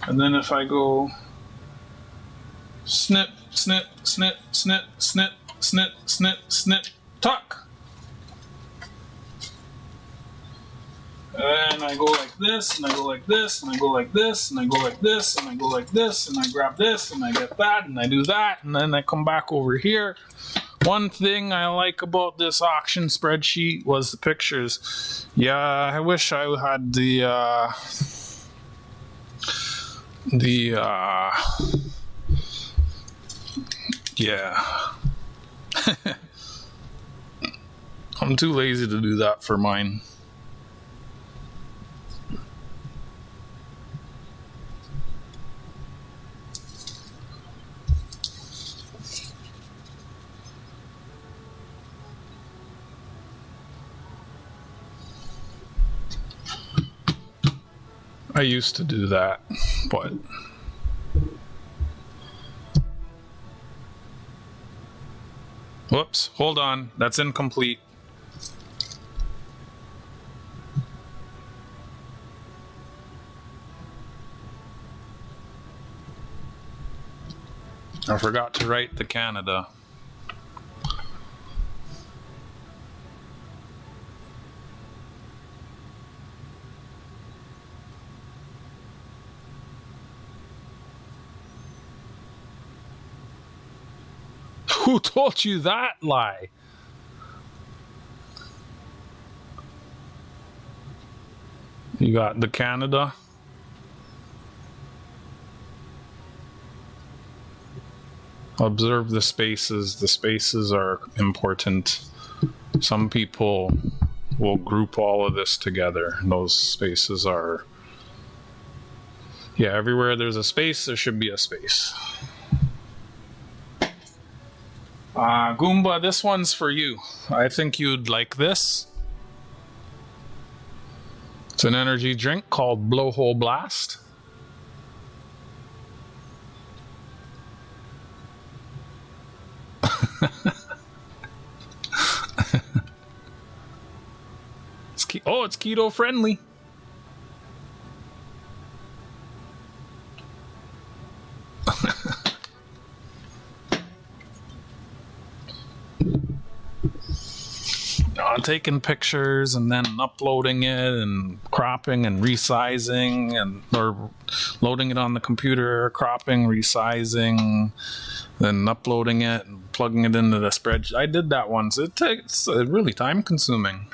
And then if I go snip, snip, snip, snip, snip, snip, snip, snip, tuck. And I go like this, and I go like this, and I go like this, and I go like this, and I go like this, and I grab this, and I get that, and I do that, and then I come back over here. One thing I like about this auction spreadsheet was the pictures. Yeah, I wish I had yeah. I'm too lazy to do that for mine. I used to do that, but whoops, hold on, that's incomplete. I forgot to write the Canada. Who told you that lie? You got the Canada. Observe the spaces. The spaces are important. Some people will group all of this together. Those spaces are, yeah, everywhere there's a space, there should be a space. Goomba, this one's for you. I think you'd like this. It's an energy drink called Blowhole Blast. It's keto friendly. Taking pictures and then uploading it and cropping and resizing, and or loading it on the computer, cropping, resizing, then uploading it and plugging it into the spreadsheet. I did that once. It's really time consuming.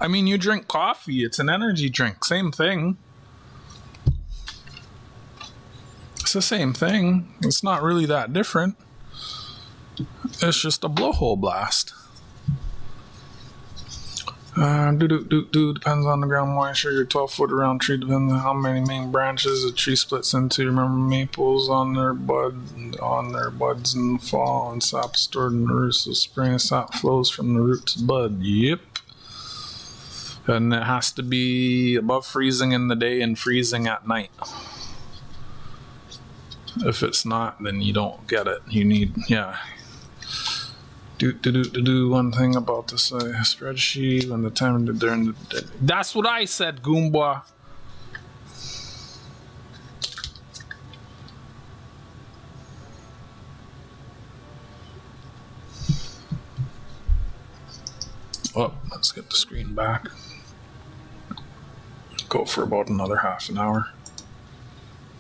I mean, you drink coffee, it's an energy drink, same thing. It's the same thing. It's not really that different. It's just a blowhole blast. Depends on the ground moisture. Your 12-foot around tree depends on how many main branches a tree splits into. Remember, maples on their buds in the fall, and sap stored in the roots of spring. Sap flows from the root to bud. Yep. And it has to be above freezing in the day and freezing at night. If it's not, then you don't get it. You need, yeah. One thing about this spreadsheet when the time during the day. That's what I said, Goomba. Oh, let's get the screen back. Go for about another half an hour.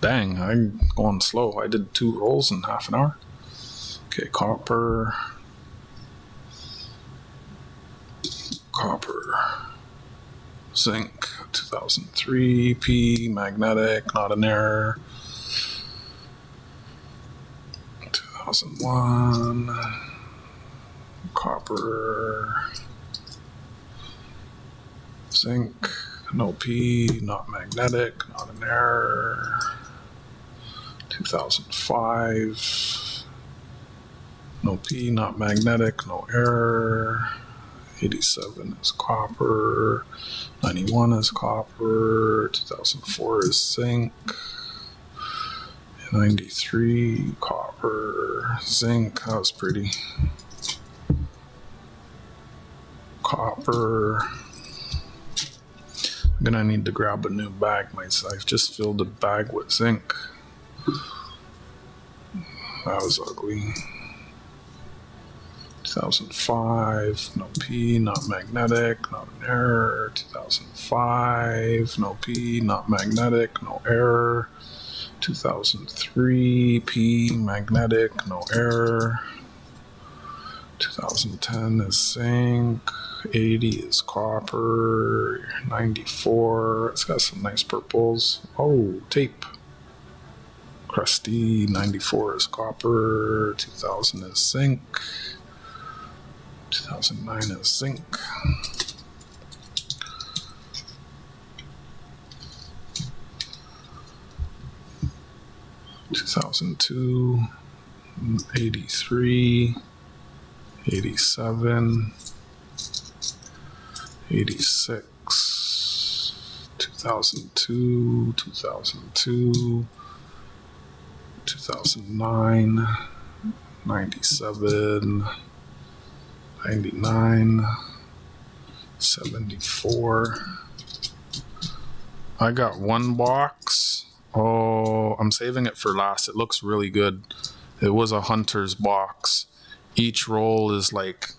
Dang, I'm going slow. I did 2 rolls in half an hour. Okay, copper, zinc, 2003, P, magnetic, not an error. 2001, copper, zinc, no P, not magnetic, not an error. 2005, no P, not magnetic, no error. 87 is copper, 91 is copper, 2004 is zinc, 93 copper, zinc, that was pretty. Copper. I'm gonna need to grab a new bag. I've just filled a bag with zinc. That was ugly. 2005, no P, not magnetic, not an error. 2005, no P, not magnetic, no error. 2003, P, magnetic, no error. 2010 is zinc. 80 is copper. 94, it's got some nice purples. Oh, tape. Crusty. 94 is copper. 2000 is zinc. 2009 is zinc. (2002), 83, 87, 86, 2002, 2002, 2009, 97, 99, 74. I got one box. Oh, I'm saving it for last. It looks really good. It was a hunter's box. Each roll is like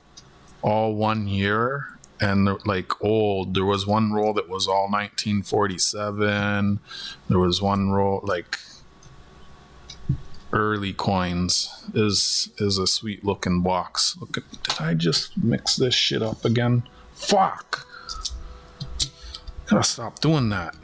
all 1 year and like old. There was one roll that was all 1947. There was one roll like early coins. Is a sweet looking box. Look at, did I just mix this shit up again? Fuck. Gotta stop doing that.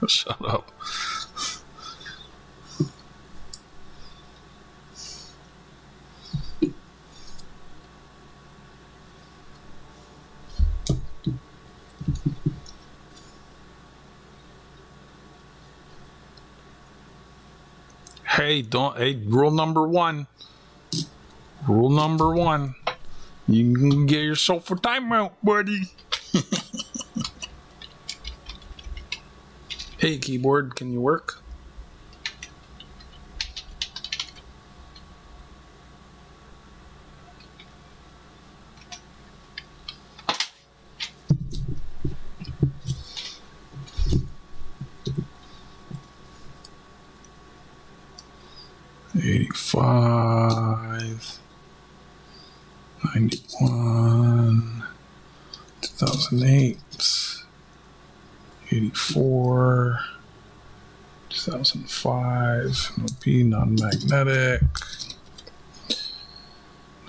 Shut up. Hey, rule number one. Rule number one. You can get yourself a timeout, buddy. Hey, keyboard, can you work? $85, $91, 2008. 84, 2005, no P, non-magnetic,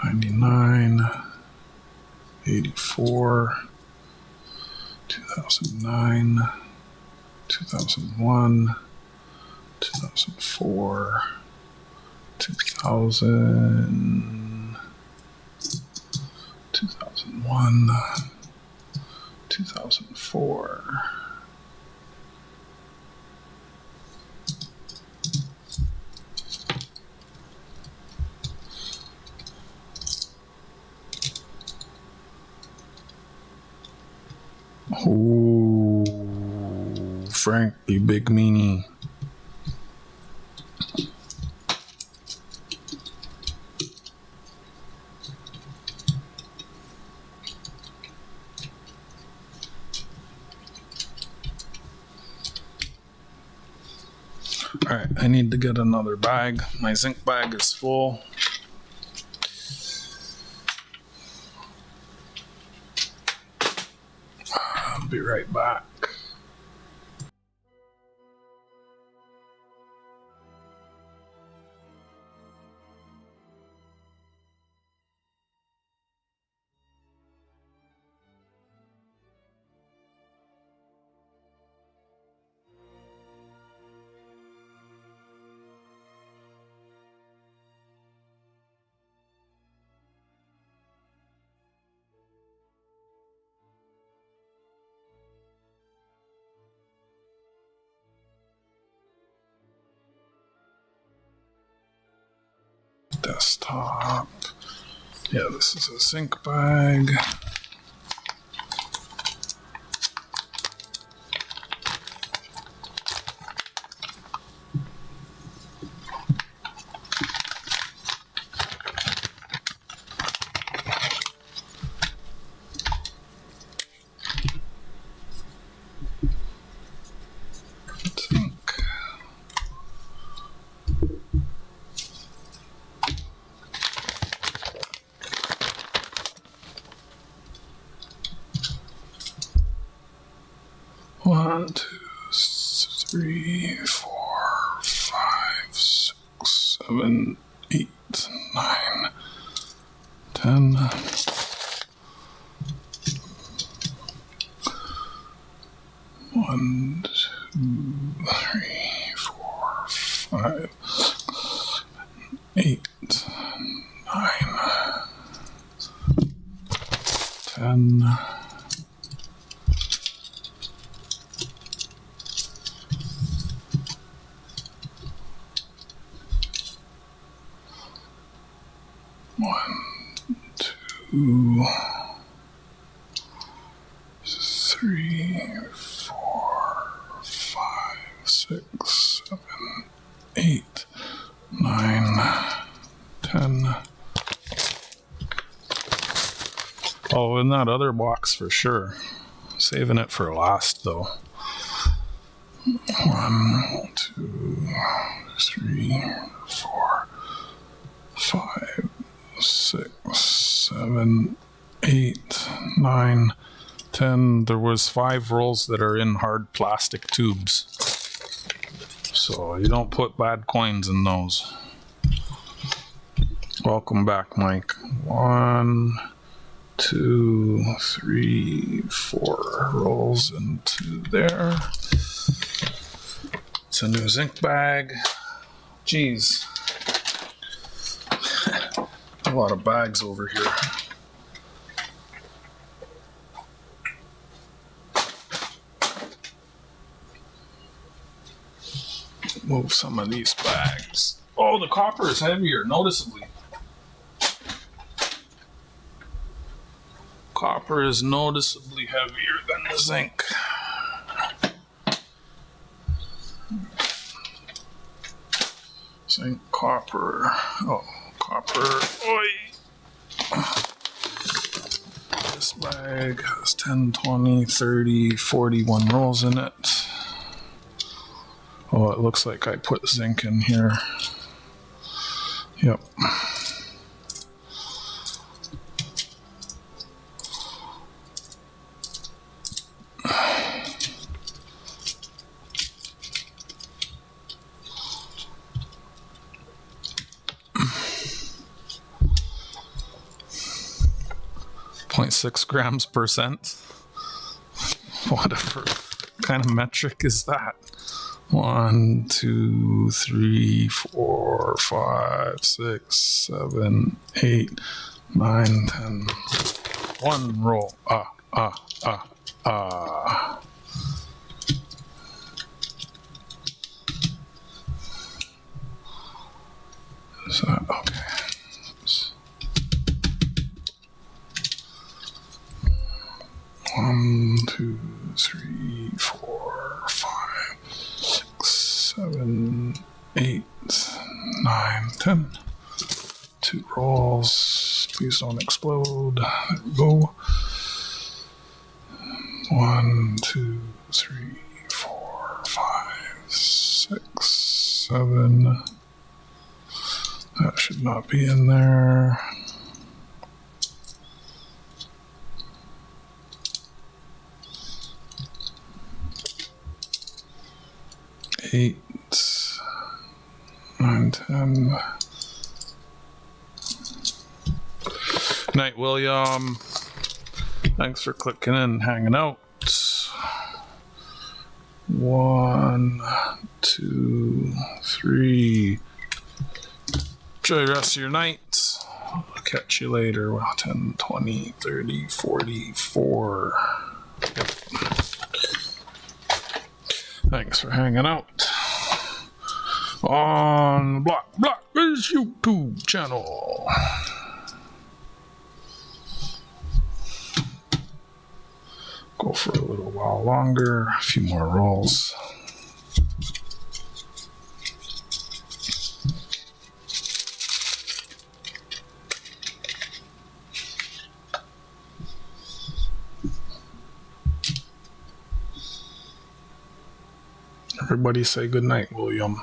99, 84, 2009, 2001, 2004, 2000, 2001, 2004. Oh, Frank, you big meanie. All right, I need to get another bag. My zinc bag is full. I'll be right back. Desktop. Yeah, this is a zinc bag. One, two, three, 4, 5, 6, 7, 8, 9, 10. 1, 2, 3, 4, 5, 8, 9, 10. 1, 2, 3, 4, 5, 6, 7, 8, 9, 10. Oh, in that other box for sure. Saving it for last though. 1, 2, 3, 4, 5, 6, 7, 8, 9, 10. There was 5 rolls that are in hard plastic tubes. So you don't put bad coins in those. Welcome back, Mike. 1, 2, 3, 4 rolls into there. It's a new zinc bag. Jeez. A lot of bags over here. Move some of these bags. Oh, the copper is heavier, noticeably. Copper is noticeably heavier than the zinc. Zinc, copper. Oh, copper. Oi! This bag has 10, 20, 30, 41 rolls in it. Oh, it looks like I put zinc in here. Yep. .6 grams percent. Whatever kind of metric is that? 1, 2, 3, 4, 5, 6, 7, 8, 9, 10. One roll. Is that okay? 1, 2, 3, 4, 5, 6, 7, 8, 9, 10. 2 rolls. Please don't explode. There we go. 1, 2, 3, 4, 5, 6, 7. That should not be in there. 8, 9, 10. Night, William. Thanks for clicking in and hanging out. 1, 2, 3. Enjoy the rest of your night. I'll catch you later. Well, 10, 20, 30, 44. Yep. Thanks for hanging out on Block is YouTube channel. Go for a little while longer, a few more rolls. Everybody say good night, William.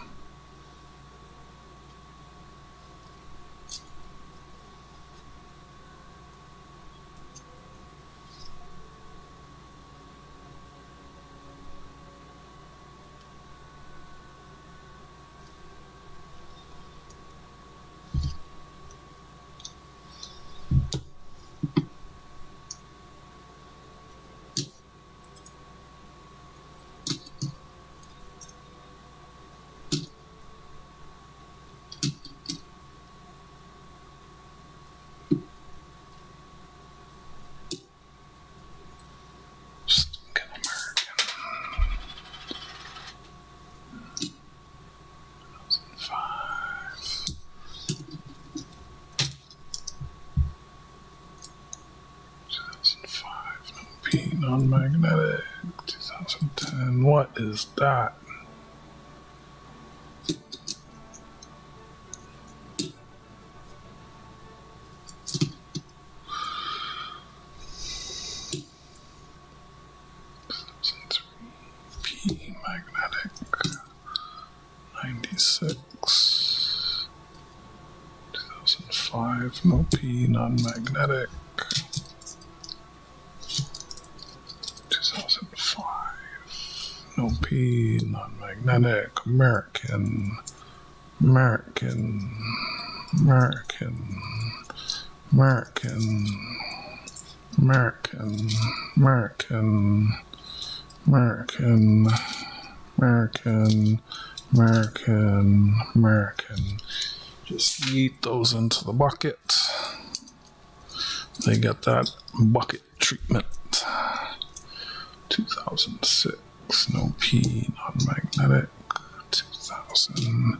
P non-magnetic. 2010. What is that? P magnetic. 96. 2005. No P non-magnetic. 2005. No P non-magnetic. American. American. American. American. American. American. American. American. American. American. Just yeet those into the bucket. They get that bucket treatment. 2006. No P non-magnetic. 2000.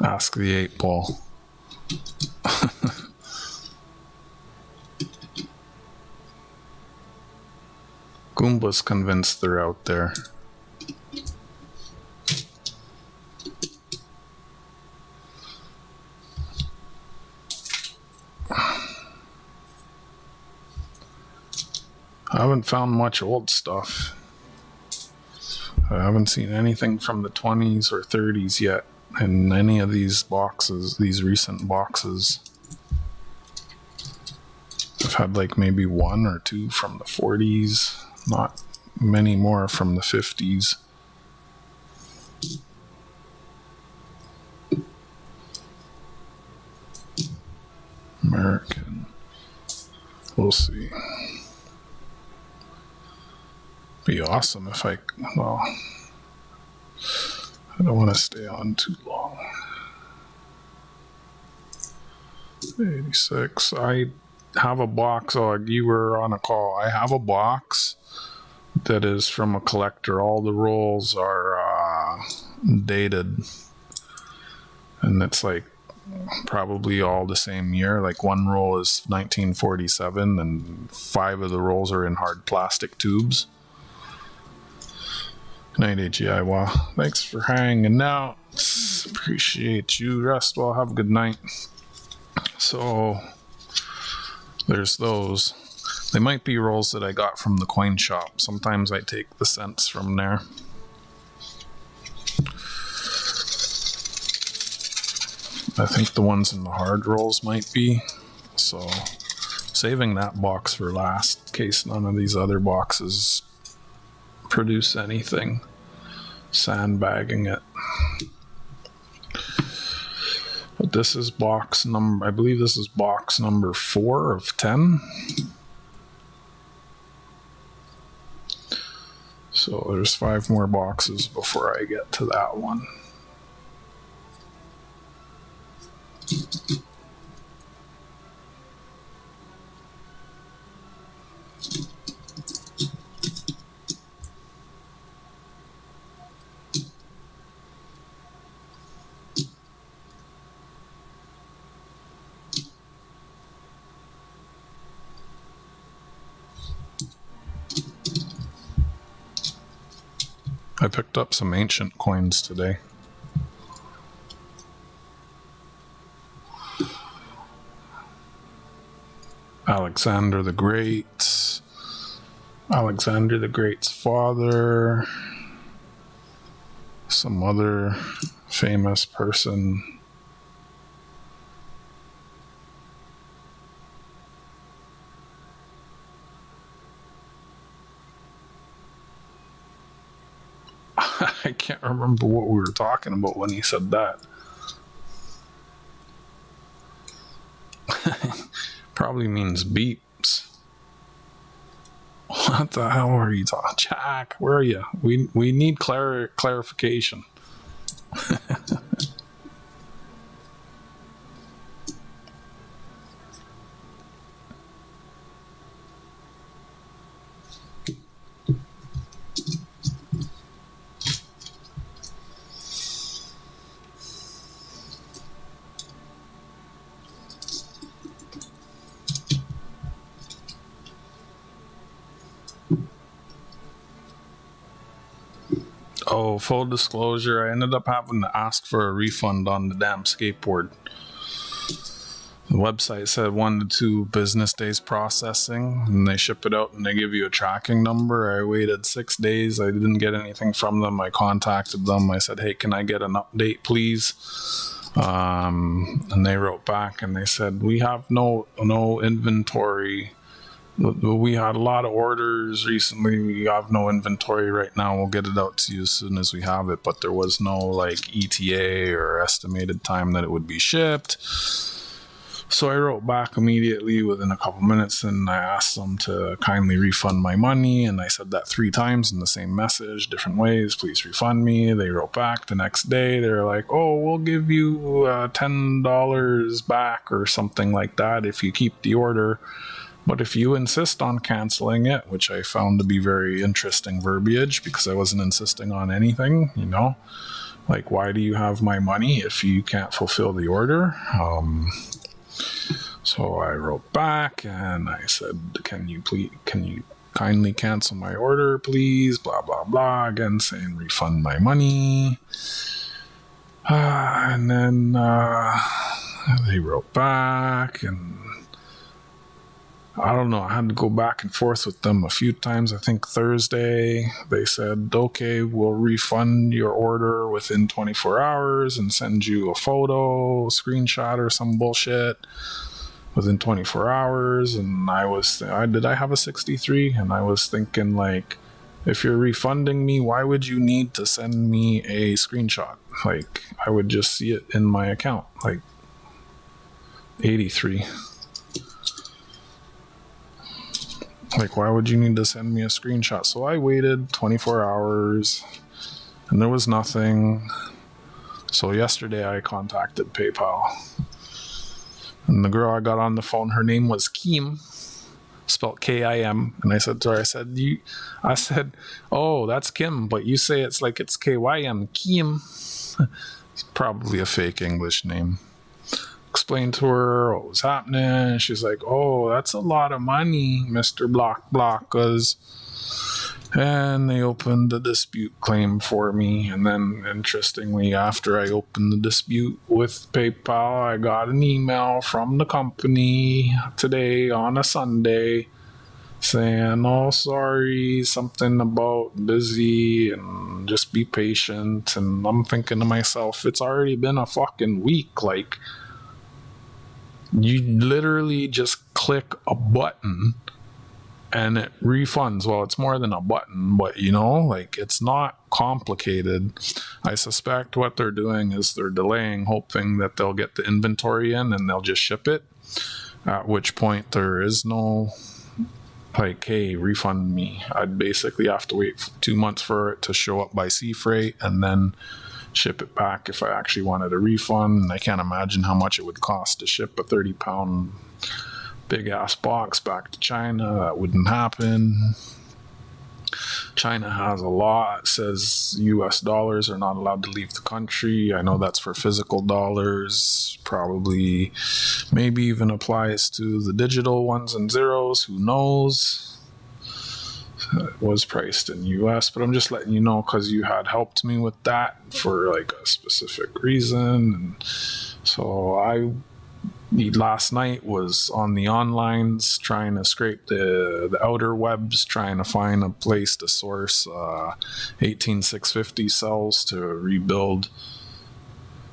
Ask the 8 ball. Goomba's convinced they're out there. I haven't found much old stuff. I haven't seen anything from the 20s or 30s yet in any of these boxes, these recent boxes. I've had like maybe 1 or 2 from the 40s, not many more from the 50s. American. We'll see. Be awesome if I, well, I don't want to stay on too long. 86. I have a box. Oh, you were on a call. I have a box that is from a collector. All the rolls are dated, and it's like probably all the same year. Like one roll is 1947, and 5 of the rolls are in hard plastic tubes. Good night, AGI. Well, thanks for hanging out. Appreciate you. Rest well. Have a good night. So there's those. They might be rolls that I got from the coin shop. Sometimes I take the cents from there. I think the ones in the hard rolls might be. So saving that box for last, in case none of these other boxes produce anything. Sandbagging it. But this is box number, I believe this is box number 4 of 10. So there's 5 more boxes before I get to that one. I picked up some ancient coins today. Alexander the Great, Alexander the Great's father, some other famous person. I can't remember what we were talking about when he said that. Probably means beeps. What the hell are you talking? Jack, where are you? We need clarification. Oh, full disclosure, I ended up having to ask for a refund on the damn skateboard. The website said 1 to 2 business days processing, and they ship it out and they give you a tracking number. I waited 6 days. I didn't get anything from them. I contacted them. I said, hey, can I get an update, please? And they wrote back and they said, we have no inventory. We had a lot of orders recently. We have no inventory right now. We'll get it out to you as soon as we have it. But there was no like ETA or estimated time that it would be shipped. So I wrote back immediately within a couple minutes and I asked them to kindly refund my money. And I said that 3 times in the same message, different ways, please refund me. They wrote back the next day. They're like, oh, we'll give you $10 back or something like that if you keep the order. But if you insist on canceling it, which I found to be very interesting verbiage because I wasn't insisting on anything, you know, like, why do you have my money if you can't fulfill the order? So I wrote back and I said, can you kindly cancel my order, please? Blah, blah, blah. Again, saying refund my money. And then they wrote back and I don't know. I had to go back and forth with them a few times. I think Thursday they said, okay, we'll refund your order within 24 hours and send you a photo, screenshot or some bullshit within 24 hours. And did I have a 63? And I was thinking, like, if you're refunding me, why would you need to send me a screenshot? Like, I would just see it in my account. Like, 83. Like, why would you need to send me a screenshot? So I waited 24 hours and there was nothing. So yesterday I contacted PayPal. And the girl I got on the phone, her name was Kim, spelled K-I-M. And I said to her, I said, oh, that's Kim, but you say it's like it's K-Y-M, Kim. It's probably a fake English name. Explained to her what was happening. She's like, oh, that's a lot of money, Mr. Blockers. And they opened the dispute claim for me. And then, interestingly, after I opened the dispute with PayPal, I got an email from the company today on a Sunday saying, oh, sorry, something about busy and just be patient. And I'm thinking to myself, it's already been a fucking week. Like, you literally just click a button and it refunds. Well, it's more than a button, but you know, like, it's not complicated. I suspect what they're doing is they're delaying, hoping that they'll get the inventory in and they'll just ship it, at which point there is no, like, hey, refund me. I'd basically have to wait 2 months for it to show up by sea freight and then ship it back if I actually wanted a refund. And I can't imagine how much it would cost to ship a 30-pound big ass box back to China. That wouldn't happen. China has a law that says US dollars are not allowed to leave the country. I know that's for physical dollars. Probably maybe even applies to the digital ones and zeros. Who knows? It was priced in US, but I'm just letting you know because you had helped me with that for like a specific reason. And so last night was on the onlines trying to scrape the outer webs, trying to find a place to source 18650 cells to rebuild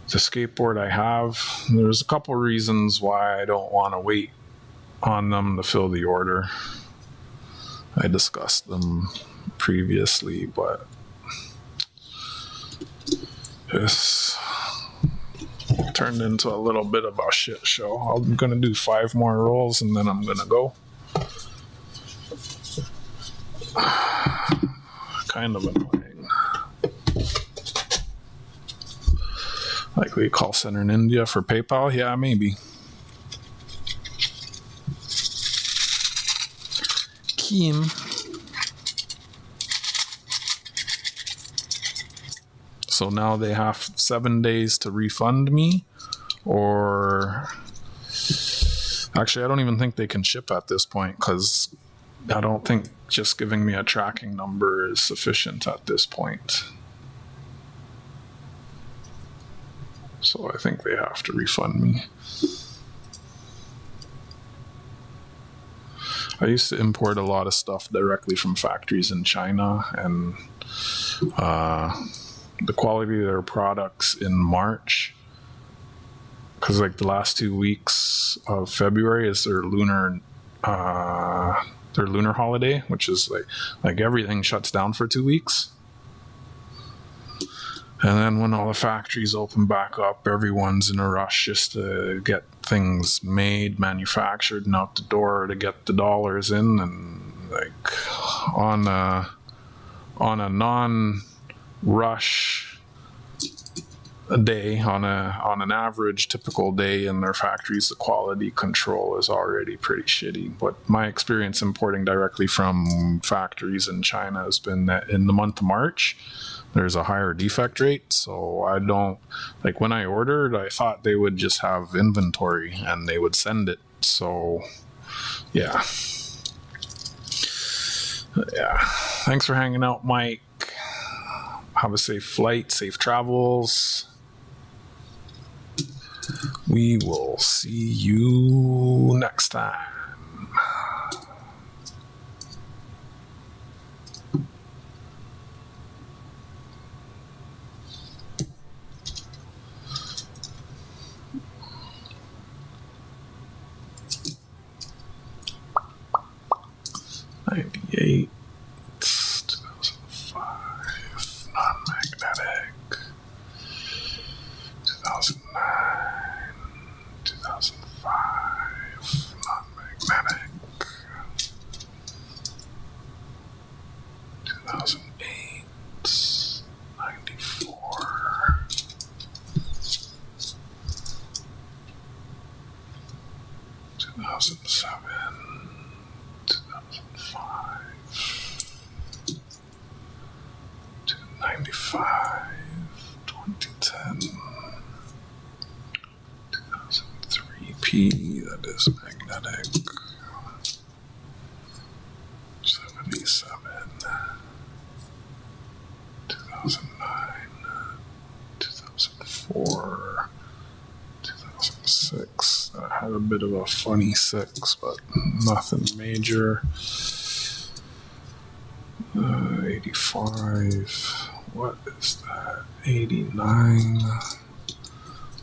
the skateboard I have. There's a couple reasons why I don't want to wait on them to fill the order. I discussed them previously, but this turned into a little bit of a shit show. I'm gonna do 5 more rolls and then I'm gonna go. Kind of annoying. Likely a call center in India for PayPal? Yeah, maybe. Kim. So now they have 7 days to refund me, or actually I don't even think they can ship at this point because I don't think just giving me a tracking number is sufficient at this point. So I think they have to refund me. I used to import a lot of stuff directly from factories in China, and the quality of their products in March, because like the last 2 weeks of February is their lunar holiday, which is like everything shuts down for 2 weeks. And then when all the factories open back up, everyone's in a rush just to get things made, manufactured, and out the door to get the dollars in. And like on a non-rush day, on an average typical day in their factories, the quality control is already pretty shitty. But my experience importing directly from factories in China has been that in the month of March, there's a higher defect rate. So I don't, like when I ordered, I thought they would just have inventory and they would send it. So yeah. Thanks for hanging out, Mike. Have a safe flight, safe travels. We will see you next time. '98, 2005, non-magnetic, 2009, 2005, non-magnetic, 2008, 94, 2007, 95, 2010, 2003 P, that is magnetic, 77, 2009, 2004, 2006, that had a bit of a funny 6, but nothing major. 85, what is that? 89,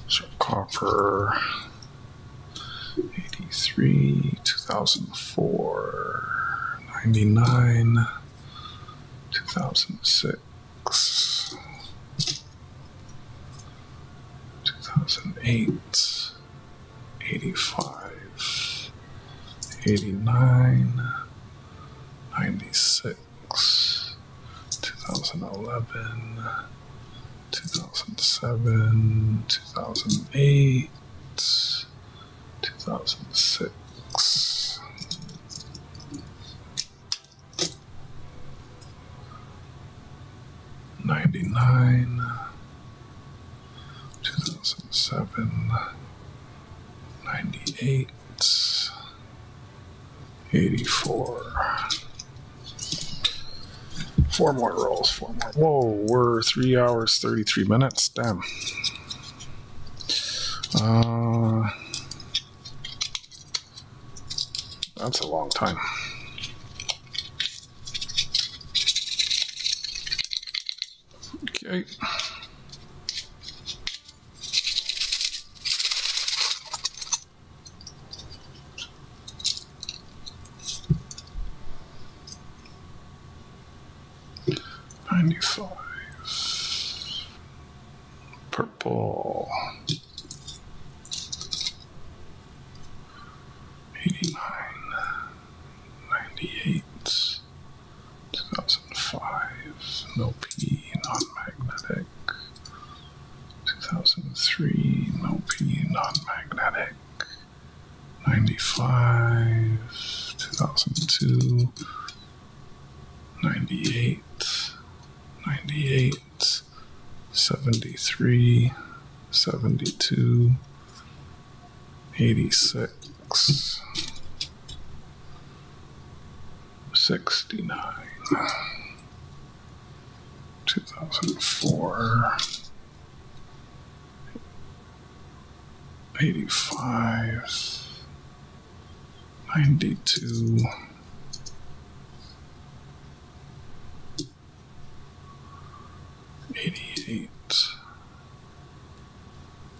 so copper. 83, 2004, 99, 2006, 2008, 85, 89, 96, 2011, 2007, 2008, 2006, 99, 2007, 98, 84. 4 more rolls, 4 more. Whoa, we're 3 hours, 33 minutes. Damn. That's a long time. Okay. Purple. 89, 98, 2005, no P, non-magnetic. 2003, no P, non-magnetic. 95, 2002, 98, 98, 73, 72, 86, 69, 2004, 85, 92, 88,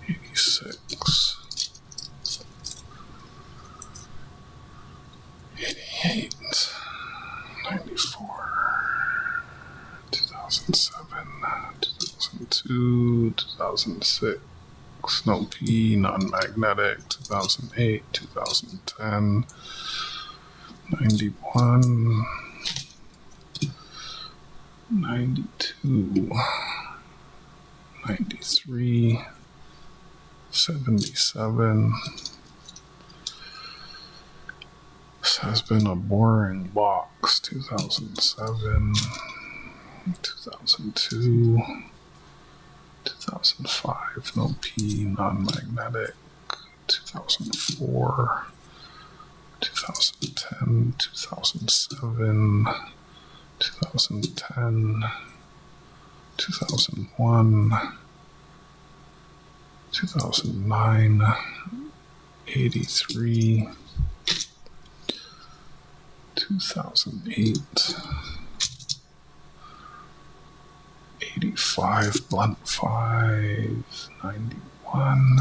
86, 88, 94, 2007, 2002, 2006, no P, non-magnetic, 2008, 2010, 91, 92, 93, 77. This has been a boring box. 2007, 2002, 2005, no P, non-magnetic, 2004, 2010, 2007, 2010, 2001, 2009, 83, 2008, 85, blunt 5, 91,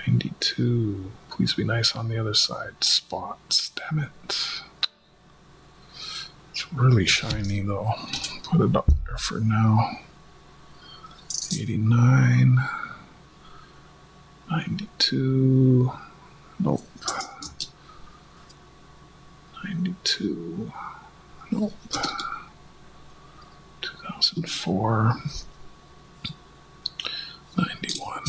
92. Please be nice on the other side. Spots, damn it. It's really shiny though. Put it up there for now. 89, 92, nope. 92, nope. 2004, 91.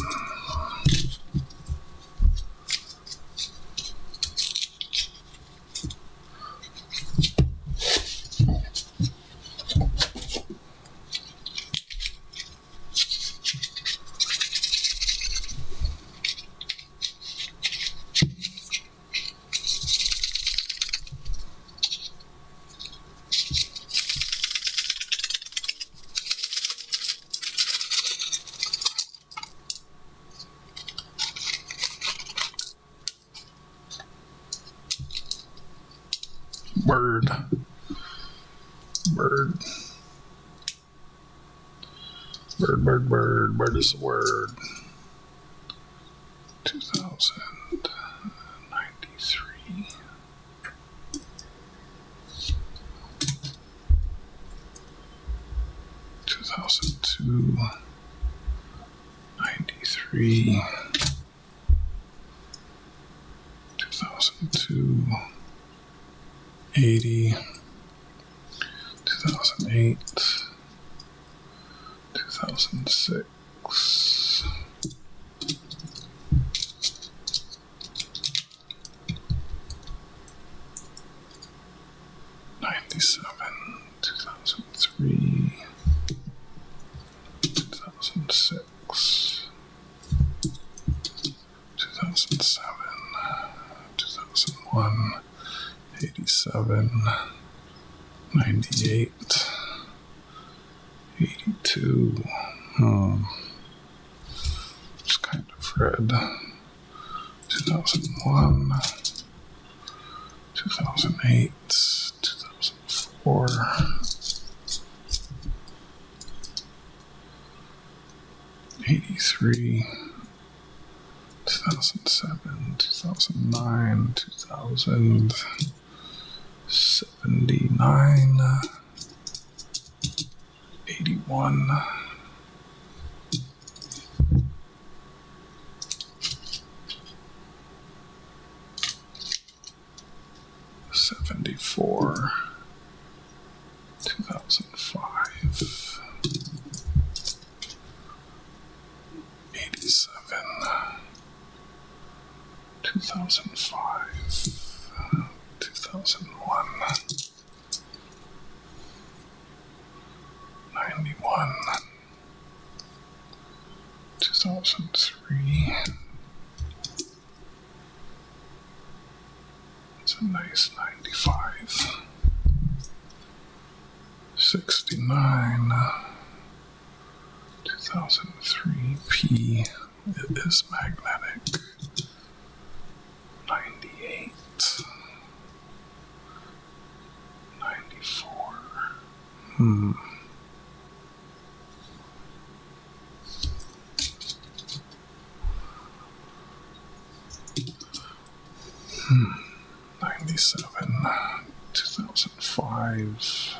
Bird. Bird. Bird, bird, bird. Bird is the word. 2093. 2002. 93. 2002. 80, 2008, 2006, 97, 2003, 2006, 2007, 2001, 87, 98, 82, it's kind of red, 2001, 2008, 2004, 83, 2007, 2009, 2000, 79, 81, 74, 2005, 87, 2005, 2001, 91, 2003. It's a nice 95. 69, 2003 P, It is magnetic. 98. 94. Hmm. Hmm. 97. 2005.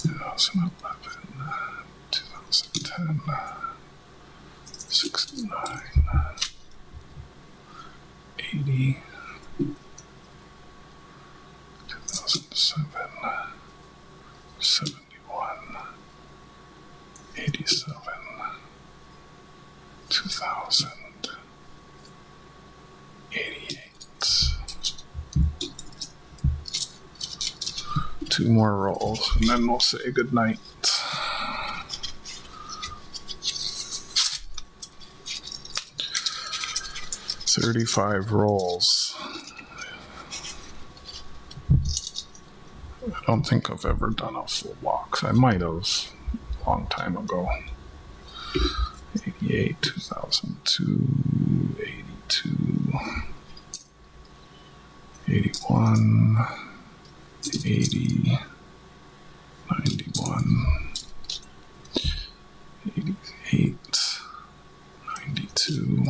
2011, 2010, 69, 80, 2007, 71, 87, 2000, 88. Two more rolls, and then we'll say goodnight. 35 rolls. I don't think I've ever done a full box. I might have a long time ago. 88, 2002, 82, 81, 80, 91, 88, 92.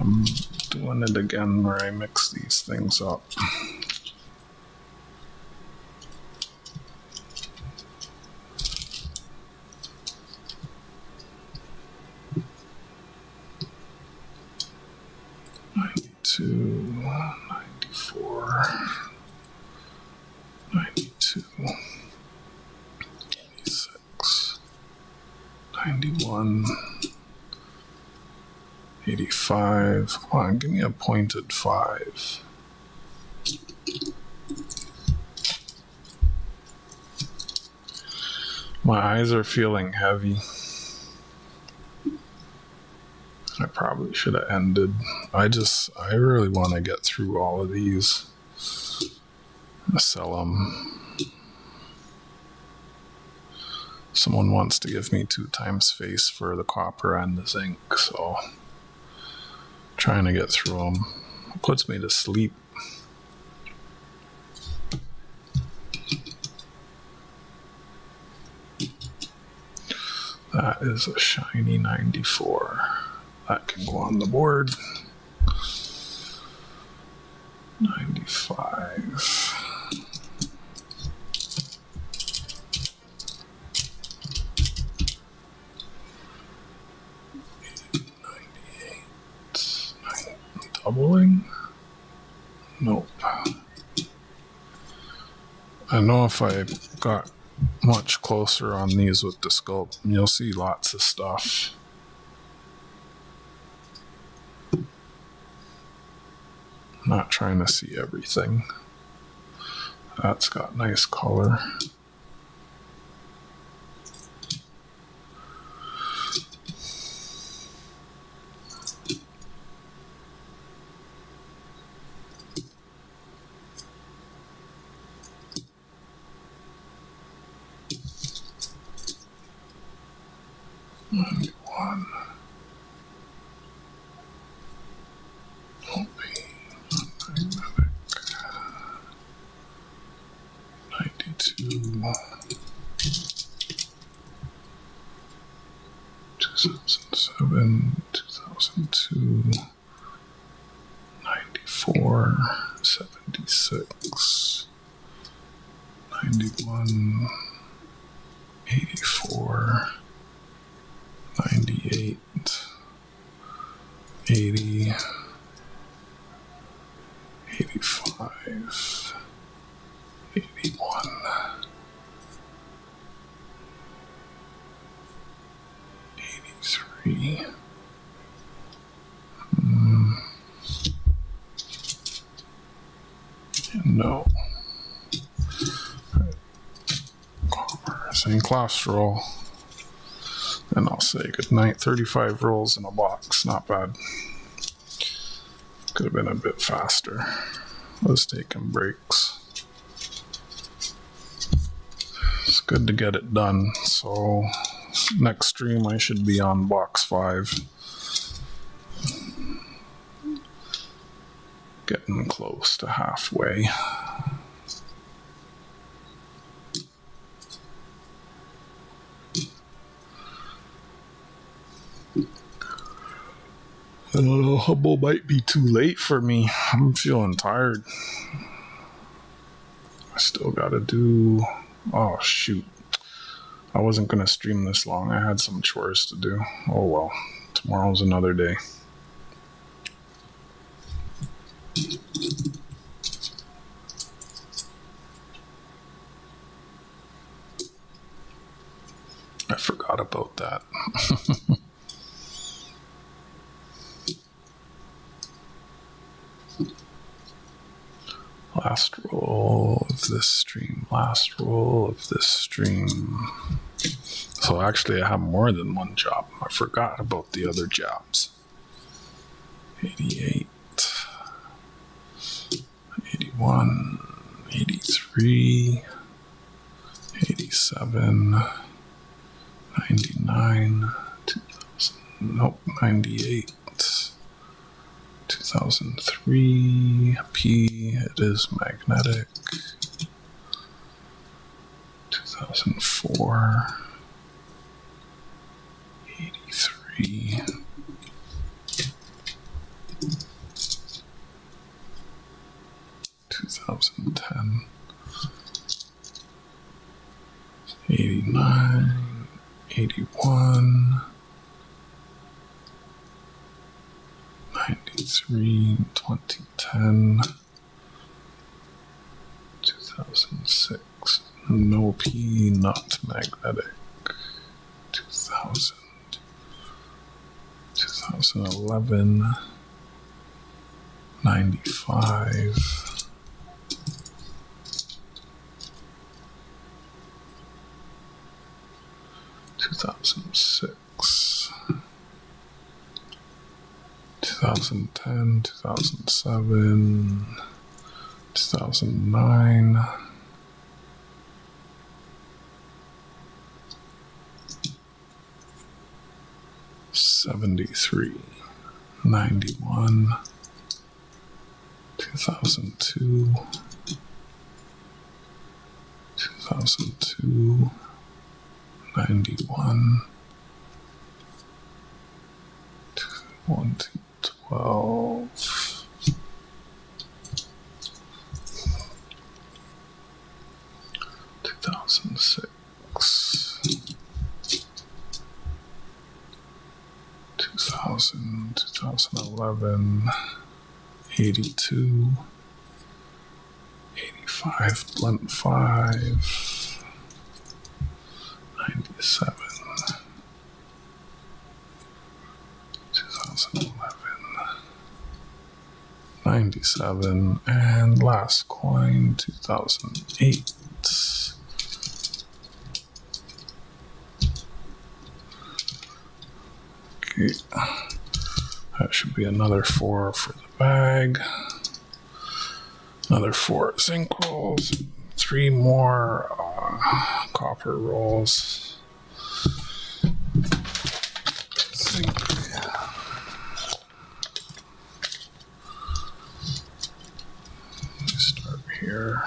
I'm doing it again where I mix these things up. '92, '94, '92, '86, '91. 85. Come on, give me a pointed 5. My eyes are feeling heavy. I probably should have ended. I really want to get through all of these. Sell them. Someone wants to give me 2 times face for the copper and the zinc, so trying to get through them. It puts me to sleep. That is a shiny 94. That can go on the board. 95. 98. Doubling? Nope. I know if I got much closer on these with the scope, you'll see lots of stuff. Not trying to see everything. That's got nice color. One. Won't be magnetic. 92. 2007, 2002, 94, 76, 91, 84, 98, 80, 85, 81, 83. No. Right. Copper, zinc last roll. And I'll say goodnight. 35 rolls in a box. Not bad. Could have been a bit faster. was taking breaks. It's good to get it done. So next stream I should be on box 5. Getting close to halfway. I don't know, Hubble might be too late for me. I'm feeling tired. I still gotta do... Oh, shoot. I wasn't gonna stream this long. I had some chores to do. Oh well. Tomorrow's another day. I forgot about that. Last roll of this stream. Last roll of this stream. So actually I have more than one job. I forgot about the other jobs. 88, 81, 83, 87, 99, 2000, nope, 98, 2003, P, it is magnetic, 2004, 83, 2010, 89, 81, 93, 2010, 2006, no P, not magnetic, 2000, 2011, 95, 2006, 2010, 2007, 2009, 73, 91, 2002, 2002, 91, 2012, 2006, 2000, 2011, 82, 85, blunt 5, 97, 2011, 97, and last coin 2008. Okay, that should be another 4 for the bag, another 4 zinc rolls, 3 more copper rolls. Zinc. Start here.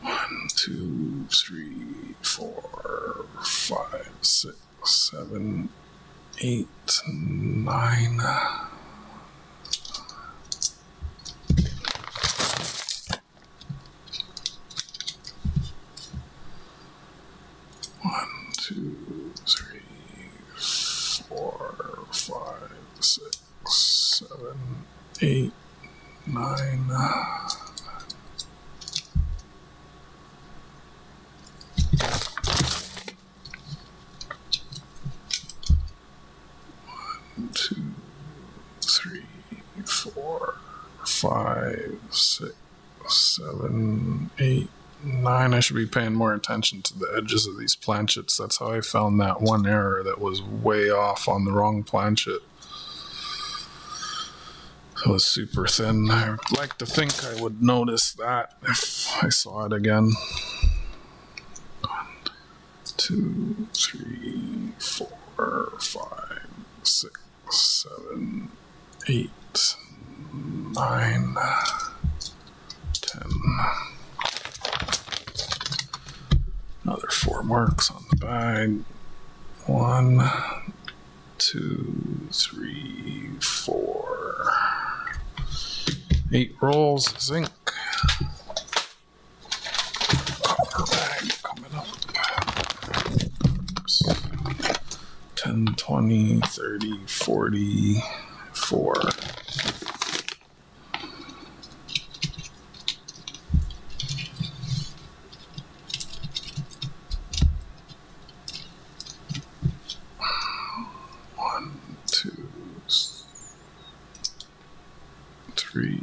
1, 2, 3, 4, 5, 6, 7, 8, 9. 1, 2, 3, 4, 5, 6, 7, 8, 9. 2, 3, 4, 5, 6, 7, 8, 9. I should be paying more attention to the edges of these planchets. That's how I found that one error that was way off on the wrong planchet. It was super thin. I would like to think I would notice that if I saw it again. 1, 2, 3, 4, 5, 6, 7, 8, 9, 10. Another 4 marks on the bag. 1, 2, 3, 4. 8 rolls of zinc. Copper bag coming up. Oops. 10, 20, 30, 40, 4. Three,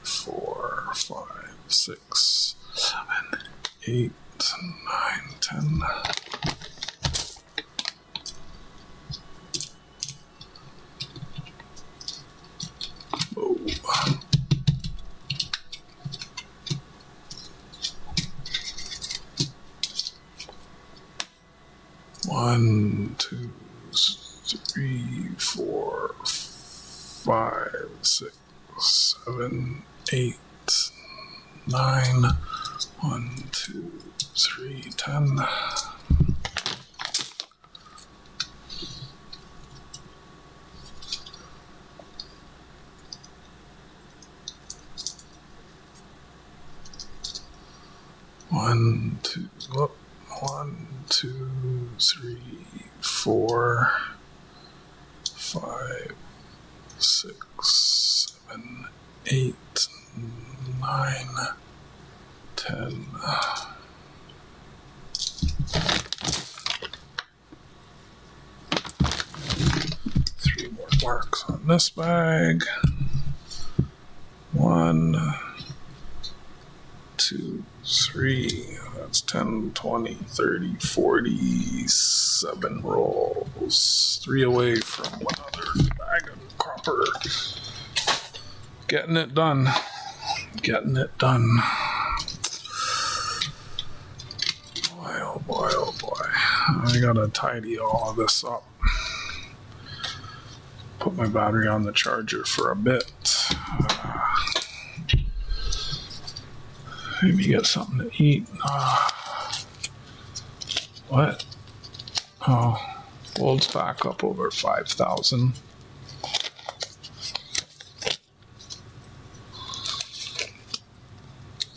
4, 5, 6, 7, 8, 9, 10. Whoa. 1, 2, 3, 4, 5, 6. 7, 8, 9, 1, 2, 3, 10. One, two, whoop. 1, 2, 3, 4, 5, 6, 7, 8, 9, 10. 3 more marks on this bag. 1, 2, 3. That's 10, 20, 30, 47 rolls. 3 away from one other bag of copper. Getting it done. Getting it done. Boy, oh boy, oh boy. I gotta tidy all of this up. Put my battery on the charger for a bit. Maybe get something to eat. What? Oh, gold's back up over 5,000.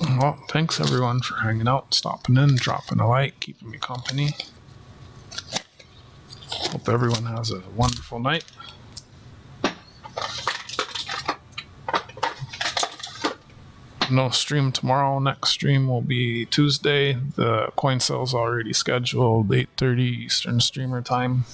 Well, thanks everyone for hanging out, stopping in, dropping a like, keeping me company. Hope everyone has a wonderful night. No stream tomorrow. Next stream will be Tuesday. The coin sale's already scheduled 8:30 Eastern streamer time.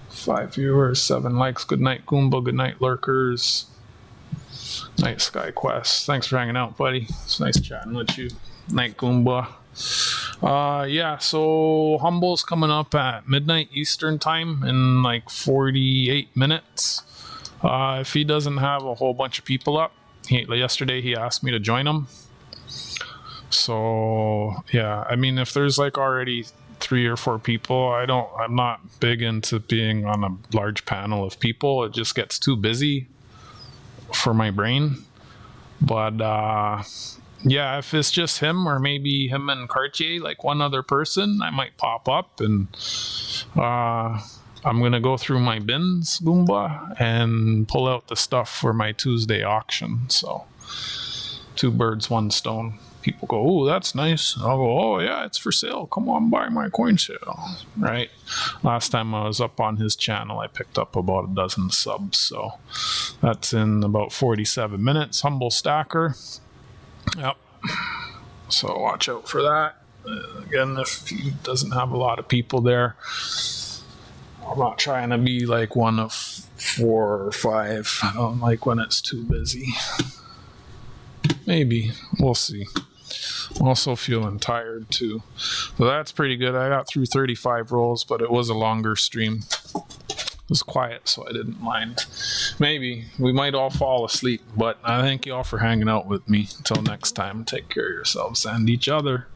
Five viewers, 7 likes. Good night, Goomba. Good night, lurkers. Night, Sky Quest. Thanks for hanging out, buddy. It's nice chatting with you. Night, Goomba. Yeah, so Humble's coming up at midnight Eastern time in like 48 minutes. If he doesn't have a whole bunch of people up, yesterday he asked me to join him. So yeah, I mean, if there's like already 3 or 4 people, I'm not big into being on a large panel of people. It just gets too busy for my brain. But yeah, if it's just him or maybe him and Cartier, like one other person, I might pop up and I'm going to go through my bins, Goomba, and pull out the stuff for my Tuesday auction. So 2 birds, 1 stone. People go, oh, that's nice. I'll go, oh, yeah, it's for sale. Come on, buy my coin sale. Right? Last time I was up on his channel, I picked up about 12 subs. So that's in about 47 minutes. Humble Stacker. Yep. So watch out for that. Again, if he doesn't have a lot of people there, I'm not trying to be like one of 4 or 5. I don't like when it's too busy. Maybe. We'll see. I'm also feeling tired too. So that's pretty good. I got through 35 rolls, but it was a longer stream. It was quiet, so I didn't mind. Maybe we might all fall asleep, but I thank you all for hanging out with me. Until next time, take care of yourselves and each other.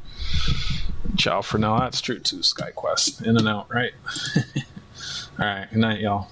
Ciao for now. That's true too, SkyQuest. In and out, right? All right. Good night, y'all.